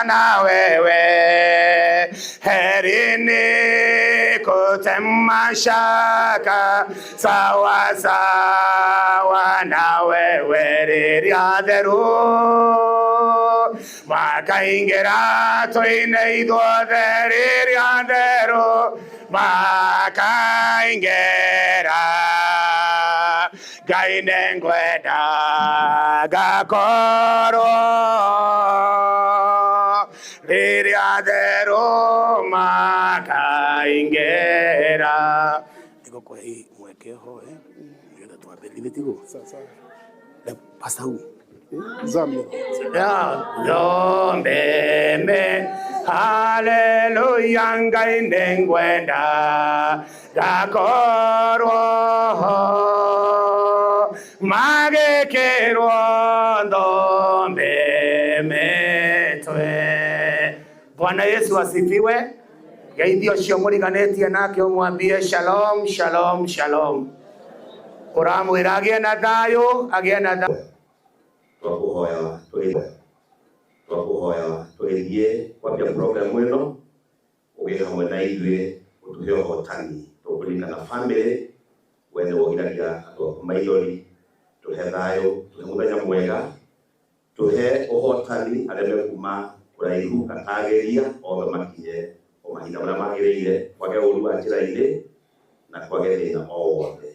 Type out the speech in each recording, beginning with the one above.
na wewe herini kutema shaka sawa sawa na wewe riria theru makaingera toine ithuothe riria theru makaingera Ngai nengwenda gakorwo riria theru makaingera tigo kwa hii mweke ho ndio twambirire tigo sasa pasta huu zamio ya dombeme haleluya Ngai nengwenda gakorwo magekero ndombemetwe. Bwana Yesu asifiwe. Geithio cio muriganetie nake umwambie shalom shalom shalom. Uramwira agie na thayo agie na thayo. Twakuhoya twithie kwambia program ino ugie hamwe na ithuĩ utuhe ũhotani tũkũringana na family wene wogiragia andũ maithori tuhe thayo tuhe mũthenya mwega tuhe ũhotani arĩa mekuma kũraihu katageria othe makinye o mahinda marĩa magĩrĩire kwage ũru wa njĩra-inĩ na kwage thĩna o wothe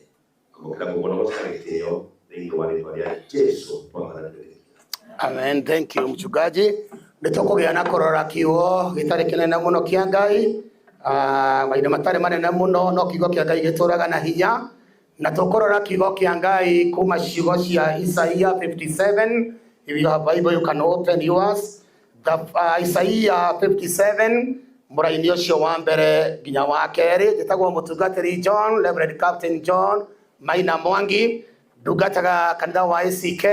amũkĩra mũno gũcoka gĩtĩo thĩinĩ wa rĩĩtwa rĩa Jesũ twamũrathĩre. Amen. Thank you mchungaji. Nitũkũgĩa na kũrora kiugo gĩtarĩ kĩnene mũno kĩa Ngai mahinda matarĩ manene mũno no kiugo kĩa Ngai gĩtũraga na hinya na tũkũrora kiugo kĩa Ngai kuma ciugo cia Isaiah 57. If you have Bible you can open yours. Isaiah 57 mũraini ũcio wa mbere nginya wa kerĩ gĩtagwo mũtungatĩri John, Reverend Captain John Maina Mwangi, ndungataga kanitha wa ACK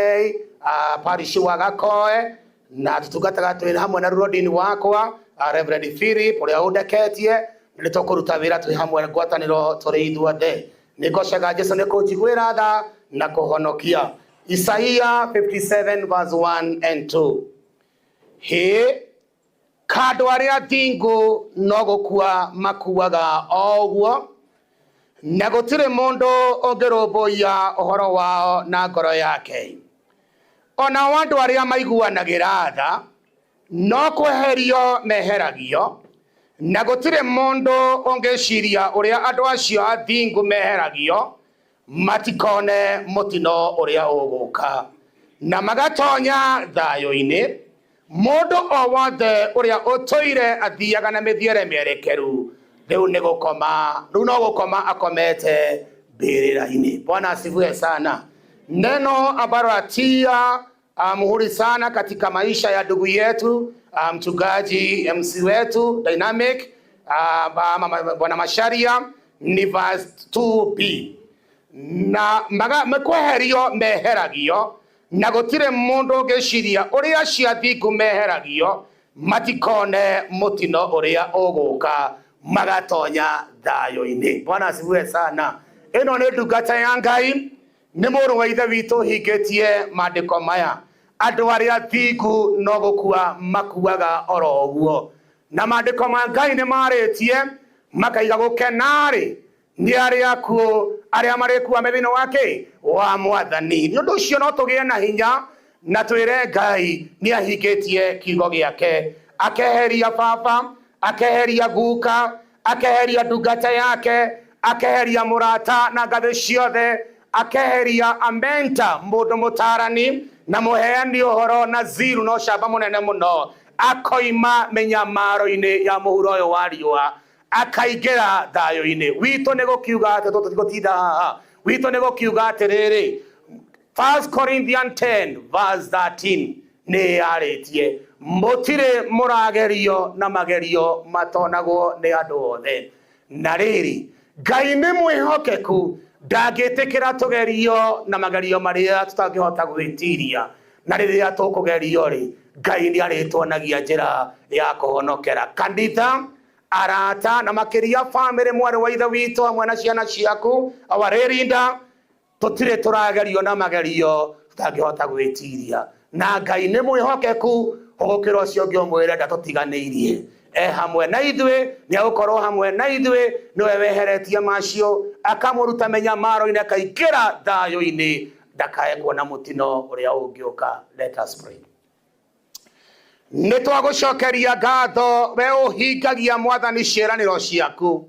parish wa Gakoe na tutungataga twĩ hamwe na rũrĩrĩ wakwa Reverend Philip ũrĩa ũndeketie nĩ tũkũruta wĩra twĩ hamwe ngwatanĩro tũrĩ ithuothe. Nĩngoocaga Jesũ nĩ kũnjiguĩra tha na kũhonokia. Isaiah 57 verse 1 and 2. He kandũ arĩa thingu no gũkua makuaga o ũguo na gũtirĩ mũndũ ũngĩrũmbũiya ũhoro wao na ngoro yake. Ona andũ arĩa maiguanagĩra tha no kweherio meheragio na gũtirĩ mũndũ ũngĩciria ũrĩa andũ acio athingu meheragio matikone mũtino ũrĩa ũgũka na magatonya thayũ-inĩ. Mũndũ o wothe ũrĩa ũtũire athiaga na mĩthiĩre mĩerekeru rĩu nĩ gũkoma rĩu no gũkoma akomete mbĩrĩra-inĩ. Bwana asifiwe sana. Neno ambalo atia muhuri sana katika maisha ya ndugu yetu mchungaji MC wetu Dynamic Bwana Masharia ni verse 2b na mekweherio meheragio na gũtirĩ mũndũ ũngĩciria ũrĩa ciathingu meheragio matikone mũtino ũrĩa ũgũka magatonya thayũ-inĩ. Bwana asifiwe sana. Ĩno nĩ ndungata ya Ngai, nĩ mũrũ wa ithe witũ hingĩtie maandĩko maya. Andũ arĩa thingu no gũkua makuaga oro ũguo na maandĩko ma Ngai nĩ marĩtie makaiga gũkenarĩ nĩ arĩa akuũ arĩa marĩkua methĩinĩ wake wa Mwathani. Nĩ ũndũ ũcio no tũgĩe na hinya na twĩre Ngai nĩ ahingĩtie kiugo gĩake, akeheria baba, akeheria guka, akeheria ndungata yake, akeheria mũrata na ngathĩ ciothe, akeheria amenta mũndũ mũtarani na mũheani ũhoro na ziru no camba mũnene mũno, akoima mĩnyamaro-inĩ ya mũhuro ũyũ wa riũa akaingĩra thayũ-inĩ. Witũ nĩ gũkiuga atĩ tũtigũtinda haha, witũ nĩ gũkiuga atĩrĩrĩ 1 Corinthians 10 verse 13 nĩ yarĩtie mũtirĩ mũragerio na magerio matonagwo nĩ andũ othe. Na rĩrĩ Ngai nĩ mwĩhokeku, ndangĩtĩkĩra tũgerio na magerio marĩa tũtangĩhota gwĩtiria, na rĩrĩa tũkũgerio rĩ Ngai nĩ arĩtuonagia njĩra ya kũhonokera. Kanitha, arata na makĩria family mwarĩ wa ithe witũ hamwe na ciana ciaku awarĩrinda tũtirĩ tũragerio na magerio tũtangĩhota gwĩtiria, na Ngai nĩ mwĩhokeku ugukira ucio ngi umwire ndatutiganiirie hamwe na ithuĩ nĩagũkorwo hamwe na ithuĩ nĩwe weheretie macio akamuruta menyamaro-inĩ akaingĩra thayũ-inĩ ndakae kuona mũtino ũrĩa ũngĩũka. Let us pray. Nĩtwagũcokeria ngatho we ũhingagia Mwathani ciĩranĩro ciaku.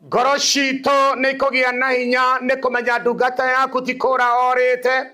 Ngoro citũ nĩikũgĩa na hinya nĩkũmenya ndungata yaku ti kũũra orĩte.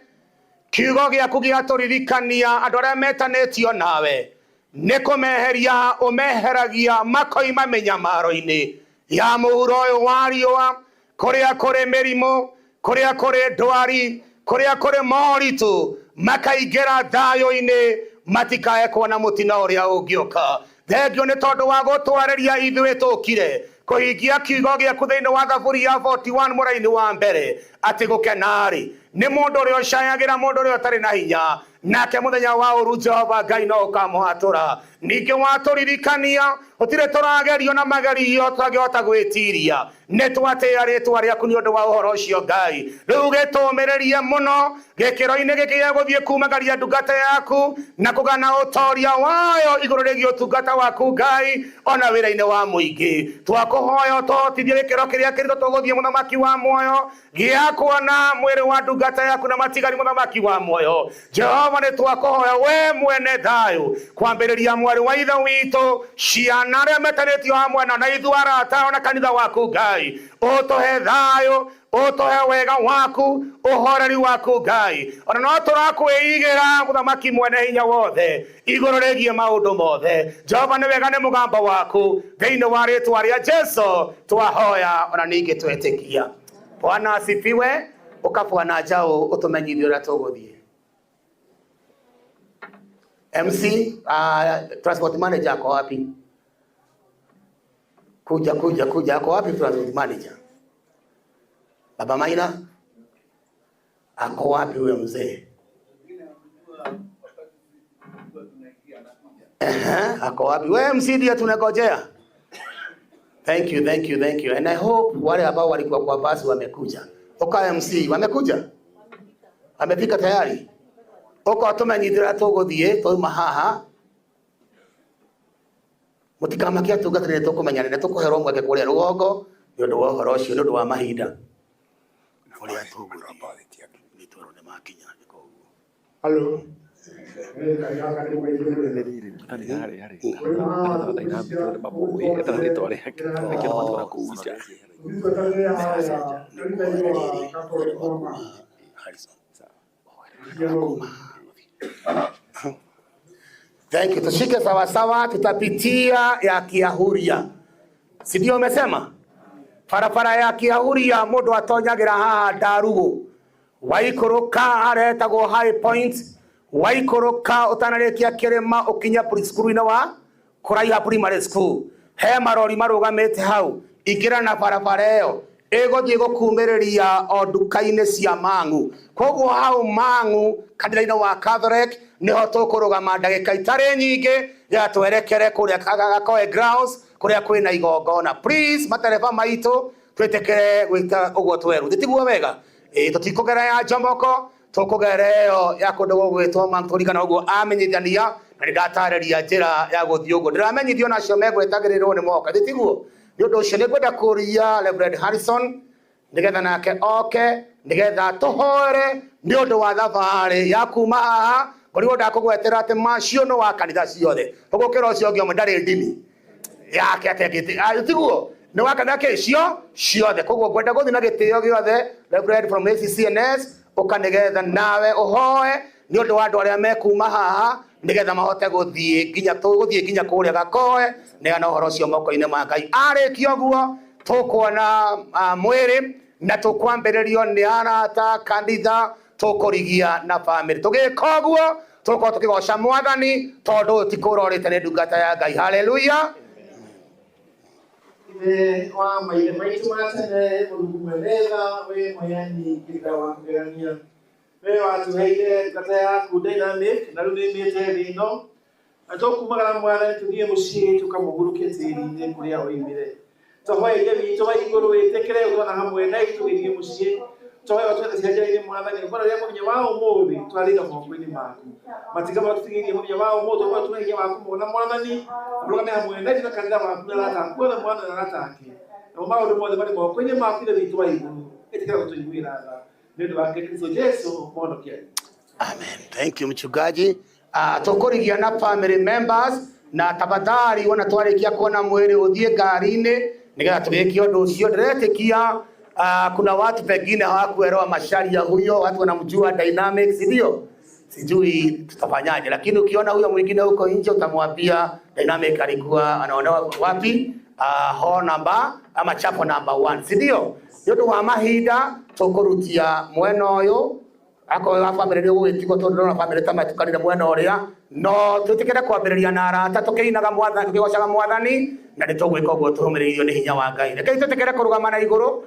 Kiugo gĩaku gĩatũririkania andũ arĩa metanĩtio nawe nĩkũmeheria ũmeheragia makoima mĩnyamaro-inĩ ya mũhuro ũyũ wa riũa, kũrĩa kũrĩ mĩrimũ, kũrĩa kũrĩ ndwari, kũrĩa kũrĩ moritũ, makaingĩra thayũ-inĩ matikae kuona mũtino ũrĩa ũngĩũka. Thengio nĩ tondũ wa gũtwarĩria ithuĩ tũkire kũhingia kiugo gĩaku thĩinĩ wa Thaburi ya 41 mũraini wa mbere atĩ gũkenarĩ nĩ mũndũ ũrĩa ũcayagĩra mũndũ ũrĩa ũtarĩ na hinya, nake mũthenya wa ũru Jehova Ngai no ũkamũhatũra. Ningĩ watũririkania ũtirĩ tũragerio na magerio tũngĩhota gwĩtiria, nĩtwatĩĩa rĩĩtwa rĩaku nĩ ũndũ wa ũhoro ũcio Ngai. Rĩu gĩtũmĩrĩrie mũno gĩkĩro-inĩ gĩkĩ gĩa gũthiĩ kumagaria ndungata yaku na kũgana ũtoria wayo igũrũ rĩgiĩ ũtungata waku Ngai ona wĩra-inĩ wa mũingĩ. Twakũhoya ũtũhotithie gĩkĩro kĩrĩa kĩrĩtwo tũgũthiĩ mũthamaki wa muoyo gĩa kuona mwĩrĩ wa ndungata yaku na matigari mũthamaki wa muoyo. Jehova nĩ twakũhoya we mwene thayũ kwambĩrĩria mwarĩ wa ithe witũ, ciana arĩa metanĩtio hamwe na ithuĩ arata ona kanitha waku Ngai, ũtũhe thayũ, ũtũhe wega waku, ũhoreri waku Ngai. Ona no tũrakwĩigĩra mũthamaki mwene hinya wothe igũrũ rĩgiĩ maũndũ mothe. Jehova nĩ wega nĩ mũgambo waku thĩinĩ wa rĩĩtwa rĩa Jesũ twahoya ona ningĩ twetĩkia. Bwana asifiwe. Ũkabwana njaũ ũtũmenyithie ũrĩa tũgũthiĩ. MC transport manager ako wapi? Kuja ako wapi transport manager? Baba Maina ako wapi huyo mzee? Ako wapi? Wewe MC ndiye tunangojea. Thank you. And I hope wale ambao walikuwa kwa basi wamekuja. Oka MC wamekuja? Amefika tayari? Oko tumenyithira tũgũthiĩ twauma haha mũtikamakia tungatĩrĩ tũkũmenya nĩ tũkũherwo mweke kũrĩa rũgongo nĩ ũndũ wa ũhoro ũcio nĩ ũndũ wa mahinda na ũrĩa tũgũthiĩ nĩtwarwo nĩ makinya nĩkoguo. Halo Thank you. Tushike sawa sawa, tutapitia ya Kiahuria. Si ndio umesema? Farafara ya Kiahuria mũndũ atonyagĩra haha Ndarugu. Waikũrũka aretagwo High Point. Waikũrũka ũtanarĩkia kĩrĩma ũkinya preschool-inĩ wa Kũraiha Primary School. He marori marũgamĩte hau. Ingĩra na barabara ĩyo ĩgũthiĩ gũkumĩrĩria o nduka-inĩ cia Mang'u. Koguo hau Mang'u kanitha-inĩ wa Catholic niho tũkũrũgama ndagĩka itarĩ nyingĩ ya twerekere kũrĩa Gakoe Grounds kũrĩa kwĩna igongona. Please matereba maitũ twĩtĩkĩre gwĩka ũguo tweru. Tiguo wega? Tũtikũgera ya Njomoko, tũkũgera ĩyo ya kũndũ gwĩtwo Mang'u tũrigana ũguo amenyithania na nĩndatarĩria njĩra ya gũthiĩ ũguo. Ndĩramenyithio nacio megwĩtagĩrĩrwo nĩ moka. Tiguo? Nĩ ũndũ ũcio nĩngwenda kũria Reverend Harrison nĩgetha nake oke nĩgetha tũhoere nĩ ũndũ wa thabarĩ ya kuma haha. Koguo ndakũgwetera atĩ macio no wa kanitha ciothe. Ũgũkĩra ũcio ũngĩ ũmwe ndarĩ ndini yake ategĩtĩ. Tiguo? Nĩ wa kanitha cio ciothe. Koguo ngwenda gũthiĩ na gĩtĩo gĩothe Reverend from ACCNS ũka nĩgetha nawe ũhoe nĩ ũndũ wa andũ arĩa mekuma haha nĩgetha mahote gũthiĩ nginya kũrĩa Gakoe nĩgetha ũhoro ũcio moko-inĩ ma Ngai. Arĩkia ũguo tũkuona mwĩrĩ na tũkwambĩrĩrio nĩ arata kanitha tũkũrigia na family. Tũgĩka ũguo tũkorwo tũkĩgoca Mwathani tondũ tikũrorĩte nĩ ndungata ya Ngai. Haleluya. Wa maithe maitũ ma tene Mũrungu mwenega we mweyani kĩrĩa wa kũgegania we watũheire ndungata yaku dynamic na rĩu nĩimĩte thĩ ĩno na tũkumagara Mwathani tũthiĩ mũciĩ tũkamũhurũkie tĩĩri-inĩ kũrĩa oimire. Tũhoya Ithe witũ wa igũrũ wĩtĩkĩre ũtũona hamwe na itũ gĩthiĩ mũciĩ Toyo twende ciaje mwathani bora ya munya wao muthi twariga moko-ini maku matiga matugirie munya wao muthi bora tumehinya waku mona mwathani rugame hamwe na ndina kanitha waku na rata kuothe mwana na ratake na maundu mothe mari moko-ini maku ile thitwa iguru itikira gutuiguira tha ni ndu wa Kristo Yesu mwonokia. Amen. Thank you mchungaji. Tukurigia na family members na tafadhali wana twarikia kuona mwiri uthie ngari-ini nigetha tugikie undu ucio ndiretikia. Kuna watu pengine hawakuelewa masharti ya huyo, watu wanamjua Dynamics, ndio sijui tutafanyaje, lakini ukiona huyo mwingine huko nje utamwambia Dynamic alikuwa anaonewa wapi, hall number ama chapel number 1, si ndio? Yodo wa mahinda tukurutia mwena uyu ako wa family ni gwitiko tondu na family tama tukanire mwena uria no tutikire kwambiriria na arata tukiinaga mwathani tukigocaga mwathani na nitugwika uguo turumiriirio ni hinya wa Ngai. Reke tutikire kurugama na iguru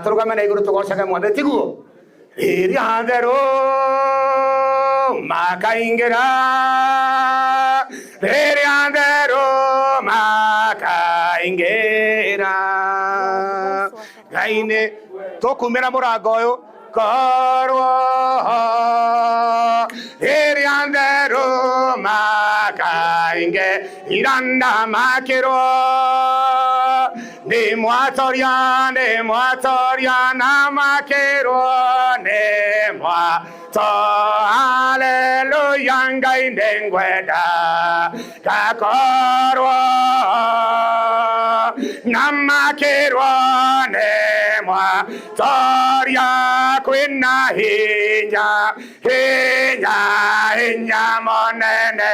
turugame na iguru tugocage mwathani tiguo riria theru makaingira riria theru makaingira Ngai-ini tukumira murango uyu korwo riria theru makaingira na makirwo ni mwatoria na makirwo ni mwato haleluya Ngai ndengwenda gakorwo na makirwo ni mwatoria kwina hinya monene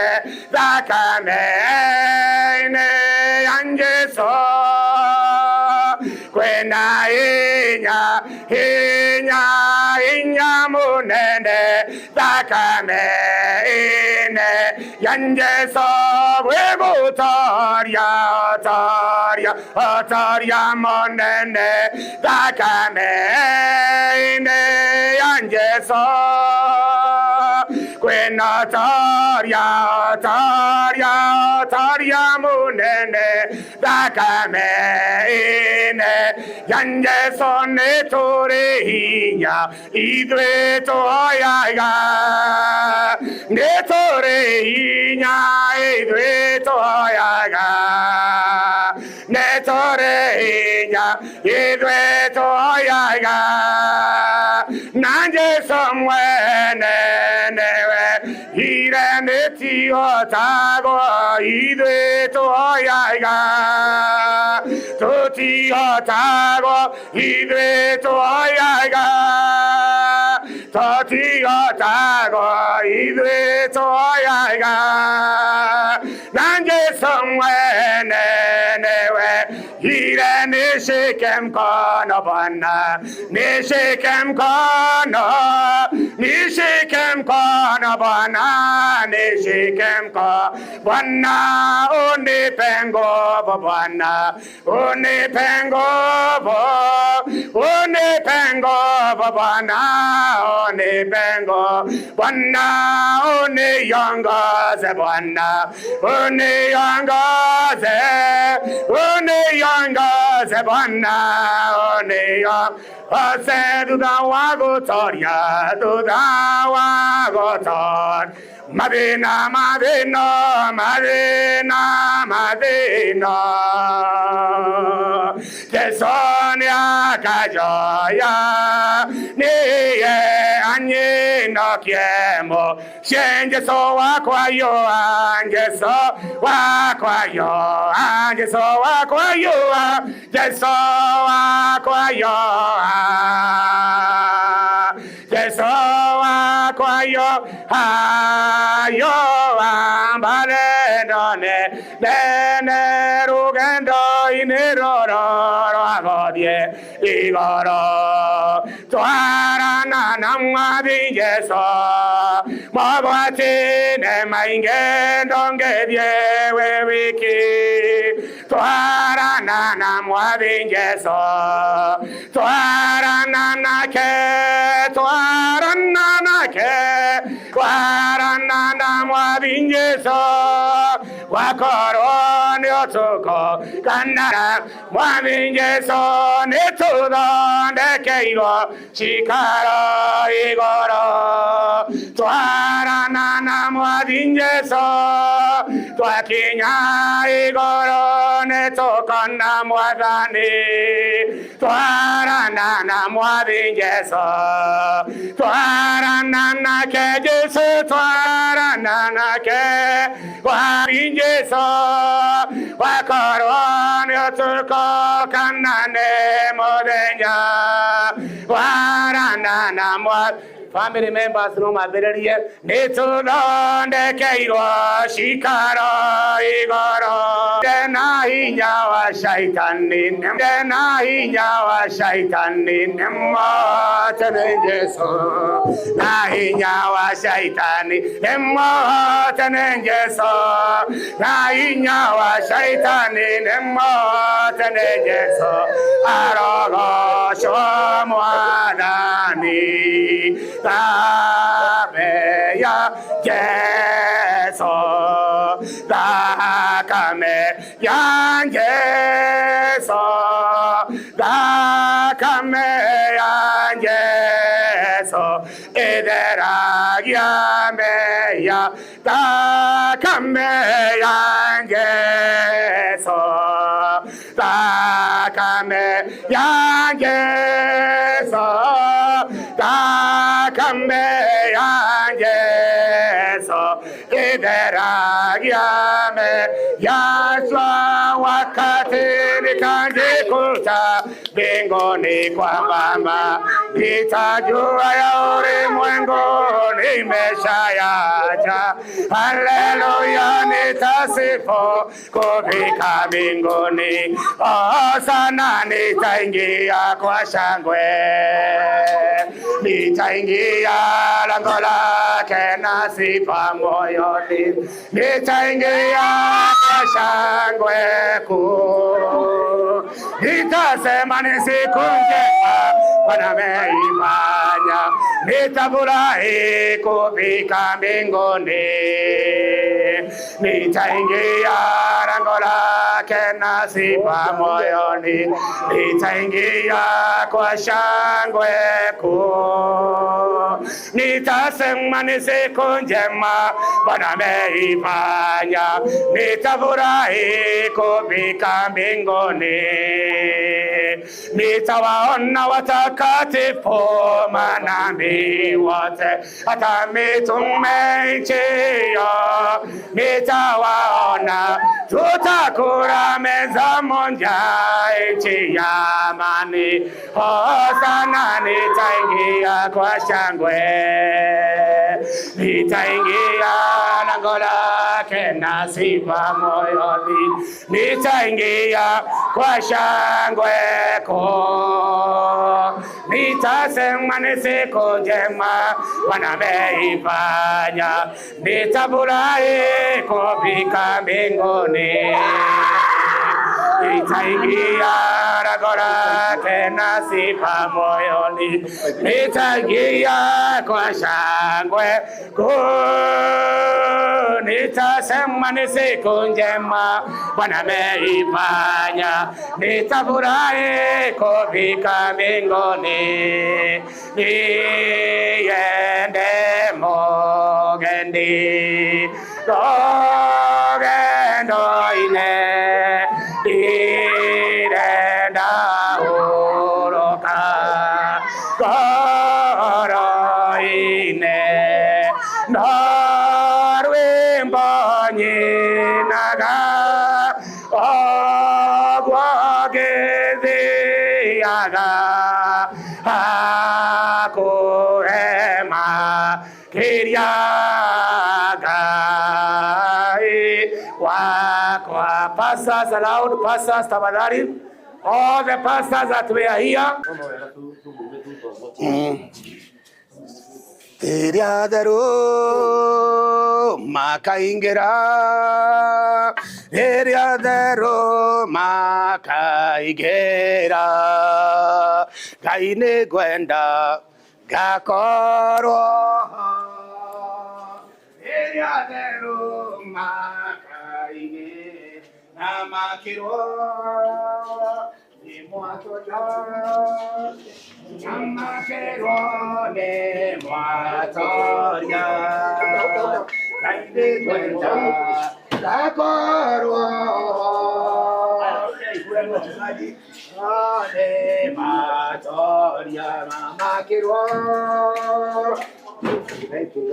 thakame-ini ya Jesu kwina hinya munene thakame-ini ya Jesu Otoria monene thakame-ini ya Jesu kwina Otoria munene thakame-ini ya Jesu nituri hinya ithuĩ tuoyaga nituri hinya ithuĩ tuoyaga nituri hinya ithuĩ tuoyaga na Jesu mwene niwe ire nĩtihotagwo ithuĩ tuoyaga tutihotagwo ithuĩ tuoyaga tutihotagwo ithuĩ tuoyaga na Jesu mwene niwe ire nishike mkono Bwana nishike mkono Bwana nishike mkono Bwana unipe nguvu Bwana unipe nguvu Bwana unipe nguvu Bwana uniongoze Bwana uniongoze Bwana uniongoze thutha wa gutoria mathina Jesu nĩakajoya niye anyinokie mũciĩ Jesu wakwa yũa Jesu wakwa yũa mbalendone nene rugendo-inĩ rũrũ rwa gũthiĩ igũrũ twarana na Mwathi Jesu mogwati-inĩ maingĩ ndũngĩthiĩ wĩ wiki twarana na Mwathi Jesu twarana nake na Mwathi Jesu wakorwo nĩ toko kanana mwami Yesu nitudondekeirwo cikaro igoro twarana na mwathi Yesu twakinya igoro nitukona mwathani twarana na mwathi Yesu twarana nake Yesu twarana nake mwathi Yesu wakorwo nitukokana ni muthenya twarana na mwathi. Family members no mabiririe nitudondekeirwo cikaro igoro na hinya wa shaitani na hinya wa shaitani nimotene Yesu na hinya wa shaitani nimotene Yesu na hinya wa shaitani nimotene Yesu arogocwo mwathani thakame ya Yesu thakame ya Yesu thakame ya Yesu itheragia meya thakame ya Yesu thakame ya Yesu thakame ya Yesu itheragia meya wakati nikajikuta mbinguni kwa Baba nitajua ya ulimwengu nimeshayacha. Haleluya, nitasifu kufika mbinguni. Oh, sana nitaingia kwa shangwe, nitaingia lango lake na sifa moyoni, nitaingia kwa shangwe kuu. Nitasema ni siku njema Bwana ameifanya, nitafurahi kufika mbinguni, nitaingia lango lake na sifa moyoni, nitaingia kwa shangwe kuu. Nitasema ni siku njema Bwana ameifanya, nitafurahi kufika mbinguni, nitawaona watakatifu manabii wote, hata mitume nchini nitawaona, tutakula meza moja nchi ya amani. Hosana, nitaingia kwa shangwe, nitaingia lango lake na sifa moyoni, nitaingia kwa shangwe kuu. Nitasema ni siku njema Bwana ameifanya, nitafurahi kufika mbinguni, nitaingia lango lake na sifa moyoni, nitaingia kwa shangwe kuu. Nitasema ni siku njema Bwana ameifanya, nitafurahi kufika mbinguni, niende mogendi rogendo ine direnda uroka koro ine narwimbo nyinaga ogwagithiaga hakuhema kiriaga wakwa. Pastors allowed, pastors tafadhali, all the pastors that were here. Eriadero makaingera, eriadero makaigera, gaine gwenda gakoro, eriadero makaigera, Namakiro ni mwatoria, namakiro ni mwatoria, kaide kwenda takorwa, ni mwatoria, namakiro. Thank you.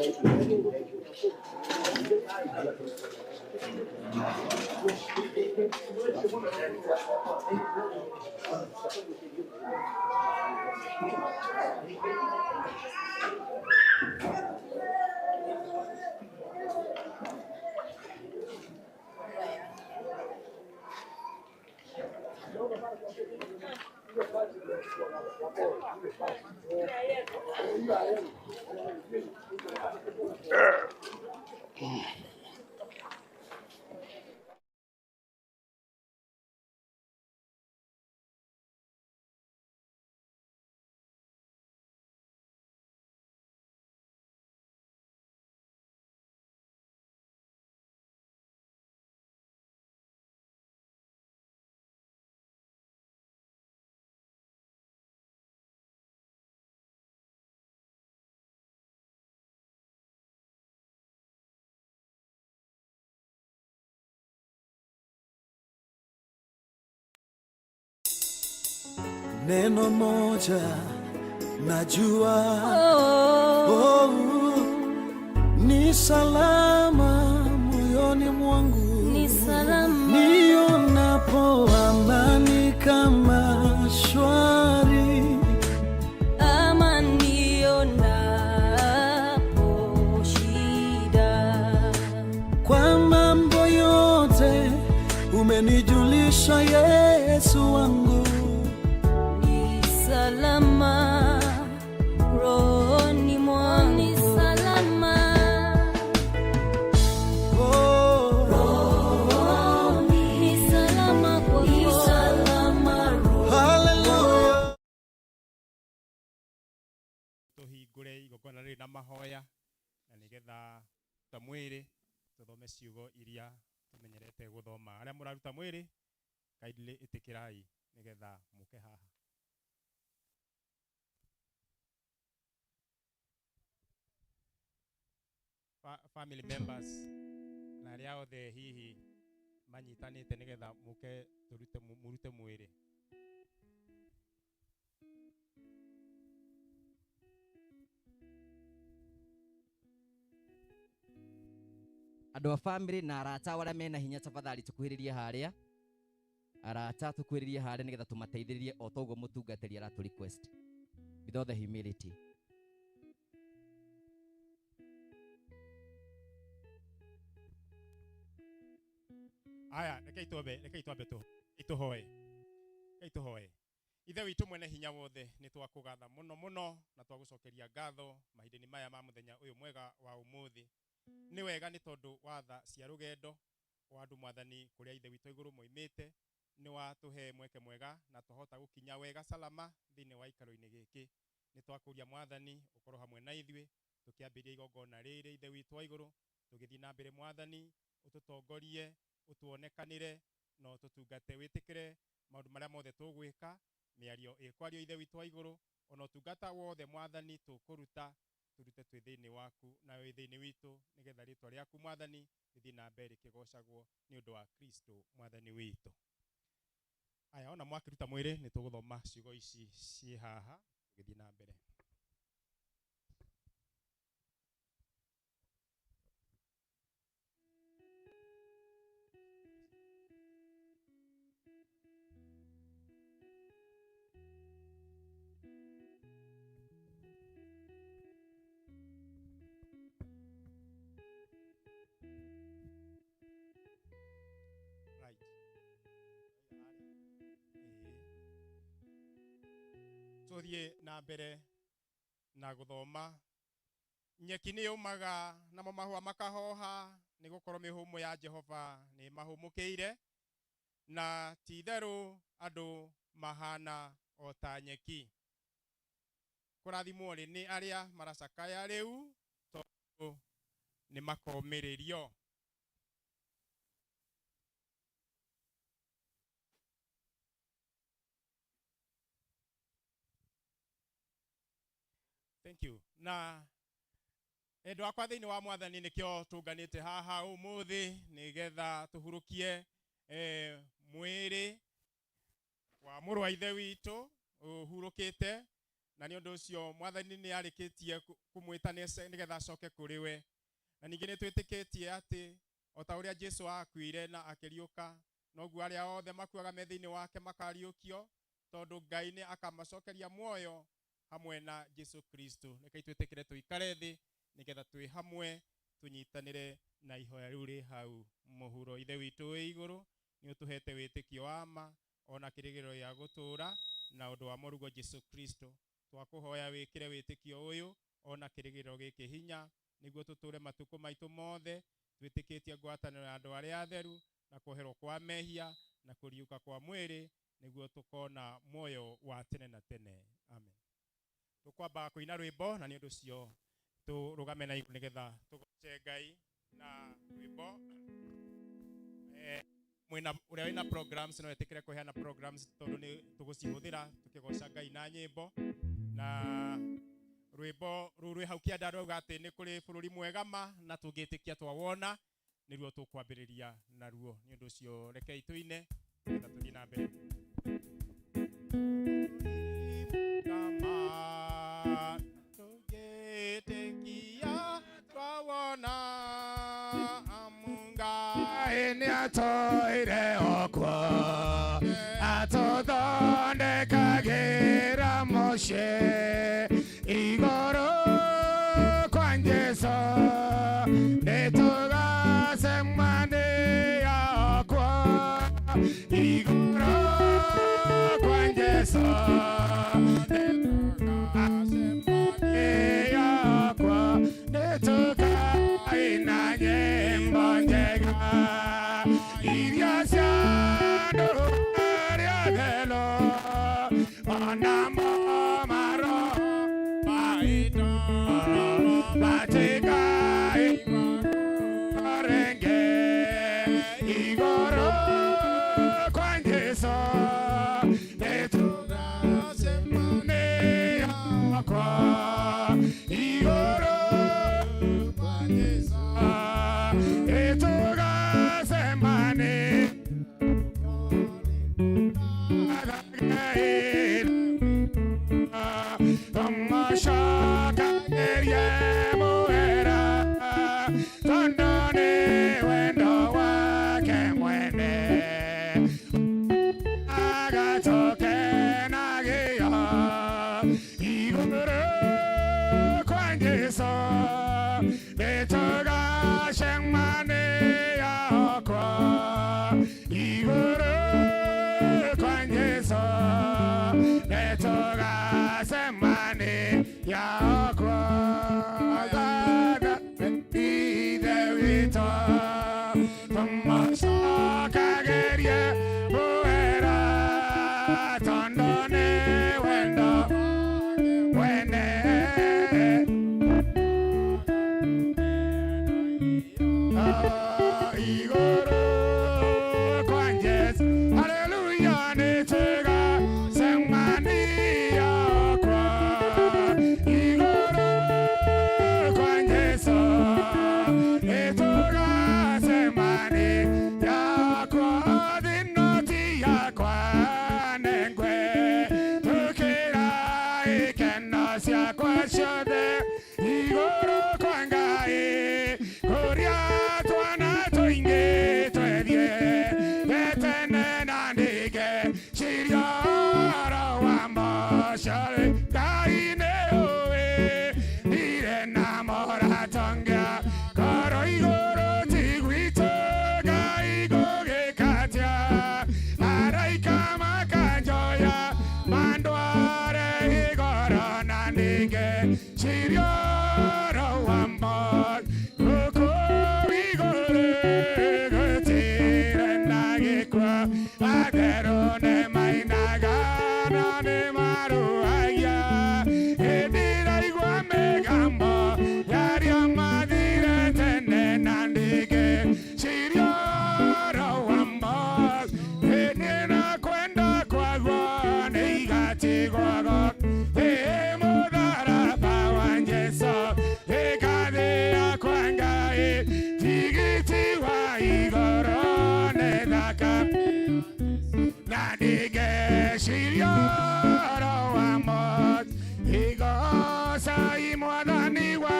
Neno moja najua, ni salama moyoni mwangu, ni salama nionapo amani kama shwari, ama nionapo shida. Kwa mambo yote umenijulisha Yesu wangu, salama rohoni mwangu, ni salama rohoni, ni salama kwako, ni salama rohoni. Hallelujah. Tuhingure igongona rĩrĩ na mahoya na nĩgetha ta mwĩrĩ tuthome ciugo iria tumenyerete guthoma. Arĩa mũraruta mwĩrĩ kindly ĩtĩkĩrai nĩgetha mũke haha. Family members na arĩa othe hihi manyitanĩte nĩgetha mũke mũrute mwĩrĩ. Andũ a family na arata arĩa mena hinya tafadhali tukuhĩrĩrie harĩa. Arata tukuhĩrĩrie harĩa nĩgetha tũmateithĩrĩrie o toguo mũtungatĩri aratu request. With all the humility. Aya, rekei twambe ituhoe. Ithe witũ mwene hinya wothe nĩ twakũgatha mũno na twagũcokeria ngatho mahinda-inĩ maya ma mũthenya ũyũ mwega wa ũmũthĩ. Nĩ wega nĩ tondũ watha cia rũgendo wa andũ mwathani kũrĩa ithe witũ igũrũ moimĩte, nĩ watũhe mweke mwega na twahota gũkinya wega salama thĩinĩ wa ikaro-inĩ gĩkĩ. Nĩ twakũria mwathani ũkorwo hamwe na ithuĩ tũkĩambĩrĩria igongona rĩrĩ ithe witũ wa igũrũ, tũgĩthiĩ na mbere mwathani ũtũtongorie, ũtuonekanĩre na ũtũtungate, wĩtĩkĩre maũndũ marĩa mothe tũgwĩka, mĩario ĩkwario ithe witũ wa igũrũ, ona ũtungata wothe mwathani tũkũruta turute twĩ thĩinĩ waku na wĩ thĩinĩ witũ, nĩgetha rĩtwa rĩaku mwathani rĩthiĩ na mbere rĩkĩgocagwo nĩ ũndũ wa Kristo mwathani witũ. Aya, ona mwakĩruta mwĩrĩ nĩ tũgũthoma ciugo ici ciĩ haha tũgĩthiĩ na mbere. Tuthiĩ na mbere na gũthoma. Nyeki nĩ yũmaga namo mahũa makahoha, nĩ gũkorwo mĩhũmũ ya Jehova nĩ mahũmũkĩire, na ti itherũ andũ mahana o ta nyeki. Kũrathimwo nĩ arĩa maracakaya rĩu tondũ nĩ makomĩrĩrio. na endo akwa thiini wa mwathani nikio tunganite haha umuthi nigetha tuhurukie mwiri wa muru wa ithe witu uhurukite, na ni undu ucio mwathani ni arikitie kumwita nigetha acoke kuri we. Na ningi ni twitikitie ati ota uria Jesu akuire na akiriuka noguo aria othe makuaga methiini wake makariukio, tondu Ngai ni akamacokeria muoyo hamwe na Jesu Kristo. Nikai twitikire tuikare thi nigetha twi hamwe tunyitanire na ihoya riu ri hau muhuro. Ithe witu wi iguru ni utuhete witikio wa ma ona kirigiro ya gutura na undu wa murugo Jesu Kristo. Twakuhoya wikire witikio uyu ona kirigiro giki hinya niguo tuture matuko maitu mothe twitikitie ngwataniro ya andu aria atheru na kuherwo kwa mehia na kuriuka kwa mwiri niguo tukona moyo wa tene na tene. Amen. Tukwamba kuina rwimbo na ni undu cio turugame na iguru nigetha tugoce Ngai na rwimbo. Mwina uria wina programs no etikire kuheana programs tondu ni tugucihuthira tukigoca Ngai na nyimbo. Na rwimbo ruru hau kianda rauga ati ni kuri bururi mwega ma na tungitikia twawona niruo tukwambiriria naruo. Ni undu cio rekei tuine nigetha tuthii na mbere. Kama tungitikia twawona Mungai ni atoire okwa atothondekagira mucii iguru kwa Jesu nitugacemania okwa iguru kwa Jesu nitugacemania okwa nitukaina nyimbo njega iria cia nduru aria thelo onamo maro maito batika igorenge igoro kwa Jesu nitugacemania okwa igoro kwa Jesu nitugacemania ndigeciria roa mot igoca imwathani wa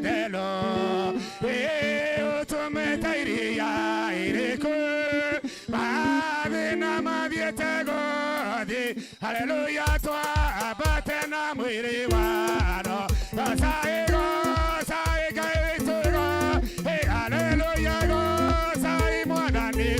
thelo utumetairia iriku mathina mathiete guthi haleluya twambate na mwiri wano goca igaitugo haleluya goca imwathani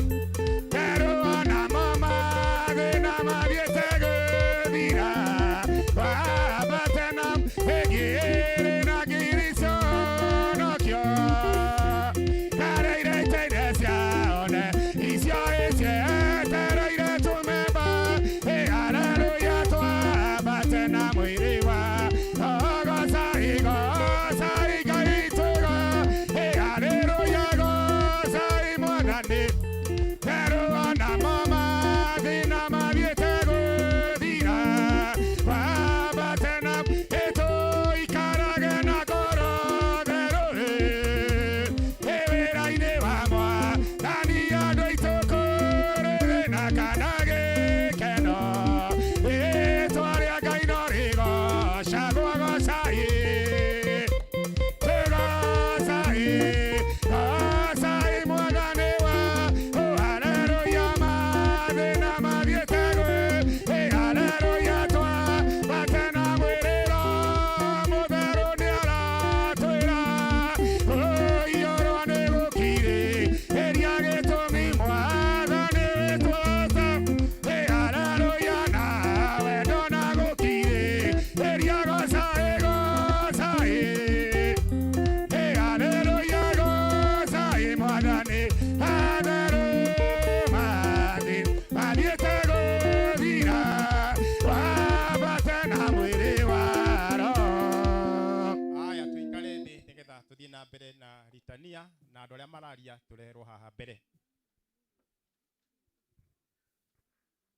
na andu aria mararia turerwo haha mbere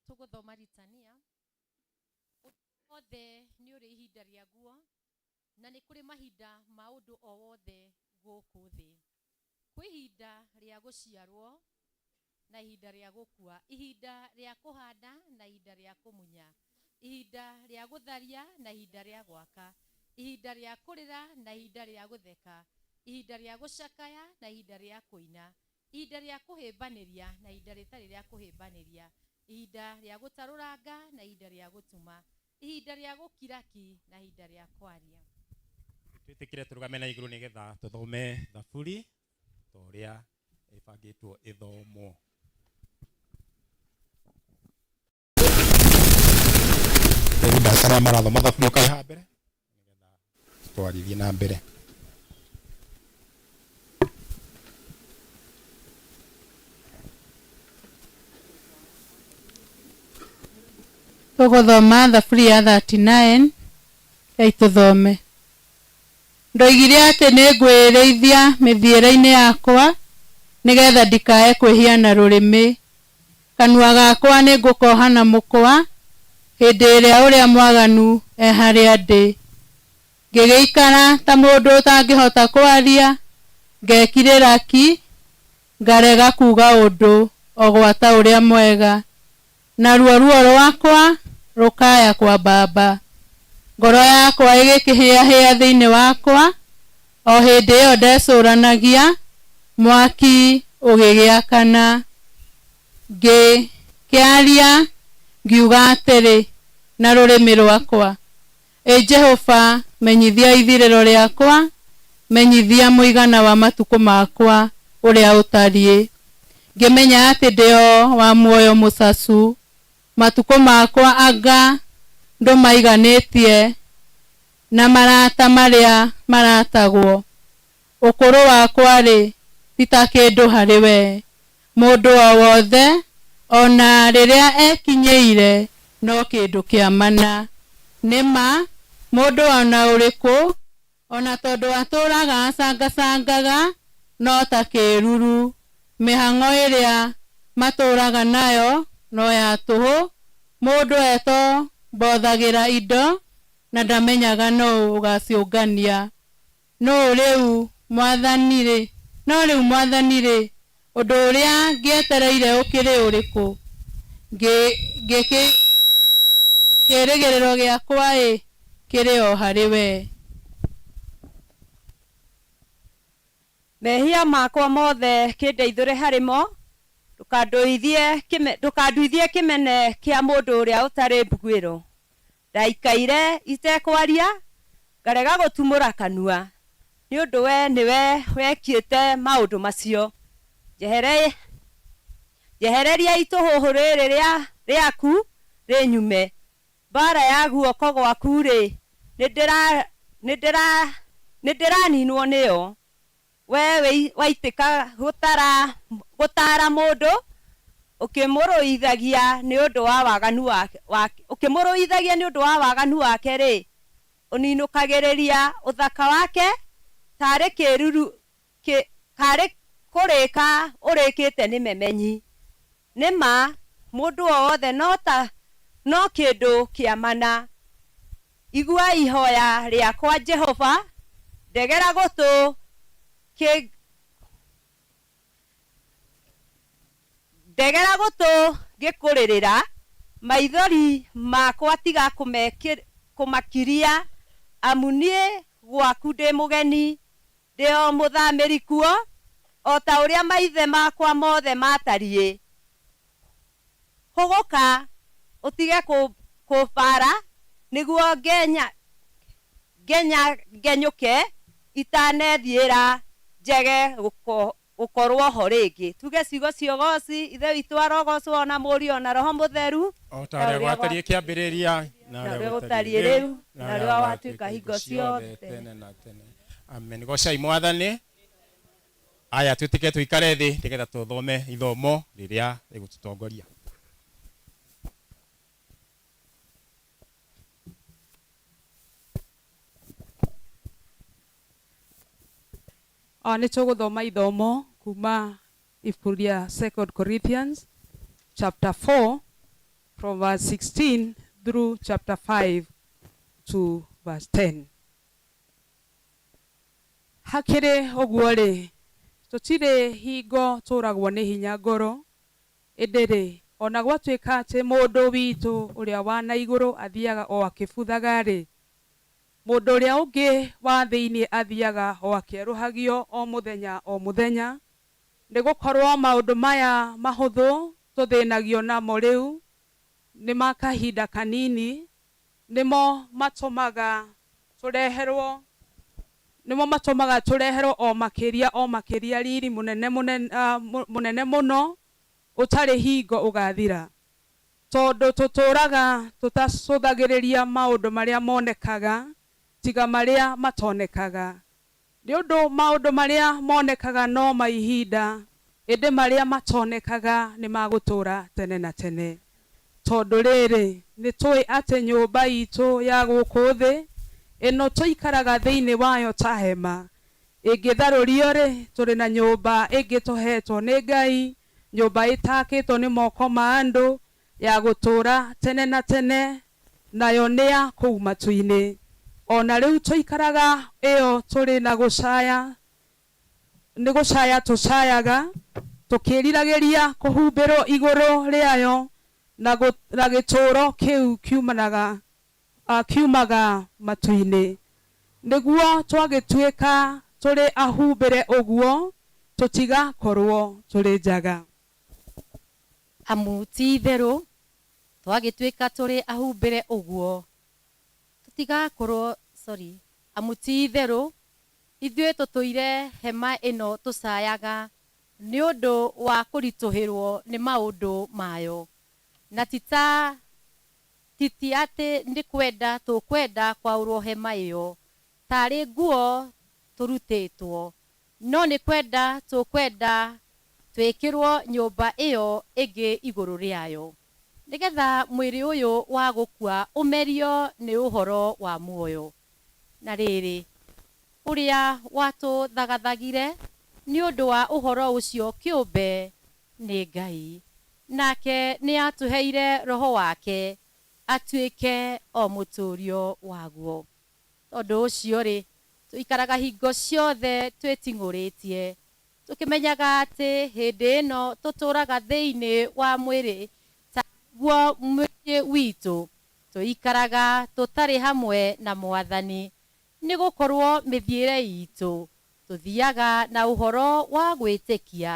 tuguthoma ritania othe ni uri ihinda ria guo na ni kuri mahinda ma undu o wothe guku thi kwi ihinda ria guciarwo na ihinda ria gukua ihinda ria kuhanda na ihinda ria kumunya ihinda ria gutharia na ihinda ria gwaka ihinda ria kurira na ihinda ria gutheka ihinda ria gucakaya na ihinda ria kuina ihinda ria kuhimbaniria na ihinda ritari ria kuhimbaniria ihinda ria gutaruranga na ihinda ria gutuma ihinda ria gukiraki na ihinda ria kwaria twitikire turugame na iguru nigetha tuthome thaburi toria ibangitwo ithomo ndakara marathoma thaburi kai ha mbere nigetha twarithie na mbere tuguthoma thaburi ya 39 ituthome ndoigire ati ningwirithia mithiira-ini yakwa nigetha ndikae kwihia na rurimi kanua gakwa ningukoha na mukwa hindi iria uria mwaganu haria ndi ngigiikara ta mundu utangihota kwaria ngekirira ki ngarega kuga undu ogwata uria mwega na ruo rwakwa rukaya kwa baba ngoro yakwa igikihia thiini wakwa o hindi iyo ndecuranagia mwaki ugigiakana kiaria ngiuga atiri na rurimi rwakwa Jehova menyithia ithiriro riakwa menyithia muigana wa matuko makwa uria utarie ngimenya ati ndio wa muoyo musasu matuko makwa anga ndumaiganitie na marata maria maratagwo ukuru wakwa ri titakindu hari we mundu o wothe ona riria ekinyeire no kindu kia mana nima mundu ona uriku ona tondu aturaga acangacangaga no ta kiruru mihango iria maturaga nayo no ya tuhu mundu eto bothagira indo na ndamenyaga no ugaciungania no riu mwathanire undu uria ngietereire ukiri uriku kĩrĩgĩrĩro gĩakwa kĩrĩ o harĩ we. Mehia makwa mothe kĩndeithũre harĩmo, ndũkanduithie kĩmene kĩa mũndũ ũrĩa ũtarĩ mbuguĩro. Ndaikaire itekwaria, ngarega gũtumũra kanua, nĩ ũndũ we nĩwe wekĩte maũndũ macio. Njehereria itũhũhũ rĩrĩ rĩaku rĩnyume. Mbara ya guoko gwaku nĩndĩraninwo nĩyo. We waitĩka gũtara mũndũ, ũkĩmũrũithagia nĩ ũndũ wa waganu wake rĩ, ũninũkagĩrĩria ũthaka wake tarĩ kũrĩka ũrĩkĩte nĩ memenyi. Nĩma mũndũ o wothe no kĩndũ kĩamana. Igua ihoya rĩakwa Jehova, ndegera gũtũ gĩkũrĩrĩra, maithori makwa tiga kũmakiria, amu niĩ gwaku ndĩ mũgeni, ndĩ o mũthamĩri kuo, o ta ũrĩa maithe makwa mothe matariĩ. Hũgũka ũtige kũbara, nĩguo ngenyũke itanethiĩra njege gũkorwo ho rĩngĩ. Tuge ciugo ciogoci, ithe witũ arogocwo na mũriũ ona Roho Mũtheru, o ta ũrĩa gwatariĩ kĩambĩrĩria na ũrĩa gũtariĩ rĩu na rĩu watuĩka hingo ciothe tene na tene. Amen. Gocai Mwathani. Aya twĩtĩke tũikare thĩ nĩgetha tũthome ithomo rĩrĩa rĩgũtũtongoria. Nĩtũgũthoma ithomo kuma ibuku rĩa 2 Corinthians chapter 4 from verse 16 through chapter 5 to verse 10. Hakĩrĩ ũguo rĩ, tũtirĩ hingo tũragwo nĩ hinya ngoro, ĩndĩ ona gwatuĩka atĩ mũndũ witũ ũrĩa wa na igũrũ athiaga o akĩbuthaga rĩ, mũndũ ũrĩa ũngĩ wa thĩinĩ athiaga o akĩerũhagio o mũthenya, nĩ gũkorwo maũndũ maya mahũthũ tũthĩnagio namo rĩu nĩ makahinda kanini, nĩmo matũmaga tũreherwo o makĩria riri mũnene mũno ũtarĩ hingo ũgathira. Tondũ tũtũraga tũtacũthagĩrĩria maũndũ marĩa monekaga, tiga marĩa matonekaga. Nĩ ũndũ maũndũ marĩa monekaga no maihinda, ĩndĩ marĩa matonekaga nĩ magũtũra tene na tene. Tondũ rĩrĩ, nĩ tũĩ atĩ nyũmba itũ ya gũkũ thĩ, ĩno tũikaraga thĩinĩ wayo ta hema, ĩngĩtharũrio rĩ, tũrĩ na nyũmba ĩngĩ tũhetwo nĩ Ngai, nyũmba ĩtakĩtwo nĩ moko ma andũ, ya gũtũra tene na tene, nayo nĩ ya kũu matu-inĩ. Ona rĩu tũikaraga ĩyo tũrĩ na gũcaya, nĩ gũcaya tũcayaga, tũkĩriragĩria kũhumbĩrwo igũrũ rĩayo, na gĩtũũro kĩu kiumaga matu-inĩ. Nĩguo twagĩtuĩka tũrĩ ahumbĩre ũguo, tũtigakorwo tũrĩ njaga. Amu ti itherũ twagĩtuĩka tũrĩ ahumbĩre ũguo, amu ti itherũ ithuĩ tũtũire hema ĩno tũcayaga nĩ ũndũ wa kũritũhĩrwo nĩ maũndũ mayo, na titi atĩ nĩ kwenda tũkwenda kwaũrwo hema ĩyo tarĩ nguo tũrutĩtwo, no nĩ kwenda tũkwenda twĩkĩrwo nyũmba ĩyo ĩngĩ igũrũ rĩayo, nĩgetha mwĩrĩ ũyũ wa gũkua ũmerio nĩ ũhoro wa muoyo. Na rĩrĩ, ũrĩa watũthagathagire nĩ ũndũ wa ũhoro ũcio kĩũmbe nĩ Ngai, nake nĩ atũheire roho wake atuĩke o mũtũrio waguo. Tondũ ũcio rĩ, tũikaraga hingo ciothe twĩting'ũrĩtie, tũkĩmenyaga atĩ hĩndĩ ĩno tũtũraga thĩinĩ wa mwĩrĩ guo mwĩrĩ witũ tũikaraga tũtarĩ hamwe na Mwathani, nĩ gũkorwo mĩthiĩre itũ tũthiaga na ũhoro wa gwĩtĩkia,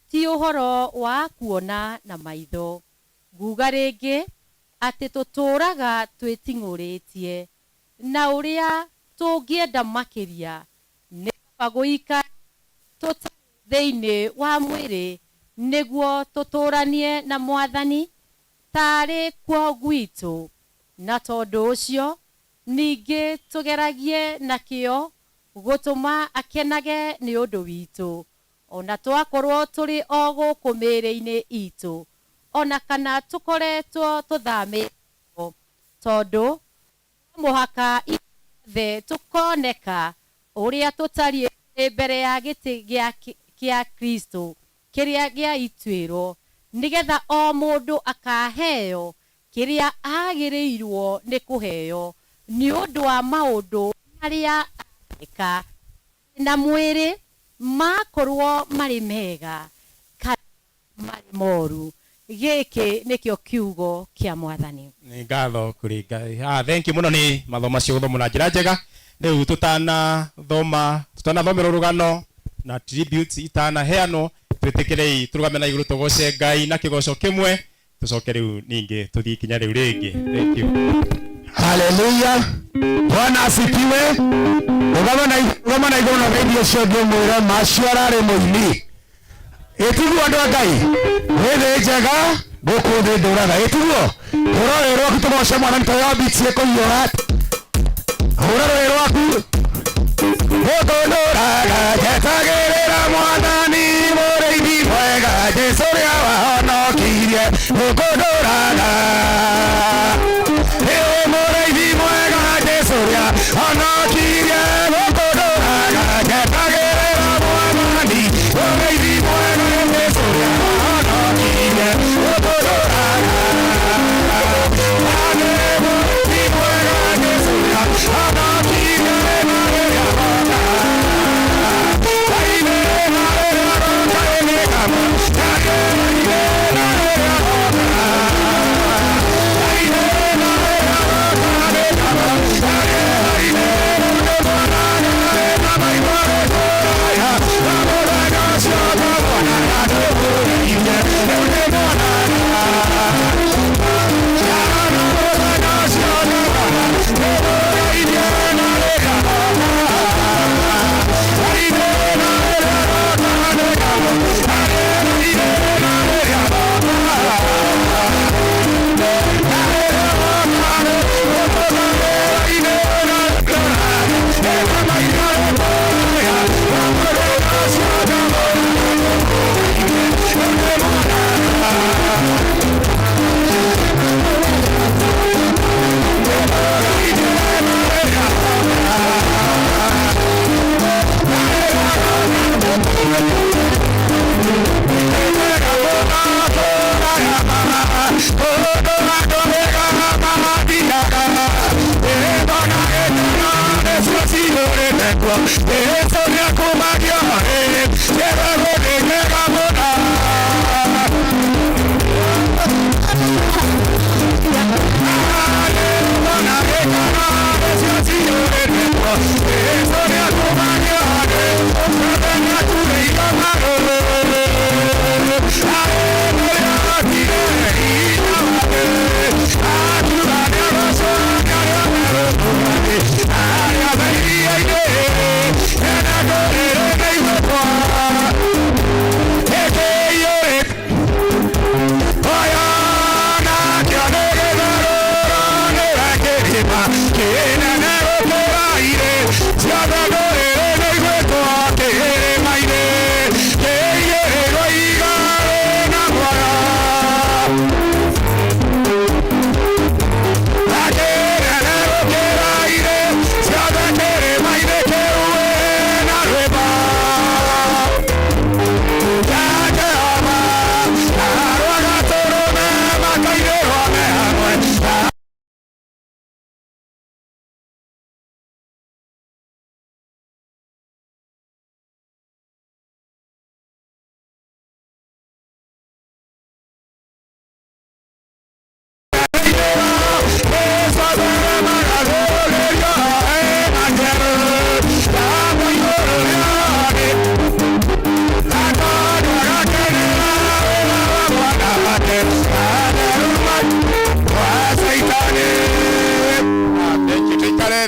ti ũhoro wa kuona na maitho. Nguga rĩngĩ atĩ tũtũũraga twĩting'ũrĩtie, na ũrĩa tũngĩenda makĩria nĩ gũikara tũtarĩ thĩinĩ wa mwĩrĩ, nĩguo tũtũũranie na Mwathani tarĩ kuo gwitũ. Na tondũ ũcio ningĩ tũgeragie na kĩo gũtũma akenage nĩ ũndũ witũ, ona twakorwo tũrĩ o gũkũ mĩĩrĩ-inĩ itũ, ona kana tũkoretwo tũthamĩtwo, tondũ mũhaka ithuothe tũkoneka ũrĩa tũtariĩ mbere ya gĩtĩ gĩa Kristo kĩrĩa gĩa ituĩro, nĩgetha o mũndũ akaheo kĩrĩa agĩrĩirwo nĩ kũheo nĩ ũndũ wa maũndũ marĩa eka na mwĩrĩ, makorwo marĩ mega kana marĩ moru. Gĩkĩ nĩkĩo kiugo kĩa Mwathani. Nĩ ngatho kũrĩ Ngai. Thank you mũno nĩ mathomo macio gũthomwo na njĩra njega. Rĩu tutanathomera rũgano na tributes itanaheanwo, twĩtĩkĩrei tũrũgame na igũrũ tũgoce Ngai na kĩgoco kĩmwe, tũcoke rĩu ningĩ tũthiĩ ikinya rĩu rĩngĩ. Thank you. Hallelujah. Bwana asifiwe. Rũgama na igũrũ na gĩthio cio ngĩmwĩra macio ararĩ mũini. Ĩtiguo andũ a Ngai, wĩthĩ njega gũkũ thĩ ndũraga. Ĩtiguo hũra rwĩ rwaku tũgoce Mwathani tũyambitie kũiyũra. Hũra rwĩ rwaku gũkũ ndũraga, njetagĩrĩra Mwathani mũrĩithi mwega, Jesũ ũrĩa wahonokirie gũkũ ndũraga. Mũrĩithi mwega, Jesũ ũrĩa wahonokirie gũkũ ndũraga, njetagĩrĩra Mwathani mũrĩithi mwega, Jesũ ũrĩa wahonokirie gũkũ ndũraga. Mũrĩithi mwega, Jesũ ũrĩa wahonokirie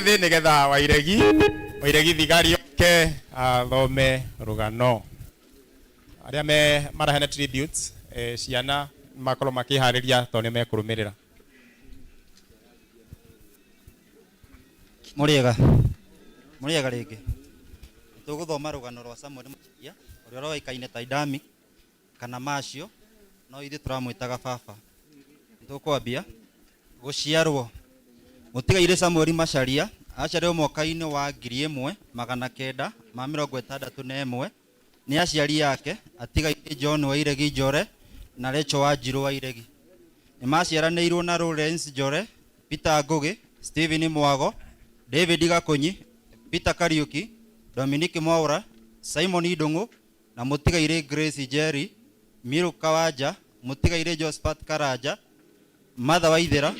tũtũme thĩ nĩgetha Wairegi thigari oke athome rũgano. Arĩa marahene tributes ciana makorwo makĩharĩria tondũ nĩ mekũrũmĩrĩra. Mũrĩega rĩngĩ. Tũgũthoma rũgano rwa Samuel Macharia ũrĩa ũroĩkaine ta Idami kana Macio, no ithuĩ tũramwĩtaga baba. Tũkwambia gũciarwo. Mũtigairĩ Samuel Macharia aciarĩirwo mwaka-inĩ wa 1961. Nĩ aciari yake atigaire John Wairegi Njore na Rachel Wanjiru Wairegi. Nĩ maciaranĩirwo na Lawrence Njore, Peter Ngugi, Stephen Mwago, David Gakonyi, Peter Kariuki, Dominic Mwaura, Simon Idungu na mũtigaire Grace Jerry, Miru Kawanja, mũtigaire Josephat Karanja, Martha Waithera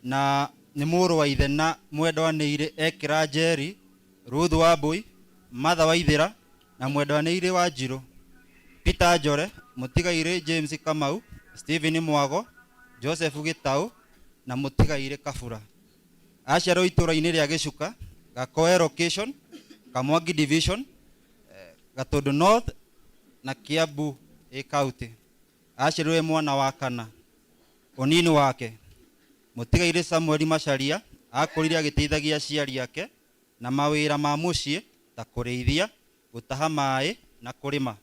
na nĩ mũrũ wa ithe na mwendwanĩire Ekira Jerry, Ruth Wambui, Martha Waithera na mwendwanĩire Wanjiru, Peter Njore, mũtigaire James Kamau, Stephen Mwago, Joseph Gitau na mũtigaire Kabura. Aciarĩirwo itũũra-inĩ rĩa Gĩcuka, Gakoe location, Kamwangi division, Gatundu North na Kiambu county. Aciarĩirwo mwana wa kana. Ũnini wake mũtigaire Samuel Macharia akũrire agĩteithagia aciari ake na mawĩra ma mũciĩ ta kũrĩithia, gũtaha maĩ na kũrĩma.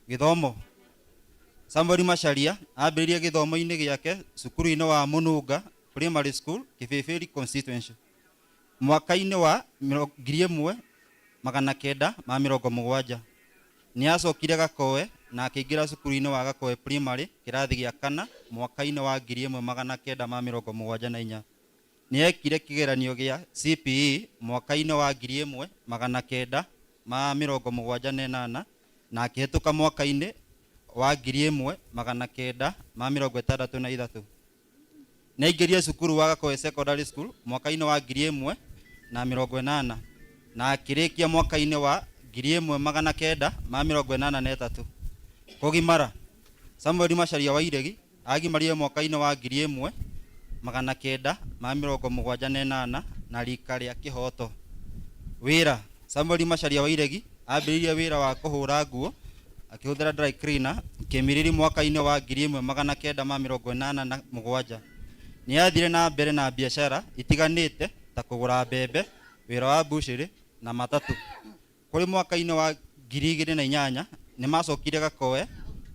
Gĩthomo. Samuel Macharia ambĩrĩirie gĩthomo-inĩ gĩake cukuru-inĩ wa Mũnunga Primary School, Kĩbĩbĩri constituency. Mwaka-inĩ wa 1970 nĩ acokire Gakoe na akĩingĩra cukuru-inĩ wa Gakoe Primary kĩrathi gĩa kana mwaka-inĩ wa 1974. Nĩ ekire kĩgeranio gĩa CPE mwaka-inĩ wa 1978 na akĩhetũka mwaka-inĩ wa 1963. Nĩ aingĩrire cukuru wa Gakoe Secondary School mwaka-inĩ wa 1980 na akĩrĩkia mwaka-inĩ wa 1983. Kũgimara. Samuel Macharia Wairegi agimarire mwaka-inĩ wa 1978 na rika rĩa kĩhoto. Wĩra. Samuel Macharia Wairegi ambĩrĩirie wĩra wa kũhũra nguo akĩhũthĩra dry cleaner Kĩmiriri mwaka-inĩ wa 1987. Nĩ athire na mbere na biashara itiganĩte ta kũgũra mbembe, wĩra wa mbucĩrĩ na matatũ. Kũrĩ mwaka-inĩ wa 2008 nĩ macokire Gakoe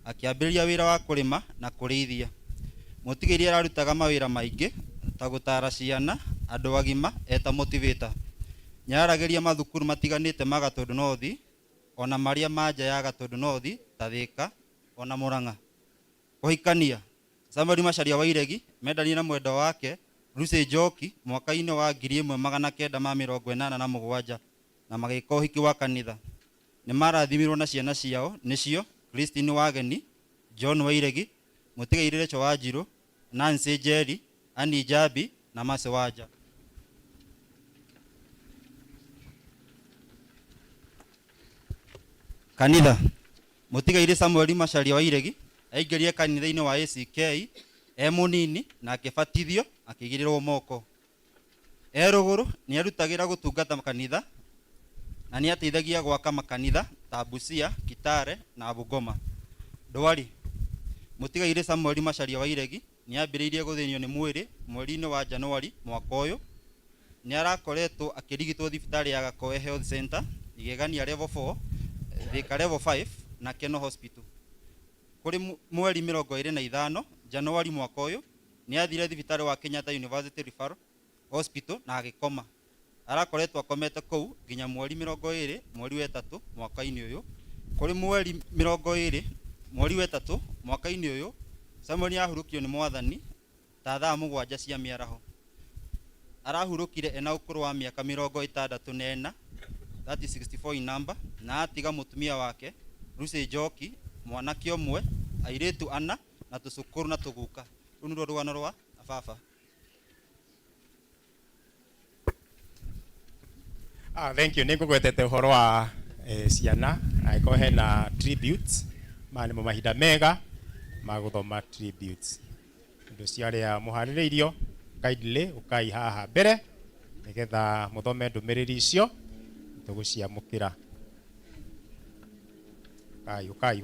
akĩambĩrĩria wĩra wa kũrĩma na kũrĩithia. Mũtigaire ararutaga mawĩra maingĩ ta gũtara ciana, andũ agima eta motivator. Nĩ aragĩria mathukuru matiganĩte ma Gatundu North ona marĩa manja ya Gatundu North ta Thĩka ona Mũrang'a. Kũhikania. Samuel Macharia Wairegi mendanire na mwendwa wake Lucy Njoki mwaka-inĩ wa 1987 na magĩka ũhiki wa kanitha. Nĩ marathimirwo na ciana ciao nĩcio Christine Wageni, John Wairegi, mũtigaire Rachel Wanjiru, Nancy Jerry, Annie Jabi na Mercy Wanja. Kanitha. Mũtigaire Samuel Macharia Wairegi aingĩrire kanitha-inĩ wa ACK mũnini na akĩbatithio akĩigĩrĩrwo moko. Rũgũrũ nĩ arutagĩra gũtungata kanitha na nĩ ateithagia gwaka makanitha ta Busia, Kitale na Bungoma. Ndwari. Mũtigaire Samuel Macharia Wairegi nĩ ambĩrĩirie gũthĩnio nĩ mwĩrĩ mweri-inĩ wa Januari mwaka ũyũ. Nĩ arakoretwo akĩrigitwo thibitarĩ ya Gakoe Health Center, Igegania level 4, Thĩka level 5 na Keno Hospital. Kũrĩ mweri 25 Januari mwaka ũyũ nĩ athire thibitarĩ wa Kenyatta University Referral Hospital na agĩkoma. Arakoretwo akomete kũu nginya mweri 20 mweri wa 3 mwaka-inĩ ũyũ. Kũrĩ mweri 20 mweri wa 3 mwaka-inĩ ũyũ Samuel nĩ ahurũkio nĩ Mwathani ta thaa 7 cia mĩaraho. Arahurũkire ena ũkũrũ wa mĩaka 64, that is 64 in number, na atiga mũtumia wake Lucy Njoki, mwanake ũmwe, airĩtu 4 na tũcukuru na tũguka. Rũu nĩruo rũgano rwa baba. Thank you. Nĩngũgwetete ũhoro wa ciana angĩkorwo hena tributes maya nĩmo mahinda mega ma gũthoma tributes. Ũndũ ũcio arĩa mũharĩrĩirio kindly ũkai haha mbere nigetha muthome ndumiriri icio tuguciamukira. Ukai.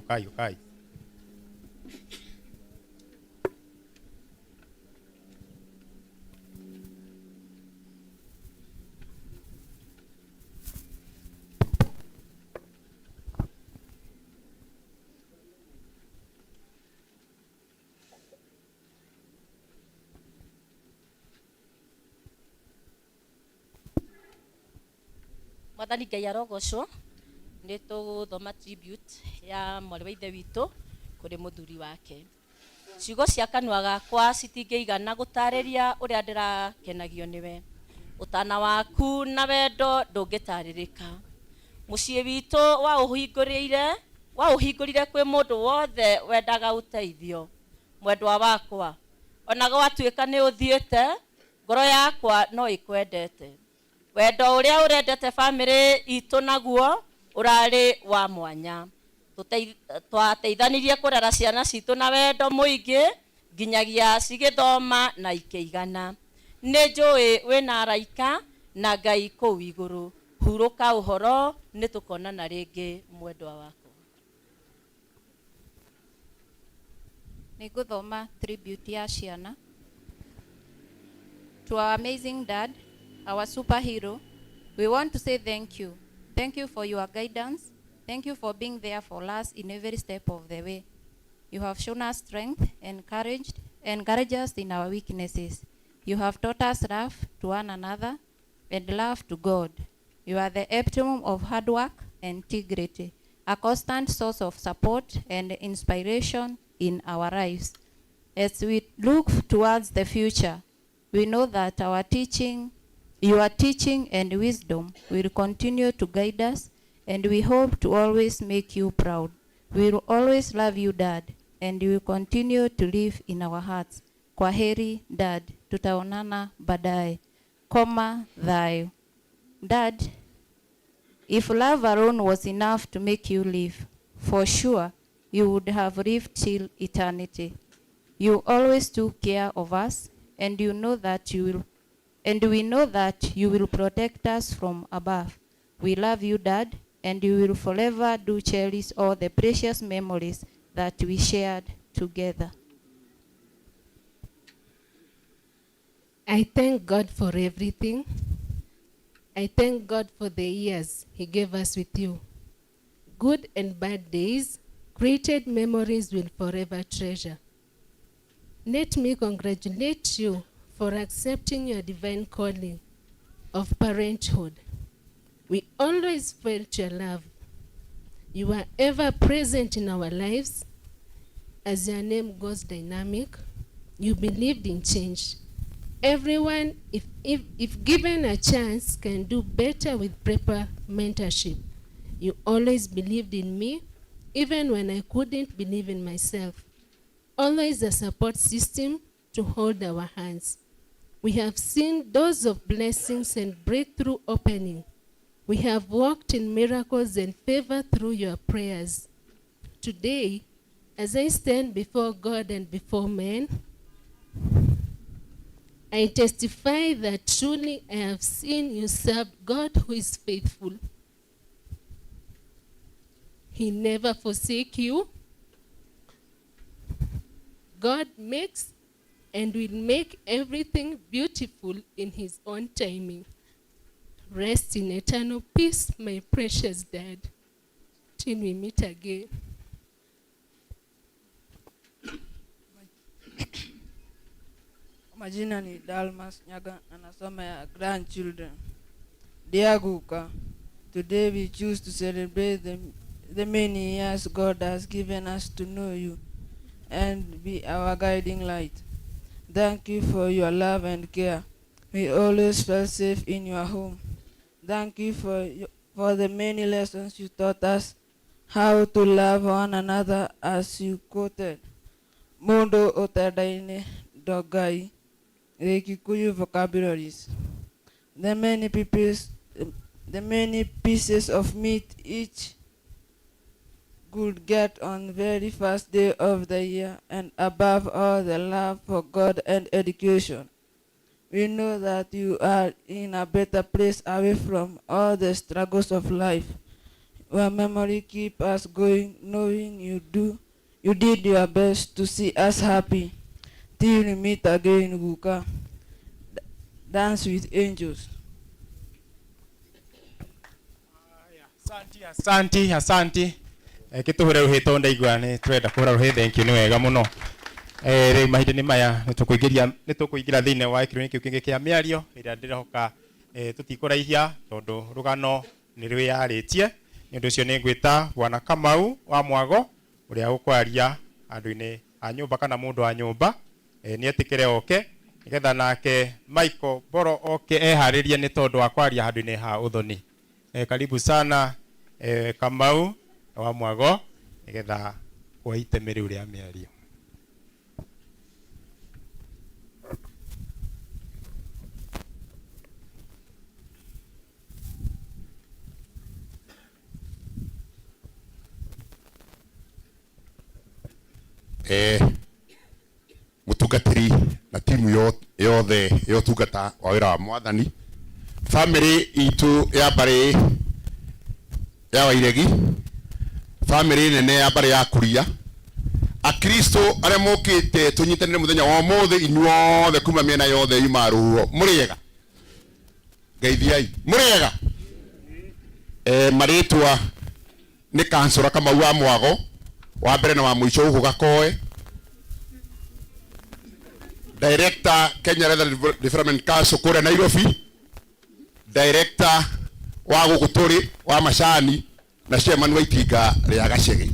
Mwathani Ngai arogocwo nĩ tũgũthoma tribute ya mwarĩ wa ithe witũ kũrĩ mũthuri wake. Ciugo cia kanua gakwa citingĩigana gũtarĩria ũrĩa ndĩrakenagio nĩwe. Ũtana waku na wendo ndũngĩtarĩrĩka. Mũciĩ witũ waũhingũrire kwĩ mũndũ wothe wendaga ũteithio. Mwendwa wakwa, ona gwatuĩka nĩ ũthiĩte, ngoro yakwa no ĩkwendete. Wendo ũrĩa ũrendete bamĩrĩ itũ naguo ũrarĩ wa mwanya. Twateithanirie kũrera ciana citũ na wendo mũingĩ nginyagia cigĩthoma na ikĩigana. Nĩ njũĩ wĩna araika na Ngai kũu igũrũ. Hurũka ũhoro nĩ tũkonana rĩngĩ mwendwa wakwa. Nĩngũthoma tribute ya ciana. To our amazing dad, our superhero, we want to say thank you. Thank you for your guidance. Thank you for being there for us in every step of the way. You have shown us strength, encouraged us in our weaknesses. You have taught us love to one another and love to God. You are the epitome of hard work and integrity, a constant source of support and inspiration in our lives. As we look towards the future, we know that your teaching and wisdom will continue to guide us, and we hope to always make you proud. We will always love you, Dad, and you will continue to live in our hearts. Kwaheri, Dad. Tutaonana baadaye. Koma thayo. Dad, if love alone was enough to make you live, for sure you would have lived till eternity. You always took care of us, and we know that you will protect us from above. We love you, Dad, and you will forever do cherish all the precious memories that we shared together. I thank God for everything. I thank God for the years He gave us with you. Good and bad days, created memories will forever treasure. Let me congratulate you for accepting your divine calling of parenthood. We always felt your love. You are ever present in our lives. As your name goes dynamic, you believed in change. Everyone, if given a chance, can do better with proper mentorship. You always believed in me, even when I couldn't believe in myself. Always a support system to hold our hands. We have seen doors of blessings and breakthrough opening. We have walked in miracles and favor through your prayers. Today, as I stand before God and before men, I testify that truly I have seen you serve God who is faithful. He never forsakes you. God makes and will make everything beautiful in His own timing. Rest in eternal peace, my precious Dad, till we meet again. Majina ni Dalmas Nyaga na nasoma ya grandchildren. Dear Guka, today we choose to celebrate the many years God has given us to know you and be our guiding light. Thank you for your love and care. We always felt safe in your home. Thank you for the many lessons you taught us, how to love one another as you quoted. Mundo otedaine dogai. The Kikuyu vocabularies. The many pieces of meat each could get on the very first day of the year, and above all the love for God and education. We know that you are in a better place away from all the struggles of life. Your memory keep us going, knowing you did your best to see us happy. Till we meet again, Guka. Dance with angels. Asante. Kituhure ruhito ndaigua ni twenda kuhura ruhi, thank you, ni wega muno. Riu mahindi maya nitukuingira thiine wa kiruni kiu kingi kia miario iria ndirahoka tutikuraihia tondu rugano ni rwiyaritie. Ni undu ucio ni ngwita Bwana Kamau wa Mwago uria ukwaria andu-ini a nyumba kana mundu wa nyumba ni etikire oke nigetha nake Michael Boro oke eharirie ni tondu wa kwaria handu-ini ha uthoni. Karibu sana Kamau wa Mwago nigetha kwa itemeri uria miario. Mutungatiri na timu yothe yotungata wa wira wa Mwathani, family itu ya bare ya Wairegi, family nene ya bare ya Kuria, akristo aria mokite tunyitanire muthenya wa mothe inyuothe kuma miena yothe imaruo muriega geithiai muriega. Maritwa ni kansora Kamau wa Mwago wa mbere na wa mwisho uko Gakoe, director Kenya Development Council kore Nairobi, director wa Gukuturi wa Macani na chairman wa Itinga ria Gacege.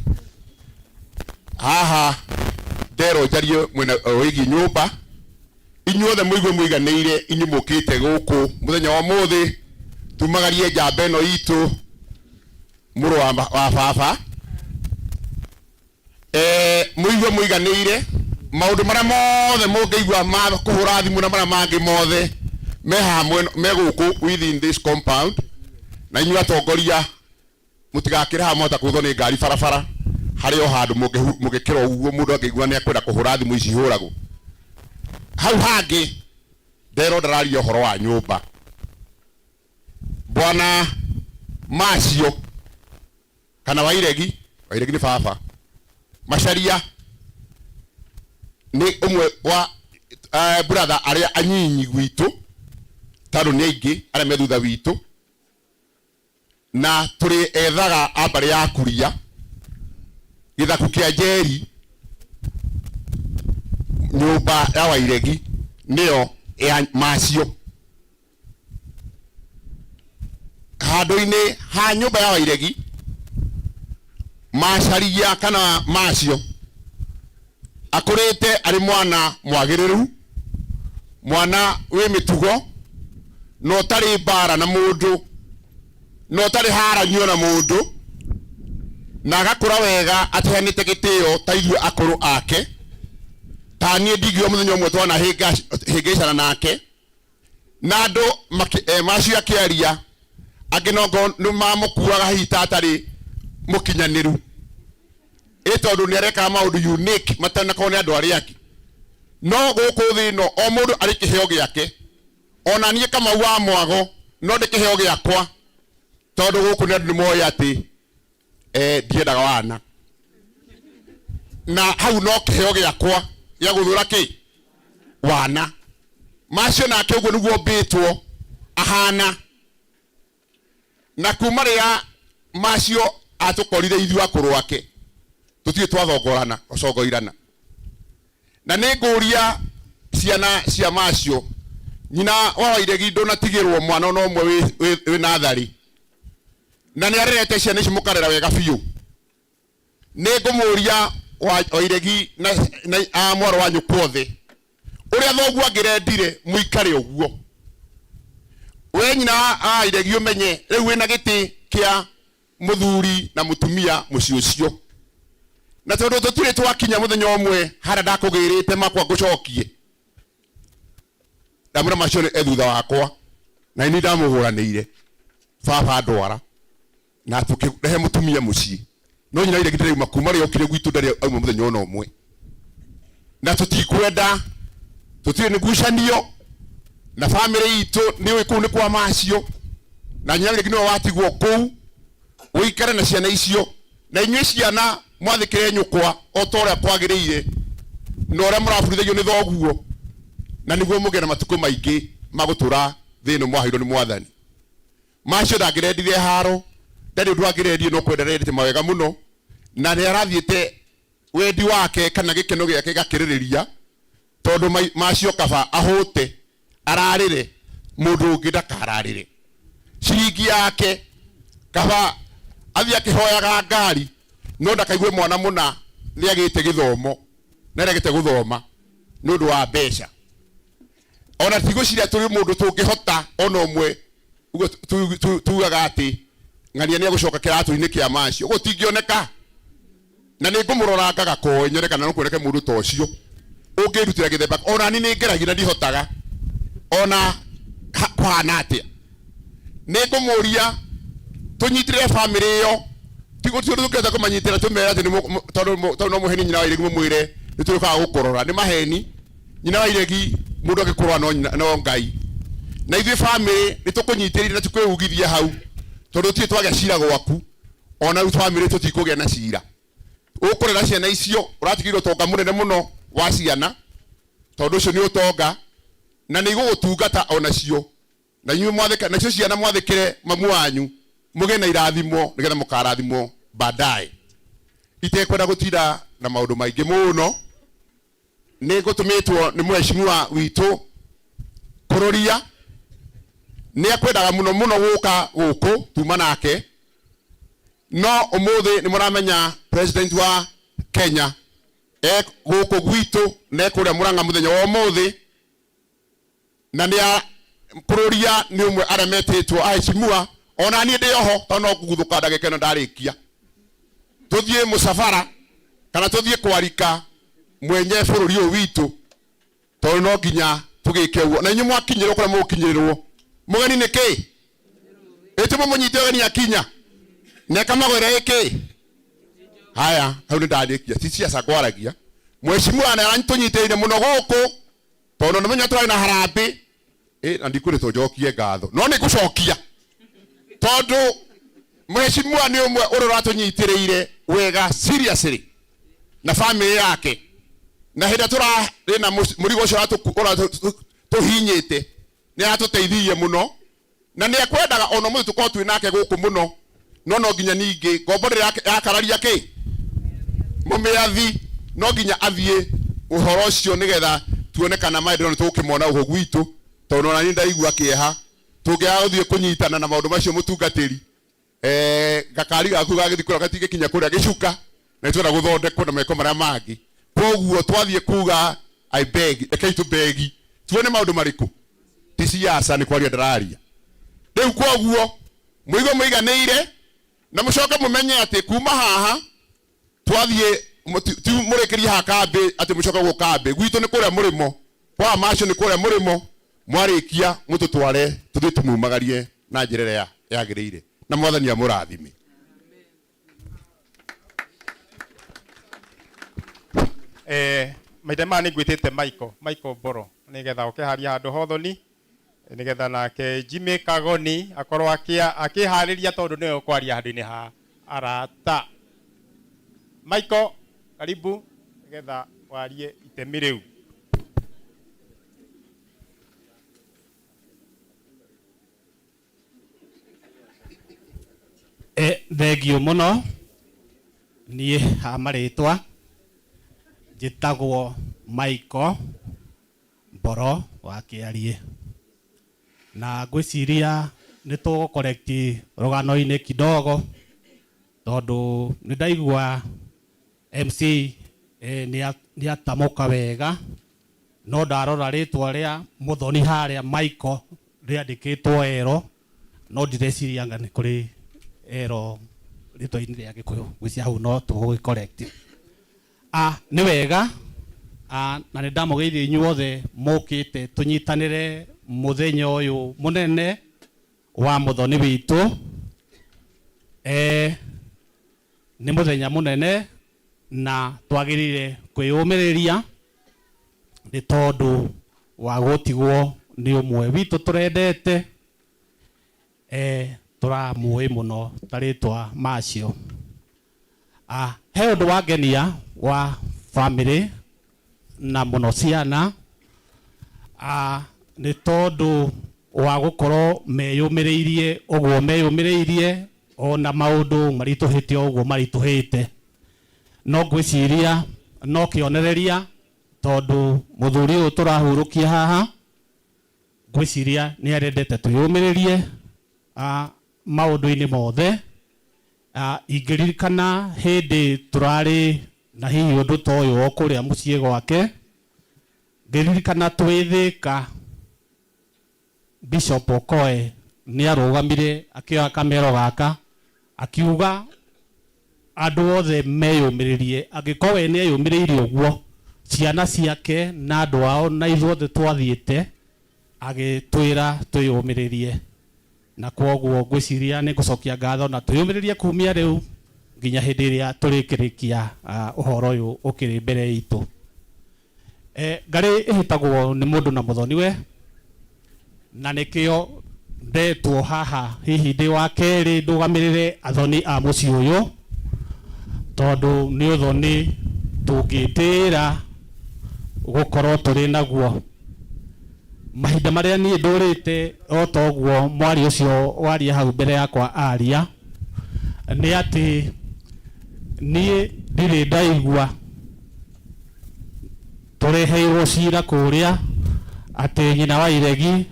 Haha ndero jario mwena wigi nyumba inyuothe muigwe muiganire inyu mukite guku muthenya wa mothe tumagarie njamba ino itu muru wa baba muigwe muiganire maundu maria mothe mungeigwa ma kuhura thimu na maria mangi mothe me hamwe me guku within this compound na inyu atongoria mutigakire ha mota kuthwo ni ngari barabara hari o handu mugikira uguo mundu akigwa ni akwenda kuhura thimu ici huragwo hau hangi ndero ndararia horo wa nyumba. Bwana Macio kana Wairegi ni baba Macharia ni umwe wa brother aria anyinyi gwitu tano ni aingi aria me thutha witu na turi ethaga abari ya Kuria githaku kia Njeri nyumba ya Wairegi niyo ya Macio. Handu-ini ha nyumba ya Wairegi Macharia kana Macio akurite ari mwana mwagiriru, mwana wi mitugo, no tari bara na mundu, no tari haranio na mundu, na agakura wega atihanite gitio ta ithuĩ akuru ake. Ta niĩ ndigio muthenya ũmwe twana hĩngĩcana nake na andu Macio akiaria angĩ nongo nĩ mamukuaga hita atarĩ mukinyaniru tondu ni areka maundu unique matanakorwo ni andu aria angi. No guku thi no o mundu ari kiheo giake, ona nie Kamau wa Mwago no ndi kiheo giakwa tondu guku ni andu ni moya ati ndiendaga wana na hau no kiheo giakwa ya guthura ki wana. Macio nake uguo niguo mbitwo ahana na kuma ria Macio atukorire ithu akuru ake tutie twathongorana gũcongoirana na nĩ ngũria ciana cia Macio nyina wa Wairegi ndonatigirwo mwana no ũmwe wĩ nathari na nĩ arerete ciana ici mũkarera wega biũ. Nĩ ngũmũria Wairegi na mwaro wa nyũkũothe ũrĩa thoguo angĩrendire mũikare ũguo. We nyina wa Wairegi ũmenye rĩu wĩna gĩtĩ kĩa muthuri na mutumia muciĩ ũcio na tondu tutire twakinya muthenya ũmwe hara ndakũgĩrĩte makwa ngũcokie ndamũra Macio nĩ thutha wakwa na ini ndamũhũranĩire baba ndwara na tũkĩrehe mutumia muciĩ no nyina Wairegi ndĩrauma kuma rĩo kire gwitũ ndarĩ auma muthenya ona ũmwe na tũtikwenda tutire nĩ ngucanio na family itu ni wiku ni kwa macio na nyanya gino watigwo kuu uikare na ciana icio na inywe ciana mwathikire nyukwa otoria kwagiriire no ria murabudithio ni thoguo na niguo muge na matuko maingi magutura thino mwahiro ni mwathani macio ndangirendithie haro ndari undu angirendie no kwenderete mawega muno na ni arathiete wendi wake kana gikeno giake gakiririria tondu macio kaba ahute ararire mundu ungi ndakararire ciringi yake kaba athi akihoyaga ngari no ndakaigue mwana muna ni agite githomo na agite guthoma ni undu wa mbeca ona tigociria turi mundu tungihota ona umwe ugo tugaga ati ngania ni agucoka kiratu-ini kia macio ugo tingioneka na ni ngumurora ngaga ko nyoneka na nukwoneke mundu ta ucio ungirutira githemba ona ni ngeragira ndihotaga ona kwana atia ni ngumuria tunyitire family yo tigo tukeza kumanyitira tumera ati tondu no muheni nyina wa iregi mumwire nituruka gukorora ni maheni nyina wa iregi mundu agikorwa no ngai na ithuĩ family nitukunyitirire na tukwĩugithia hau tondu tie twagĩa cira gwaku ona rĩu family tutikũgĩa na cira ũkũrera ciana icio ũratigĩrwo tonga mũnene mũno wa ciana tondu ũcio nĩ ũtonga na nĩ igũgũtungata ona cio na inyuĩ mwathĩka nacio ciana mwathĩkĩre mamu wanyu mũgĩe na irathimo nĩgetha mũkarathimwo baadaye itekwenda gũtira na maũndũ maingĩ mũno nĩ ngũtũmĩtwo nĩ mheshimiwa witũ Kururia ni akwendaga muno muno guka guku tuma nake no umuthi ni muramenya president wa Kenya guku gwitu ne kuria Murang'a muthenya wa umuthi na ni Kururia ni umwe aremetitwo aheshimiwa ona ni ndioho tono kuguthuka ndagikeno ndarikia tuthie musafara kana tuthie kwarika mwenye bururi uyu witu tondu no nginya tugike uguo na inyu mwakinyirwo kuria mukinyirwo mugeni niki etimo munyite ogeni akinya ne kama gwera iki haya hau ndarikia sisi asagwaragia mheshimiwa na antunyiteire muno guku tondu no menya twari na harambe na ndikure tojokie ngatho no ni gucokia tondu mheshimiwa ni umwe urora tunyitireire wega seriously na family yake na hinda tura rina murigo cio tuhinyite ni atuteithirie muno na ni ekwendaga ona muthu tukorwo twi nake guku muno no nginya ningi ngomborere yakararia ki mumiathi no nginya athie uhoro ucio nigetha tuonekana maendeleo tukimona uho gwitu tondu na ni ndaigua kieha tungiaga guthie kunyitana na maundu macio mutungatiri gakari gaku gagithikura gatingikinya kuria gicuka na itwenda guthondekwo na meko maria mangi koguo twathie kuga I beg ekei tu begi tuone maundu mariku tisiasa ni kwaria ndararia riu koguo muigo muiganire na mucoke mumenye ati kuma haha twathie murekeria hakambe ati mucoke gukambe gwitu ni kuria murimo kwa macio ni kuria murimo mwarikia mututware tuthie tumumagarie na njirere yagirire na mwathani amurathime maithe ma ni ngwitite Michael Boro nigetha ukiharia handu hothoni nigetha nake Jimmy Kagoni akorwo akihariria tondu niwe ukwaria handu-ini ha arata. Michael, karibu nigetha warie itemi riu. Thengio muno nie ha maritwa njitagwo Michael Boro wa Kiarie na ngwiciria ni tu correct rugano-ini kidogo tondu ni ndaigua MC ni atamuka wega no ndarora ritwa ria muthoni haria Michael riandikitwo ero no ndireciria anga ni kuri ero ritwa-ini ria Gikuyu ngwiciria hau no tu correct ni wega na ni ndamugeithia inyuothe mukite tunyitanire muthenya uyu munene wa muthoni witu ni muthenya munene na twagirire kwiyumiriria ni tondu wa gutigwo ni umwe witu turendete turamuĩ mũno taritwa macio. He ũndũ wangenia wa family na mũno ciana nĩ tondũ wa gũkorwo meyũmĩrĩirie ũguo meyũmĩrĩirie ona maũndũ maritũhĩte ũguo maritũhĩte. No ngwĩciria no kĩonereria tondũ mũthuri ũyũ tũrahurũkia haha ngwĩciria nĩ arendete twĩyũmĩrĩrie maũndũ-inĩ mothe. Ingĩririkana hĩndĩ tũrarĩ na hihi ũndũ ta ũyũ o kũrĩa mũciĩ gwake, ngĩririkana twĩthĩka Bishop Okoe nĩ arũgamire akĩoya kamero gaka akiuga andũ othe meyũmĩrĩrie. Angĩkorwo we nĩ eyũmĩrĩirie ũguo, ciana ciake na andũ ao na ithuothe twathiĩte agĩtwĩra twĩyũmĩrĩrie. Na kwoguo ngwĩciria nĩ ngũcokia ngatho na twĩyũmĩrĩrie kumia rĩu nginya hĩndĩ ĩrĩa tũrĩkĩrĩkia ũhoro ũyũ ũkĩrĩ mbere itũ. Ngarĩ ĩhĩtagwo nĩ mũndũ na mũthoniwe, na nĩkĩo ndetwo haha hihi ndĩ wa kerĩ ndũgamĩrĩre athoni a mũciĩ ũyũ, tondũ nĩ ũthoni tũngĩtĩĩra gũkorwo tũrĩ naguo. Mahinda marĩa niĩ ndũrĩte o toguo mwari ũcio waria hau mbere yakwa aria, nĩ atĩ niĩ ndirĩ ndaigua tũreheirwo cira kũrĩa atĩ nyina wa Iregi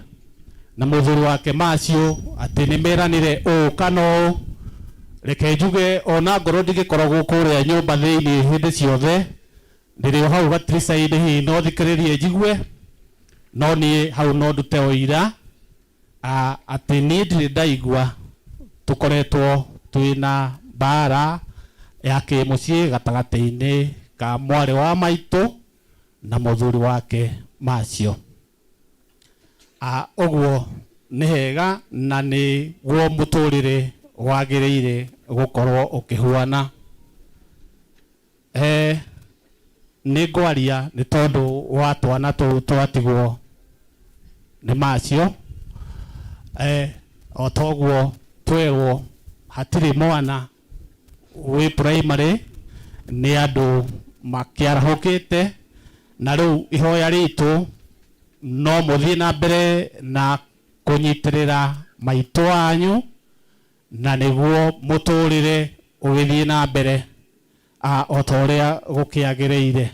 na mũthuri wake Macio atĩ nĩ meranire ũũ kana ũũ. Reke njuge ona ngorwo ndingĩkoragwo kũrĩa nyũmba thĩinĩ hĩndĩ ciothe, ndĩrĩ o hau gatirica-inĩ hihi no thikĩrĩrie njigue, no niĩ hau no ndute ũira atĩ niĩ ndirĩ ndaigua tũkoretwo twĩna mbara ya kĩmũciĩ gatagatĩ-inĩ ka mwarĩ wa maitũ na mũthuri wake Macio. Ũguo nĩ hega na nĩguo mũtũrĩre wagĩrĩire gũkorwo ũkĩhuana. Nĩ ngwaria nĩ tondũ wa twana tũu twatigwo nĩ Macio. O toguo twerwo hatirĩ mwana wĩ primary nĩ andũ makĩarahũkĩte, na rĩu ihoya ritũ no mũthiĩ na mbere na kũnyitĩrĩra maitũ wanyu na nĩguo mũtũrĩre ũgĩthiĩ na mbere o ta ũrĩa gũkĩagĩrĩire.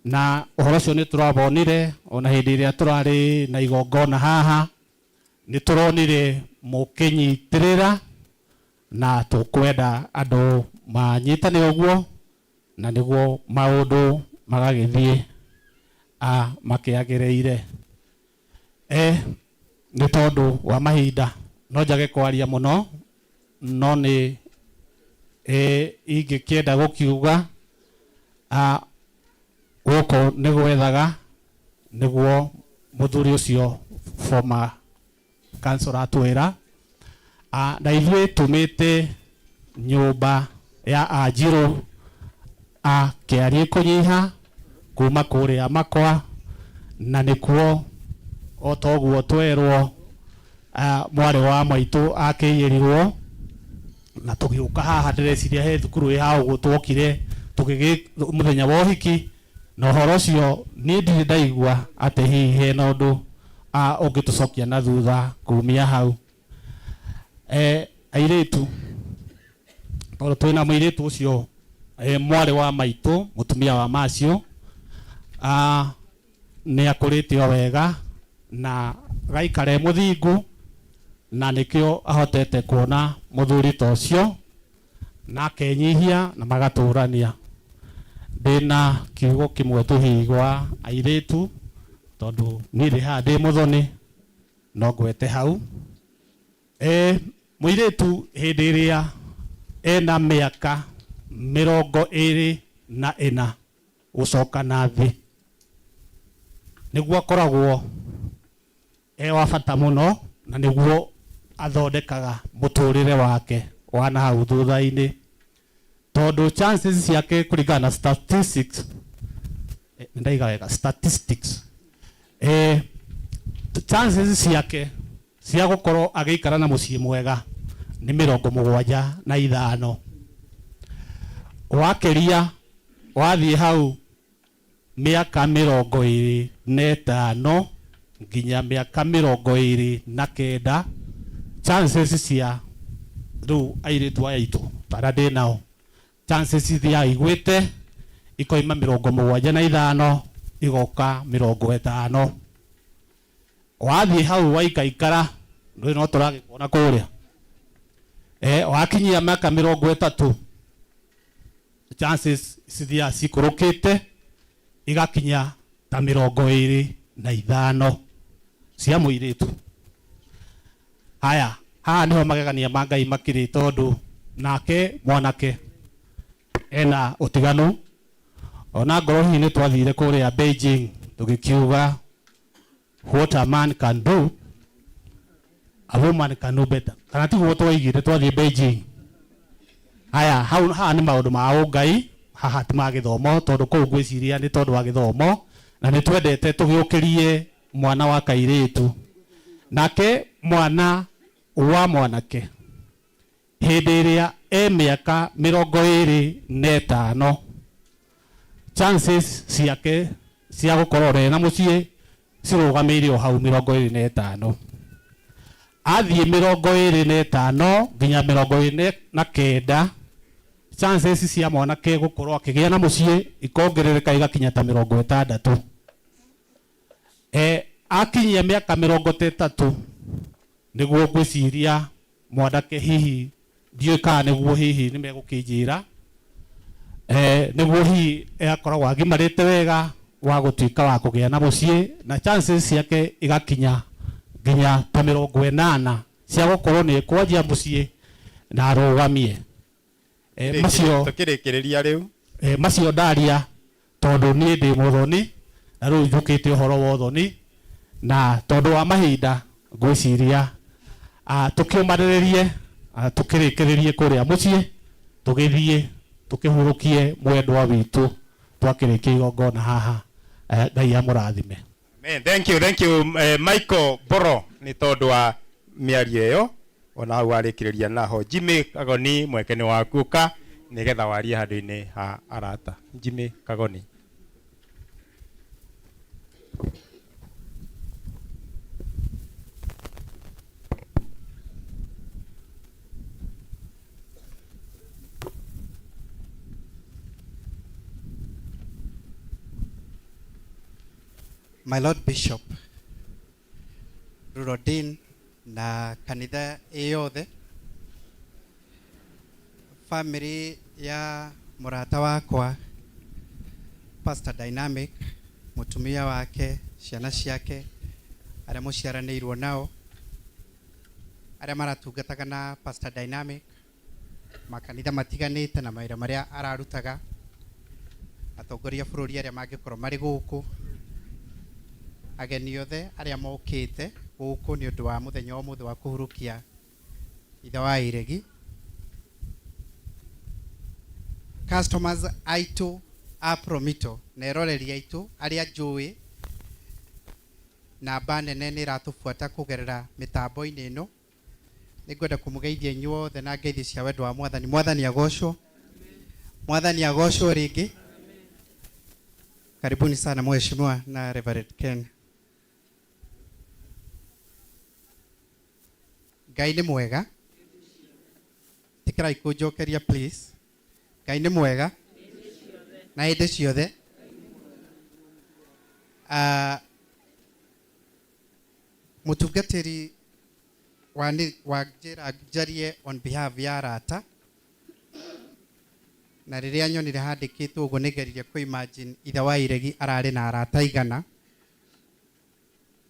Na ũhoro ũcio nĩ tũrabonire ona hĩndĩ ĩrĩa tũrarĩ na igongona haha, nĩ tũronire mũkĩnyitĩrĩra na tũkwenda andũ manyitane ũguo na nĩguo maũndũ magagĩthiĩ makĩagĩrĩire. Nĩ tondũ wa mahinda no njage kwaria mũno, no nĩ ingĩkĩenda gũkiuga gũkũ nĩ gwethaga nĩguo mũthuri ũcio former councillor atwĩra, na ithuĩ tumĩte nyũmba ya Anjirũ kĩarie kũnyiha kuma kũrĩa Makwa, na nĩkuo o toguo twerwo mwarĩ wa maitũ akĩiyĩrirwo, na tũgĩũka haha ndĩreciria he thukuru ya ũguo twokire mũthenya wa ũhiki, na ũhoro ũcio niĩ ndirĩ ndaigua atĩ hihi hena ũndũ ũngĩtũcokia na thutha kumia hau. Airĩtu, tondũ twĩna mũirĩtu ũcio mwarĩ wa maitũ mũtumia wa Macio, nĩ akũrĩte o wega na gaikare mũthingu, na nĩkĩo ahotete kuona mũthuri ta ũcio na akenyihia na magatũrania. Ndĩna kiugo kĩmwe tu hihi gwa airĩtu, tondũ niĩ ndĩ haha ndĩ mũthoni no ngwete hau. Mũirĩtu hĩndĩ ĩrĩa ena mĩaka 24 gũcoka na thĩ, nĩguo akoragwo wa bata mũno na nĩguo athondekaga mũtũrĩre wake wa na hau thutha-inĩ, tondũ chances ciake kũringana na statistics chances ciake cia gukorwo agiikara na mucii mwega ni 75. Wakeria wathie hau miaka 25 nginya miaka 29, chances cia riu airitu aya itu para ndi nao, chances cia igwite ikoima 75 igoka 50. Wathie hau waikaikara ndu no turagikona kuria wakinyia miaka 30, chances cithia cikurukite igakinya ta 25 cia muiritu. Haya, haha niho magegania ma Ngai makiri, tondu nake mwanake ena utiganu. Ona ngoro hini twathire kuria Beijing tugikiuga what a man can do a woman can do better. Kana tiguo twaigire twathie Beijing. Haya, haha ni maundu ma Ngai, haha ti ma githomo, tondu kuu ngwiciria ni tondu wa githomo, na ni twendete tugiukirie mwana wa kairitu. Nake mwana wa mwanake hindi iria miaka 25, chances ciake cia gukorwo re na mucii cirugamire o hau 25. Athie 25 nginya 29, chances cia mwanake gukorwo akigia na mucii ikongerereka igakinya ta 60. Akinyia miaka 30 niguo ngwiciria mwanake hihi ndiuka niguo hihi nimegukinjira niguo hihi akoragwo agimarite wega wa gutuika wa kugia na mucii, na chances ciake igakinya nginya ta 80 cia gukorwo ni kwanjia mucii na arugamie. Macio tukirikiria riu macio ndaria tondu ni ndi muthoni na riu njukite uhoro wa uthoni, na tondu wa mahinda ngwiciria tukiumariririe tukirikiririe kuria mucii tugithie tukihurukie mwendwa witu twakirikia igongona haha. Ngai amurathime. Amen. Thank you Michael Boro ni tondu wa miario iyo ona hau arikiriria naho. Jimmy Kagoni mwekene waku ka nigetha warie handu-ini ha arata. Jimmy Kagoni. My Lord Bishop, Rurodin na kanitha yothe, family ya murata wakwa Pastor Dynamic, mutumia wake, ciana ciake, aria muciaranirwo nao, aria maratungataga na Pastor Dynamic, makanitha matiganite na mawira maria ararutaga, atongoria bururi aria mangikorwo mari guku, ageni othe aria mokite guku ni undu wa muthenya wa muthe wa kuhurukia ithe wa Iregi, customers aitu a Promito na eroreri aitu aria njui na banene ni ratufuata kugerera mitambo-ini ino, ningwenda kumugeithia inyuothe na ngeithi cia wendo wa mwathani. Mwathani agocwo, mwathani agocwo ringi. Karibuni sana mheshimiwa na Reverend Ken. Ngai ni mwega, tikirai kunjokeria please. Ngai ni mwega na hindi ciothe. Mutungatiri wa njira njarie on behalf ya arata, na riria nyonire handikitwo uguo nigeririe ku imagine ithe wa Iregi arari na arata igana,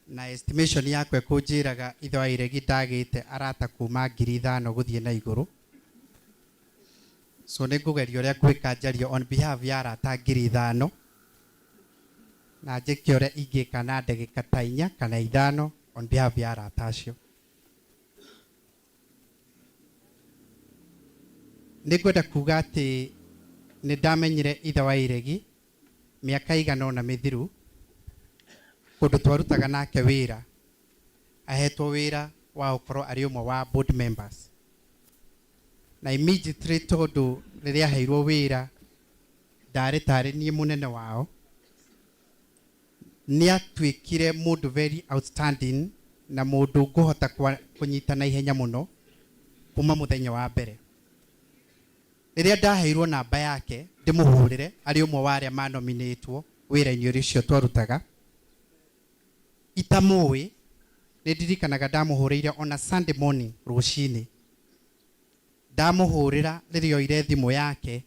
na estimation yakwe kunjiraga ithe wa Iregi ndagite arata kuma 5,000 guthie na iguru. So nigugeria uria gwika njario on behalf ya arata 5,000 na njike uria ingika na ndagika ta 4 kana 5 on behalf ya arata acio. Nigwenda kuga ati ni ndamenyire ithe wa Iregi miaka igana na mithiru kundu twarutaga nake wira ahetwo wira wa ukorwo ari umwe wa board members na immediately tondu riria heirwo wira ndare tare nie munene wao ni atwikire mundu very outstanding na mundu nguhota kunyita na ihenya muno kuma muthenya wa mbere riria ndaheirwo namba yake ndimuhurire ari umwe wa aria manominatwo wira-ini ucio twarutaga itamui ni ndirikanaga ndamuhurire on a Sunday morning rucini ndamuhurira riria oire thimu yake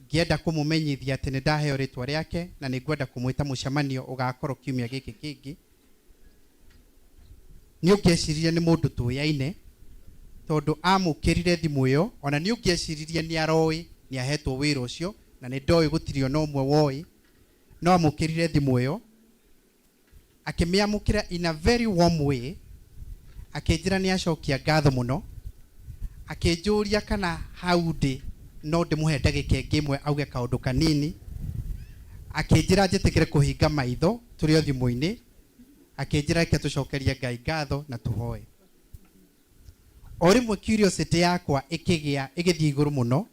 ngienda kumumenyithia ati ni ndaheo ritwa riake na ni ngwenda kumwita mucemanio ugakorwo kiumia giki kingi ni ukeciria ni mundu tuyaine tondu amukirire thimu iyo ona ni ukeciria ni aroi ni ahetwo wira ucio na ni ndoi gutirio no mwe woi no amukirire thimu iyo akimiamukira in a very warm way akinjira ni acokia ngatho muno akinjuria kana haundi no ndimuhe ndagika ngimwe auge kaundu kanini akinjira njitikire kuhinga maitho turi o thimu-ini akinjira ke tucokerie Ngai ngatho na tuhoe orimwe curiosity yakwa ikigia igithii iguru muno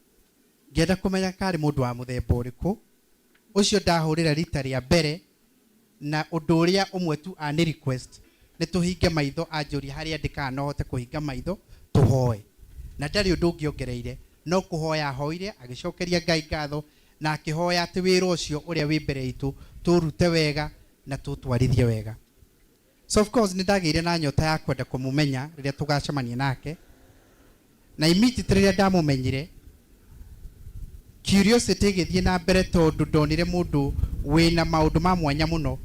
ngenda kumenya kari mundu wa muthemba uriku ucio ndahurira rita ria mbere na undu uria umwe tu ani request ni tuhinge maitho anjuri haria ndikana no hote kuhinga maitho tuhoe na ndari undu ngiongereire no kuhoya hoire agicokeria Ngai ngatho na akihoya ati wira ucio uria wi mbere itu turute wega na tutwarithie wega. So of course nindagire na nyota ya kwenda kumumenya riria tugacemania nake na immediately riria ndamumenyire curiosity githie na mbere tondu ndonire mundu wina maundu ma mwanya muno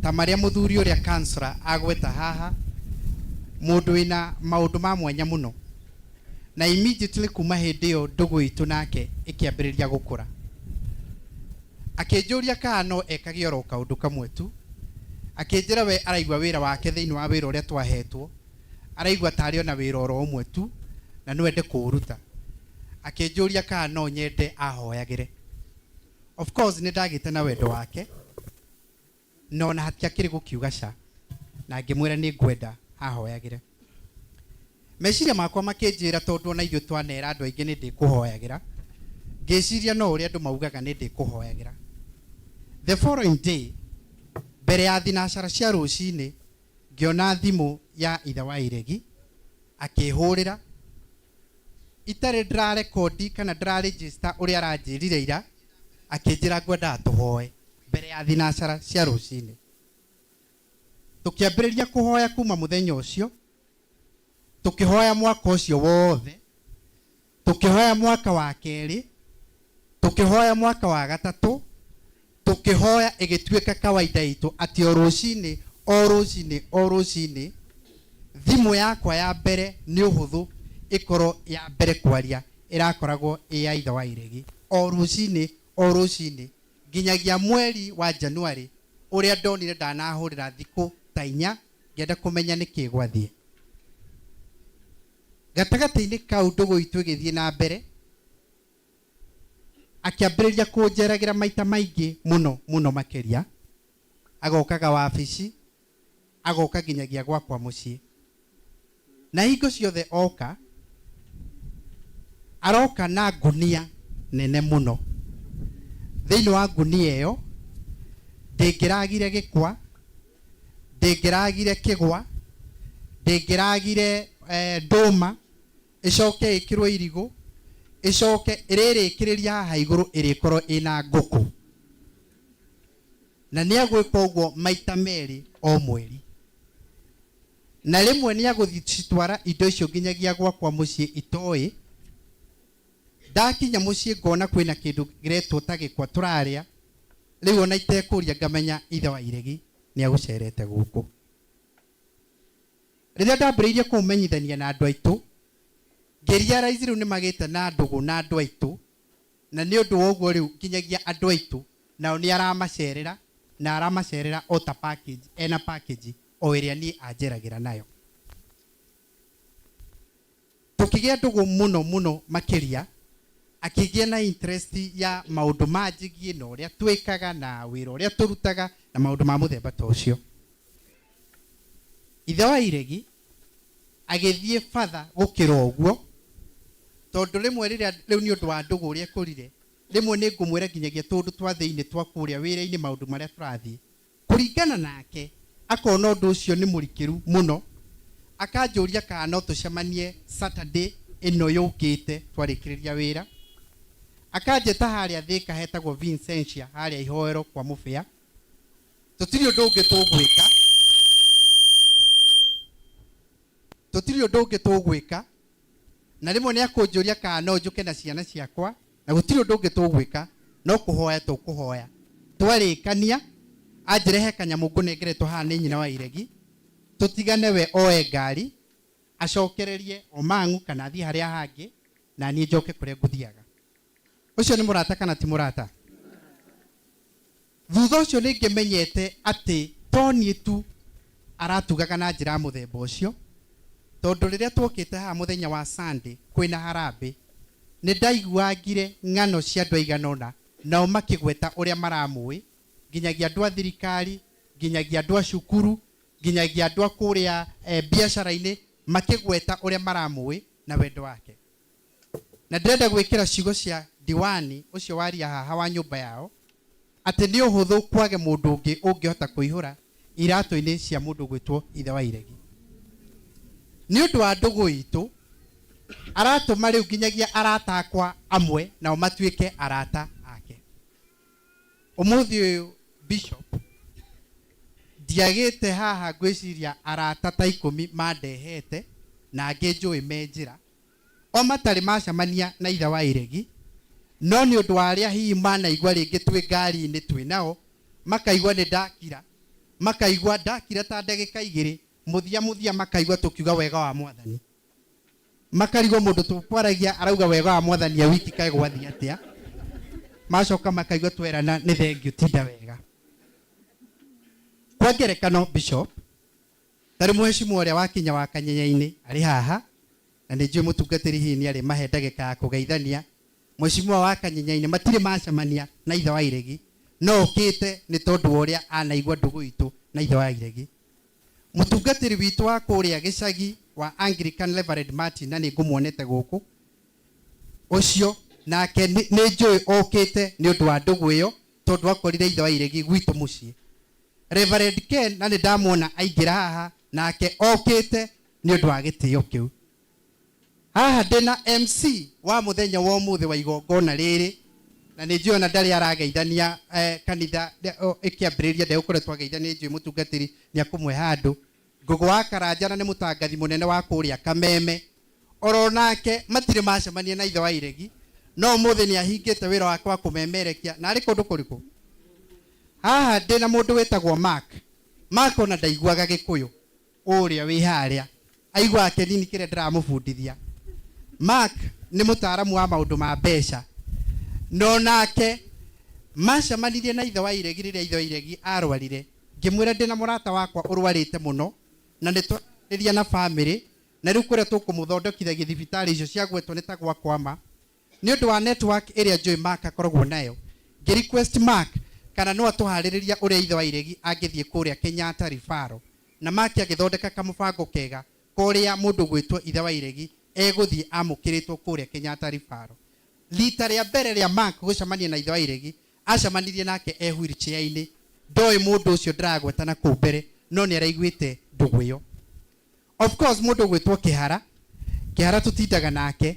ta maria muthuri uria kansra agweta haha mundu wina maundu ma mwanya muno na immediately kuma hindi iyo ndugu itu nake ikiambiriria gukura akinjuria kano ekage oro kaundu kamwe tu akinjira we araigwa wira wake thiini wa wira uria twahetwo araigwa tari ona wira oro umwe tu na no ende kuruta akinjuria kana no nyende ahoyagire. Of course ni ndagite na wendo wake no na hatia kiri gukiuga ca na ngimwira ni ngwenda ahoyagire meciria makwa makinjira tondu ona ithuĩ twanera andu aingi ni ndikuhoyagira ngiciria no uria andu maugaga ni ndikuhoyagira. The following day mbere ya thinacara cia rucini ngiona thimu ya ithe wa Iregi akihurira itare ndra record kana ndra register uria aranjirire ira akinjira ngwenda tuhoe mbere ya thinacara cia rucini tukiambiriria kuhoya kuma muthenya ucio tukihoya mwaka ucio wothe tukihoya mwaka wa keri tukihoya mwaka wa gatatu tukihoya igituika kawaida itu ati o rucini thimu yakwa ya mbere ni uhuthu ikoro ya mbere kwaria irakoragwo ya ithe wa Iregi o rucini nginyagia mweri wa January uria ndonire ndanahurira thiku ta 4 ngenda kumenya niki gwathie gatagati-ini kau ndugu itu igithie na mbere akiambiriria kunjeragira maita maingi muno makiria agokaga wabici agoka nginyagia gwakwa mucii na hingo ciothe oka aroka na ngunia nene muno thiini wa ngunia iyo ndingiragire gikwa ndingiragire kigwa ndingiragire nduma icoke ikirwo irigu icoke iririkiriria haha iguru irikorwo ina nguku na ni agwika uguo maita meri o mweri na rimwe ni aguthitwara indo icio nginyagia gwakwa mucii itoi ndakinya mucii ngona kwina kindu giretwo ta gikwa turaria riu ona itekuria ngamenya ithe wa Iregi ni agucerete guku riria ndambiriirie kumumenyithania na andu aitu ngeria raizi riu ni magite na ndugu na andu aitu na ni undu wa uguo riu nginyagia andu aitu nao ni aramacerera o ta package ena package o iria ni anjeragira nayo tukigia ndugu muno makiria akigia na interest ya maundu manjigie no uria twikaga na wira uria turutaga na maundu ma muthemba ta ucio ithe wa Iregi agithie father gukira uguo tondu rimwe riria riu ni undu wa ndugu uria kurire rimwe ni ngumwira nginyagia tundu twa thiini twa kuria wira-ini maundu maria turathie kuringana nake akona undu ucio ni murikiru muno akanjuria kana no tucemanie Saturday ino yukite twarikiriria wira akanjeta haria Thika hetagwo Vincentia haria ihoero kwa mubia tutiri undu ungi tugwika na rimwe ni akunjuria kana no njuke na ciana ciakwa na gutiri undu ungi tugwika no kuhoya tukuhoya twarikania anjirehe kanyamu ngunengeretwo haha ni nyina wa Iregi tutigane we oe ngari acokererie Omangu kana athie haria hangi na nie njoke kuria nguthiaga ucio ni murata kana ti murata thutha ucio ni ngimenyete ati toni tu aratugaga na njira muthemba ucio tondu riria twokite haha muthenya wa Sunday kwina harambe ni ndaiguagire ng'ano cia andu aiganona nao makigweta uria maramui nginyagia andu a thirikari nginyagia andu a cukuru nginyagia andu a kuria biashara-ini makigweta uria maramui na wendo wake na ndirenda gwikira ciugo cia diwani ucio waria haha wa nyumba yao ati ni uhuthu kwage mundu ungi ungihota kuihura iratu-ini cia mundu gwitwo ithe wa Iregi ni undu wa ndugu itu aratuma riu nginyagia arata akwa amwe nao matuike arata ake umuthi uyu bishop ndiagite haha gwiciria arata ta 10 mandehete na angi njui me njira o matari macamania na ithe wa Iregi no ni undu wa aria hihi manaigua ringi twi ngari-ini twi nao makaigua ni ndakira makaigua ndakira ta ndagika 2 muthia makaigua tukiuga wega wa Mwathani makarigwo mundu tukwaragia arauga wega wa Mwathani ya wiki kae gwathi atia macoka makaigua twerana ni thengio tinda wega kwa ngerekano bishop tari muheshimu uria wakinya wa Kanyenya-ini ari haha na ni njui mutungatiri hihi ni ari mahe ndagika ya kugeithania mheshimu wa Kanyenya-ini matire macamania na ithe wa Iregi no ukite ni tondu uria anaigua ndugu itu na ithe wa Iregi mutungatiri witu wa kuria gicagi wa Anglican Reverend Martin na ni ngumuonete guku ucio nake ni njui okite ni undu wa ndugu iyo tondu akorire ithe wa Iregi gwitu mucii Reverend Ken na ni ndamuona aingira haha nake okite ni undu wa gitio kiu haha ndina MC wa muthenya wa umuthi wa igongona riri na ni njui ona ndari arageithania kanitha ikiambiriria ndegũkoretwo ageithania njui mutungatiri ni akumwe handu ngugu wa Karanja na ni mutangathi munene wa kuria Kameme oronake matire macamania na ithe wa Iregi no umuthi ni ahingite wira wake wa kumemerekia na ari kundu kuriku haha ndina mundu wetagwo Mark ona ndaiguaga Gikuyu uria wi haria aigua ake nini kire ndiramubundithia Mark ni mutaaramu wa maundu ma mbeca no nake macamanirie na ithe wa Iregi riria ithe wa Iregi arwarire ngimwira ndina murata wakwa urwarite muno na nitwariria na family na riu kuria tukumuthondekithia githibitari icio cia gwetwo ni ta gwa kwama ni undu wa network iria njui Mark akoragwo nayo ngi request Mark kana no atuhaririria uria ithe wa Iregi angithie kuria Kenyatta Rifaro na Mark agithondeka kamubango kega kuria mundu gwitwo ithe wa Iregi eguthie amukiritwo kuria Kenyatta Rifaro lita ria mbere ria Mark gucamania na ithe wa Iregi acamanirie nake wheelchair-ini ndoi mundu ucio ndiragweta na kuu mbere no ni araiguite ndugu iyo of course mundu gwitwo Kihara tutindaga nake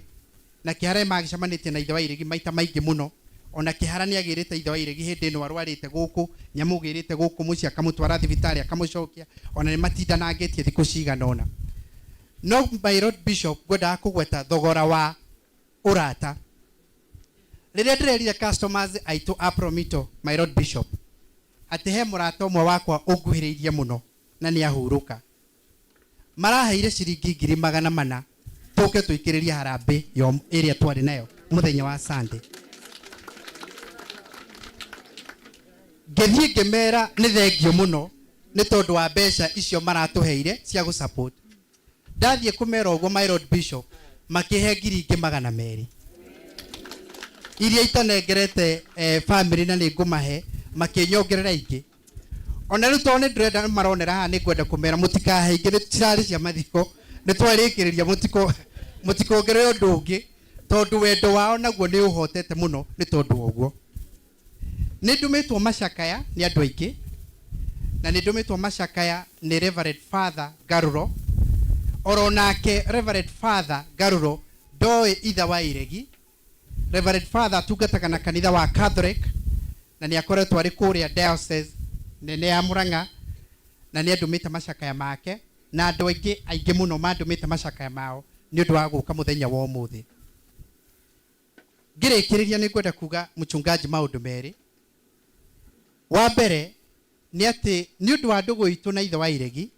na Kihara magicamanitie na ithe wa Iregi maita maingi muno ona Kihara ni agirite ithe wa Iregi hindi ino arwarite guku nyamugirite guku muci akamutwara thibitari akamucokia ona ni matindanangitie thiku cigana ona no my Lord Bishop ngwenda kugweta thogora wa urata riria ndirerire customers aitu a Promito my Lord Bishop ati he murata umwe wakwa unguhiriirie muno na ni ahuruka maraheire ciringi 400 tuke tuikiriria harambe yo area twari nayo muthenya wa Sunday ngethie ngimera ni thengio muno ni tondu wa mbeca icio maratuheire cia gu support ndathie kumera ugo my Lord Bishop makihe 200 iria itanengerete family na ni ngumahe makinyongerera ingi ona rä tone ndrenda maronera haha nä ngwenda kå mera må tikahaingä nä cirarä cia mathiko nä twarä kä rä ria må tikongerere å ndå å ngä tondå wendo wao naguo nä å hotete må no nä tondå wa å guo. Nä ndå mä two macakaya nä andå aingä na nä ndå mä two macakaya nä Reverend Father Garuro. Oro nake Reverend Father Garuro ndoä itha wa iregi. Reverend Father atungataga na kanitha wa Catholic na nä akoretwo arä kå rä a diocese nene ya Murang'a na nä andå mä te macakaya make na andå aingä må no mandå mä te macakaya mao nä å ndå wa gå ka må thenya wa må thä. Ngä rä kä rä ria nä ngwenda kuga mchungaji maå ndå merä. Wa mbere nä atä nä å ndå wa ndå gå itå na ithe wa iregi